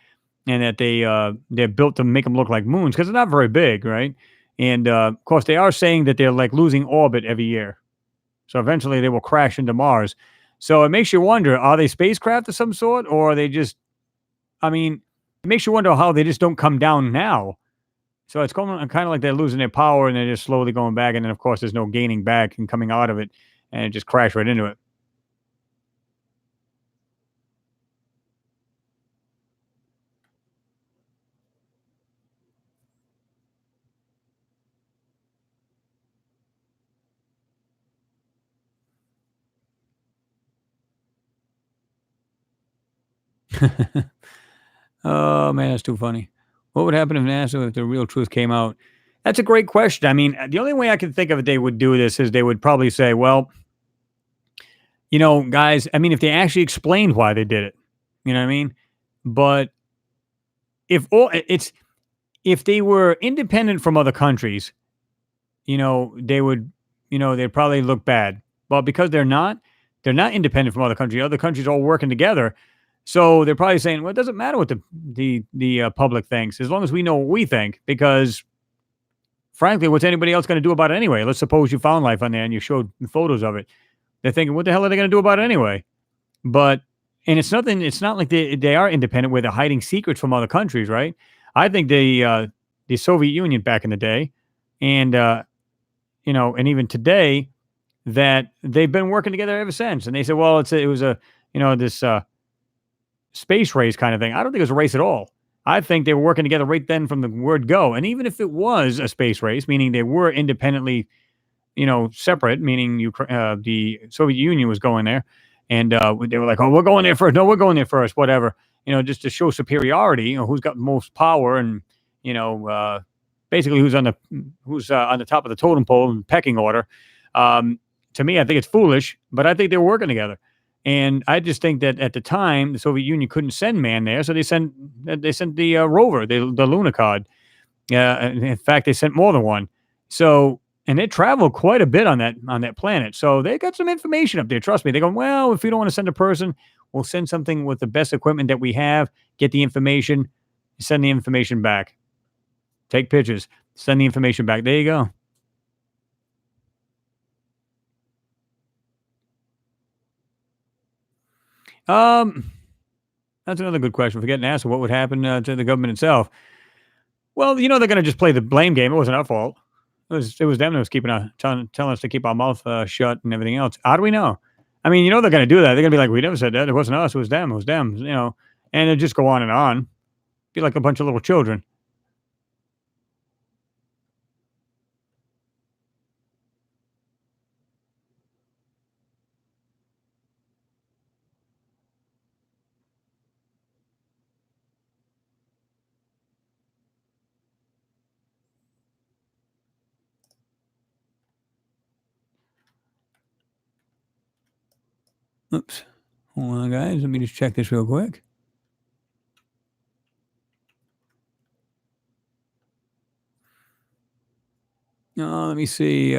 and that they're built to make them look like moons because they're not very big, right? And of course, they are saying that they're like losing orbit every year, so eventually they will crash into Mars. So it makes you wonder: are they spacecraft of some sort, or are they just? I mean, it makes you wonder how they just don't come down now. So it's kind of like they're losing their power and they're just slowly going back, and then of course there's no gaining back and coming out of it, and it just crash right into it. Oh man, that's too funny. What would happen if NASA, if the real truth came out? That's a great question. I mean, the only way I can think of it they would do this is they would probably say, well, guys, I mean, if they actually explained why they did it, you know what I mean? But if all it's if they were independent from other countries, they would, they'd probably look bad. But because they're not independent from other countries. Other countries are all working together. So they're probably saying, well, it doesn't matter what the public thinks as long as we know what we think, because frankly, what's anybody else going to do about it anyway? Let's suppose you found life on there and you showed photos of it. They're thinking, what the hell are they going to do about it anyway? But and it's nothing. It's not like they are independent where they're hiding secrets from other countries, right? I think the Soviet Union back in the day, and and even today, that they've been working together ever since. And they said, well, it was a this space race kind of thing. I don't think it was a race at all. I think they were working together right then from the word go. And even if it was a space race, meaning they were independently, separate, meaning the Soviet Union was going there, and they were like, "Oh, we're going there first. No, we're going there first. Whatever." Just to show superiority. Who's got the most power, and you know, uh, basically who's on the top of the totem pole in pecking order. Um, to me, I think it's foolish, but I think they were working together. And I just think that at the time, the Soviet Union couldn't send man there, so they sent the rover, the Lunicod. Yeah, and in fact, they sent more than one. So, and they traveled quite a bit on that planet. So they got some information up there. Trust me. They go, well, if we don't want to send a person, we'll send something with the best equipment that we have. Get the information, send the information back. Take pictures, send the information back. There you go. Um, that's another good question. Forgetting to ask what would happen to the government itself. Well, they're going to just play the blame game. It wasn't our fault. It was them that was keeping telling us to keep our mouth shut and everything else. How do we know? I mean, they're going to do that. They're going to be like, we never said that. It wasn't us. It was them. It was them. And it just go on and on. Be like a bunch of little children. Oops. Hold on, guys. Let me just check this real quick. Let me see.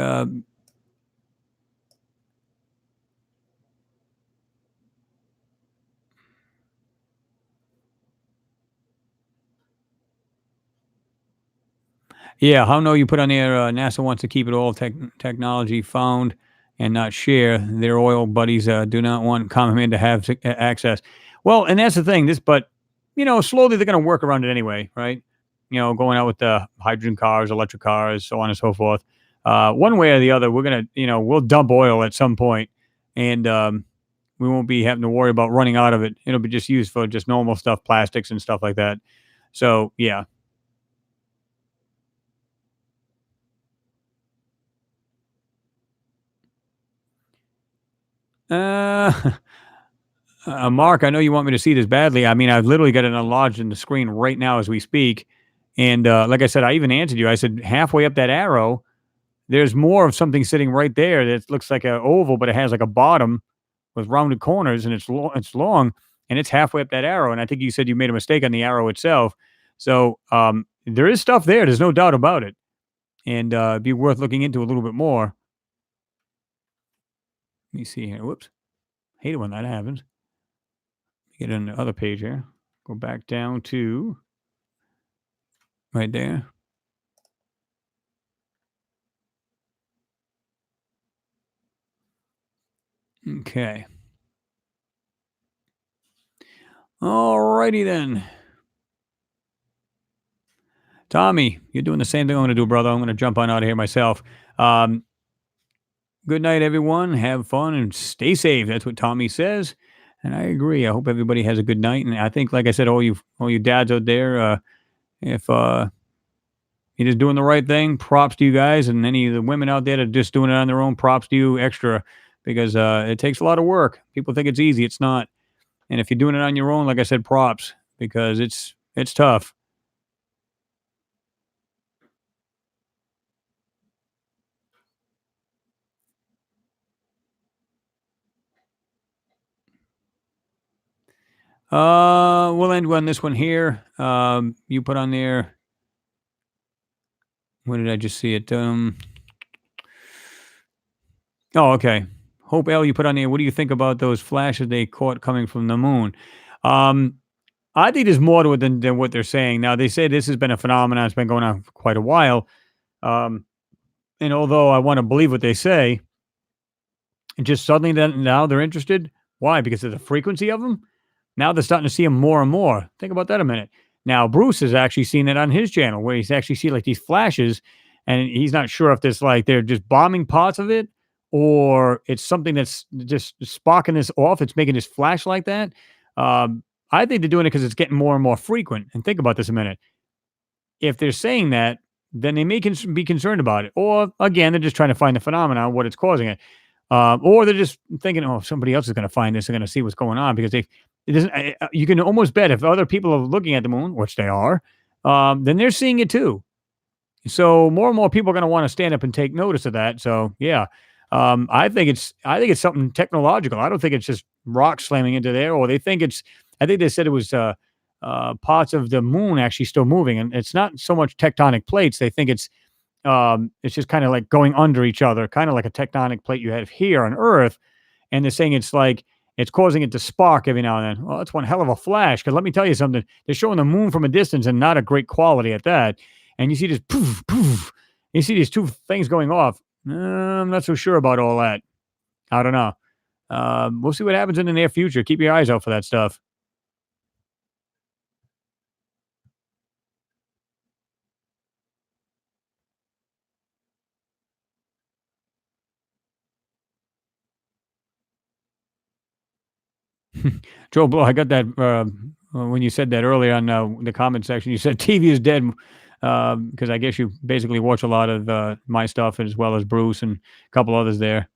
Yeah, how no you put on there, NASA wants to keep it all technology found and not share. Their oil buddies do not want common man to have access. Well, and that's the thing. Slowly they're going to work around it anyway, right? Going out with the hydrogen cars, electric cars, so on and so forth. One way or the other, we're going to, we'll dump oil at some point, and we won't be having to worry about running out of it. It'll be just used for just normal stuff, plastics and stuff like that. So, yeah. Uh, Mark, I know you want me to see this badly. I mean, I've literally got it enlarged in the screen right now as we speak. And like I said, I even answered you. I said halfway up that arrow, there's more of something sitting right there that looks like an oval, but it has like a bottom with rounded corners, and it's long, and it's halfway up that arrow. And I think you said you made a mistake on the arrow itself. So there is stuff there. There's no doubt about it, and it'd be worth looking into a little bit more. Let me see here. Whoops, hate it when that happens. Get on the other page here. Go back down to right there. Okay. All righty then. Tommy, you're doing the same thing I'm going to do, brother. I'm going to jump on out of here myself. Good night, everyone. Have fun and stay safe. That's what Tommy says. And I agree. I hope everybody has a good night. And I think, like I said, all you dads out there, if you're just doing the right thing, props to you guys. And any of the women out there that are just doing it on their own, props to you extra, because it takes a lot of work. People think it's easy. It's not. And if you're doing it on your own, like I said, props, because it's tough. We'll end on this one here. You put on there. When did I just see it? Oh, okay. Hope L, you put on there. What do you think about those flashes they caught coming from the moon? Um, I think there's more to it than what they're saying. Now they say this has been a phenomenon. It's been going on for quite a while. Um, and although I want to believe what they say, just suddenly now they're interested. Why? Because of the frequency of them. Now they're starting to see them more and more. Think about that a minute. Now Bruce has actually seen it on his channel where he's actually seen like these flashes, and he's not sure if this like they're just bombing parts of it or it's something that's just sparking this off. It's making this flash like that. I think they're doing it because it's getting more and more frequent. And think about this a minute. If they're saying that, then they may be concerned about it. Or again, they're just trying to find the phenomenon, what it's causing it. Or they're just thinking, oh, somebody else is going to find this. They're going to see what's going on because it doesn't. You can almost bet if other people are looking at the moon, which they are, then they're seeing it too. So more and more people are going to want to stand up and take notice of that. So yeah, I think it's something technological. I don't think it's just rocks slamming into there, or they think it's. I think they said it was parts of the moon actually still moving, and it's not so much tectonic plates. They think it's just kind of like going under each other, kind of like a tectonic plate you have here on Earth, and they're saying it's like it's causing it to spark every now and then. Well, that's one hell of a flash. Because let me tell you something, they're showing the moon from a distance and not a great quality at that. And you see this poof, poof. You see these two things going off. I'm not so sure about all that. I don't know. We'll see what happens in the near future. Keep your eyes out for that stuff. Joe Blow, I got that when you said that earlier on the comment section. You said TV is dead because I guess you basically watch a lot of my stuff as well as Bruce and a couple others there.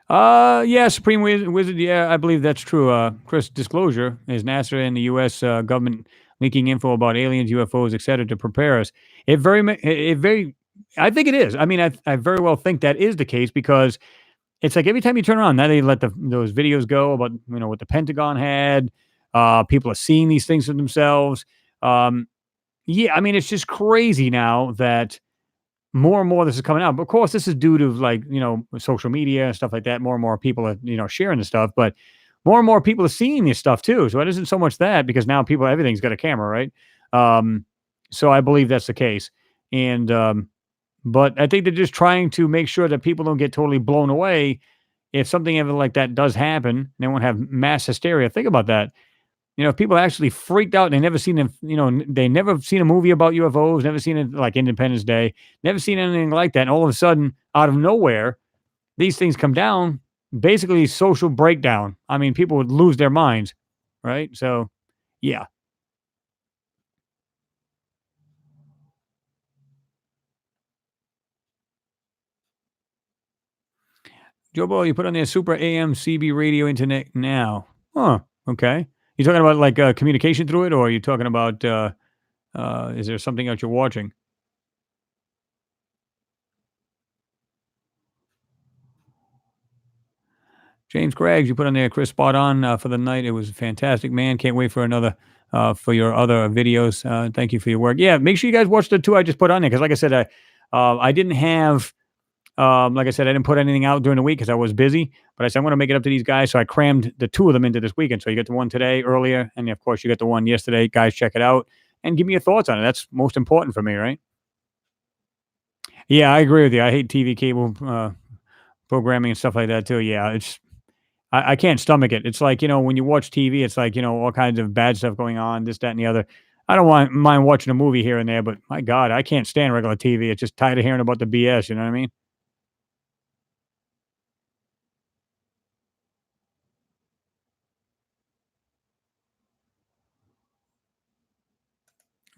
Yeah, Supreme Wizard. Yeah, I believe that's true. Chris, disclosure is NASA and the U.S. Government leaking info about aliens, UFOs, etc. to prepare us. It very. I think it is. I mean, I very well think that is the case because it's like every time you turn around, now they let those videos go about what the Pentagon had. People are seeing these things for themselves. Um, yeah, I mean, it's just crazy now that more and more this is coming out. But of course, this is due to like, social media and stuff like that. More and more people are, sharing the stuff, but more and more people are seeing this stuff too. So it isn't so much that because now everything's got a camera, right? Um, so I believe that's the case. And, but I think they're just trying to make sure that people don't get totally blown away. If something ever like that does happen, they won't have mass hysteria. Think about that. If people actually freaked out and they never seen they never seen a movie about UFOs, never seen it like Independence Day, never seen anything like that. And all of a sudden, out of nowhere, these things come down, basically social breakdown. I mean, people would lose their minds, right? So, yeah. Joe Boy, you put on there Super AM CB radio internet now. Huh. Okay. You talking about like communication through it, or are you talking about is there something else you're watching? James Craigs, you put on there, Chris, spot on for the night. It was fantastic, man. Can't wait for another for your other videos. Thank you for your work. Yeah, make sure you guys watch the two I just put on there because, like I said, I didn't have, like I said, I didn't put anything out during the week because I was busy. But I said I'm going to make it up to these guys, so I crammed the two of them into this weekend. So you get the one today earlier, and of course you got the one yesterday. Guys, check it out and give me your thoughts on it. That's most important for me, right? Yeah, I agree with you. I hate TV cable programming and stuff like that too. Yeah, I can't stomach it. It's like, when you watch TV, it's like, all kinds of bad stuff going on, this, that, and the other. I don't mind watching a movie here and there, but my God, I can't stand regular TV. It's just tired of hearing about the BS. You know what I mean?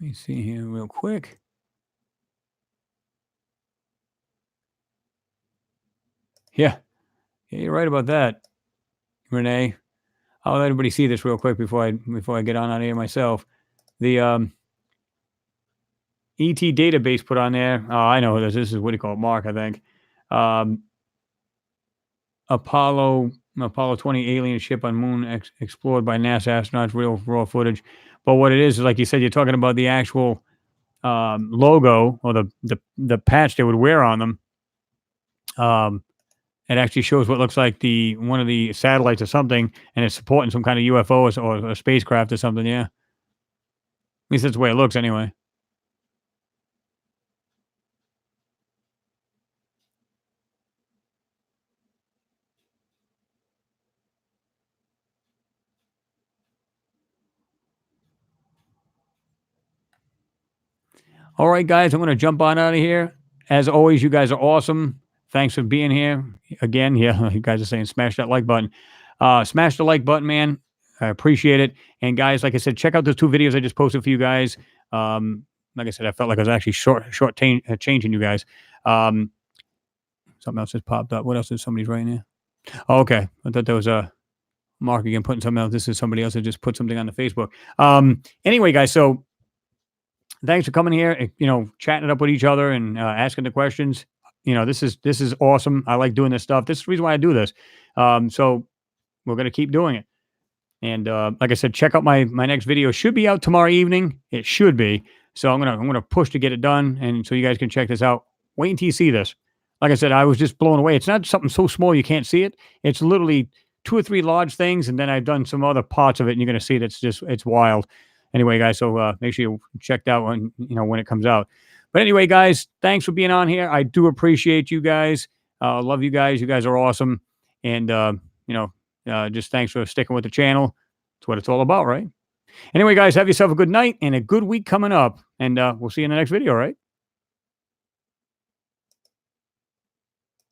Let me see here real quick. Yeah, yeah, you're right about that, Renee. I'll let everybody see this real quick before I get on out of here myself. The ET database put on there. Oh, I know who this. This is what do you call it, Mark, I think. Um, Apollo Apollo 20 alien ship on moon explored by NASA astronauts, real raw footage. But what it is like you said, you're talking about the actual logo or the patch they would wear on them. Um, it actually shows what looks like the one of the satellites or something, and it's supporting some kind of UFO or a spacecraft or something. Yeah, at least that's the way it looks anyway. All right, guys, I'm going to jump on out of here. As always, you guys are awesome. Thanks for being here again. Yeah, you guys are saying smash that like button. Smash the like button, man. I appreciate it. And guys, like I said, check out those two videos I just posted for you guys. Like I said, I felt like I was actually changing you guys. Um, something else just popped up. What else is somebody's writing here? Oh, okay. I thought that was Mark again putting something else. This is somebody else that just put something on the Facebook. Anyway, guys, so thanks for coming here, chatting it up with each other and asking the questions. This is awesome. I like doing this stuff. This is the reason why I do this. So we're gonna keep doing it. And like I said, check out my next video. Should be out tomorrow evening. It should be. So I'm gonna push to get it done, and so you guys can check this out. Wait until you see this. Like I said, I was just blown away. It's not something so small you can't see it. It's literally two or three large things, and then I've done some other parts of it, and you're gonna see it. It's wild. Anyway, guys, so make sure you check that one, when it comes out. But anyway, guys, thanks for being on here. I do appreciate you guys. Love you guys. You guys are awesome. And just thanks for sticking with the channel. It's what it's all about, right? Anyway, guys, have yourself a good night and a good week coming up. And we'll see you in the next video, right?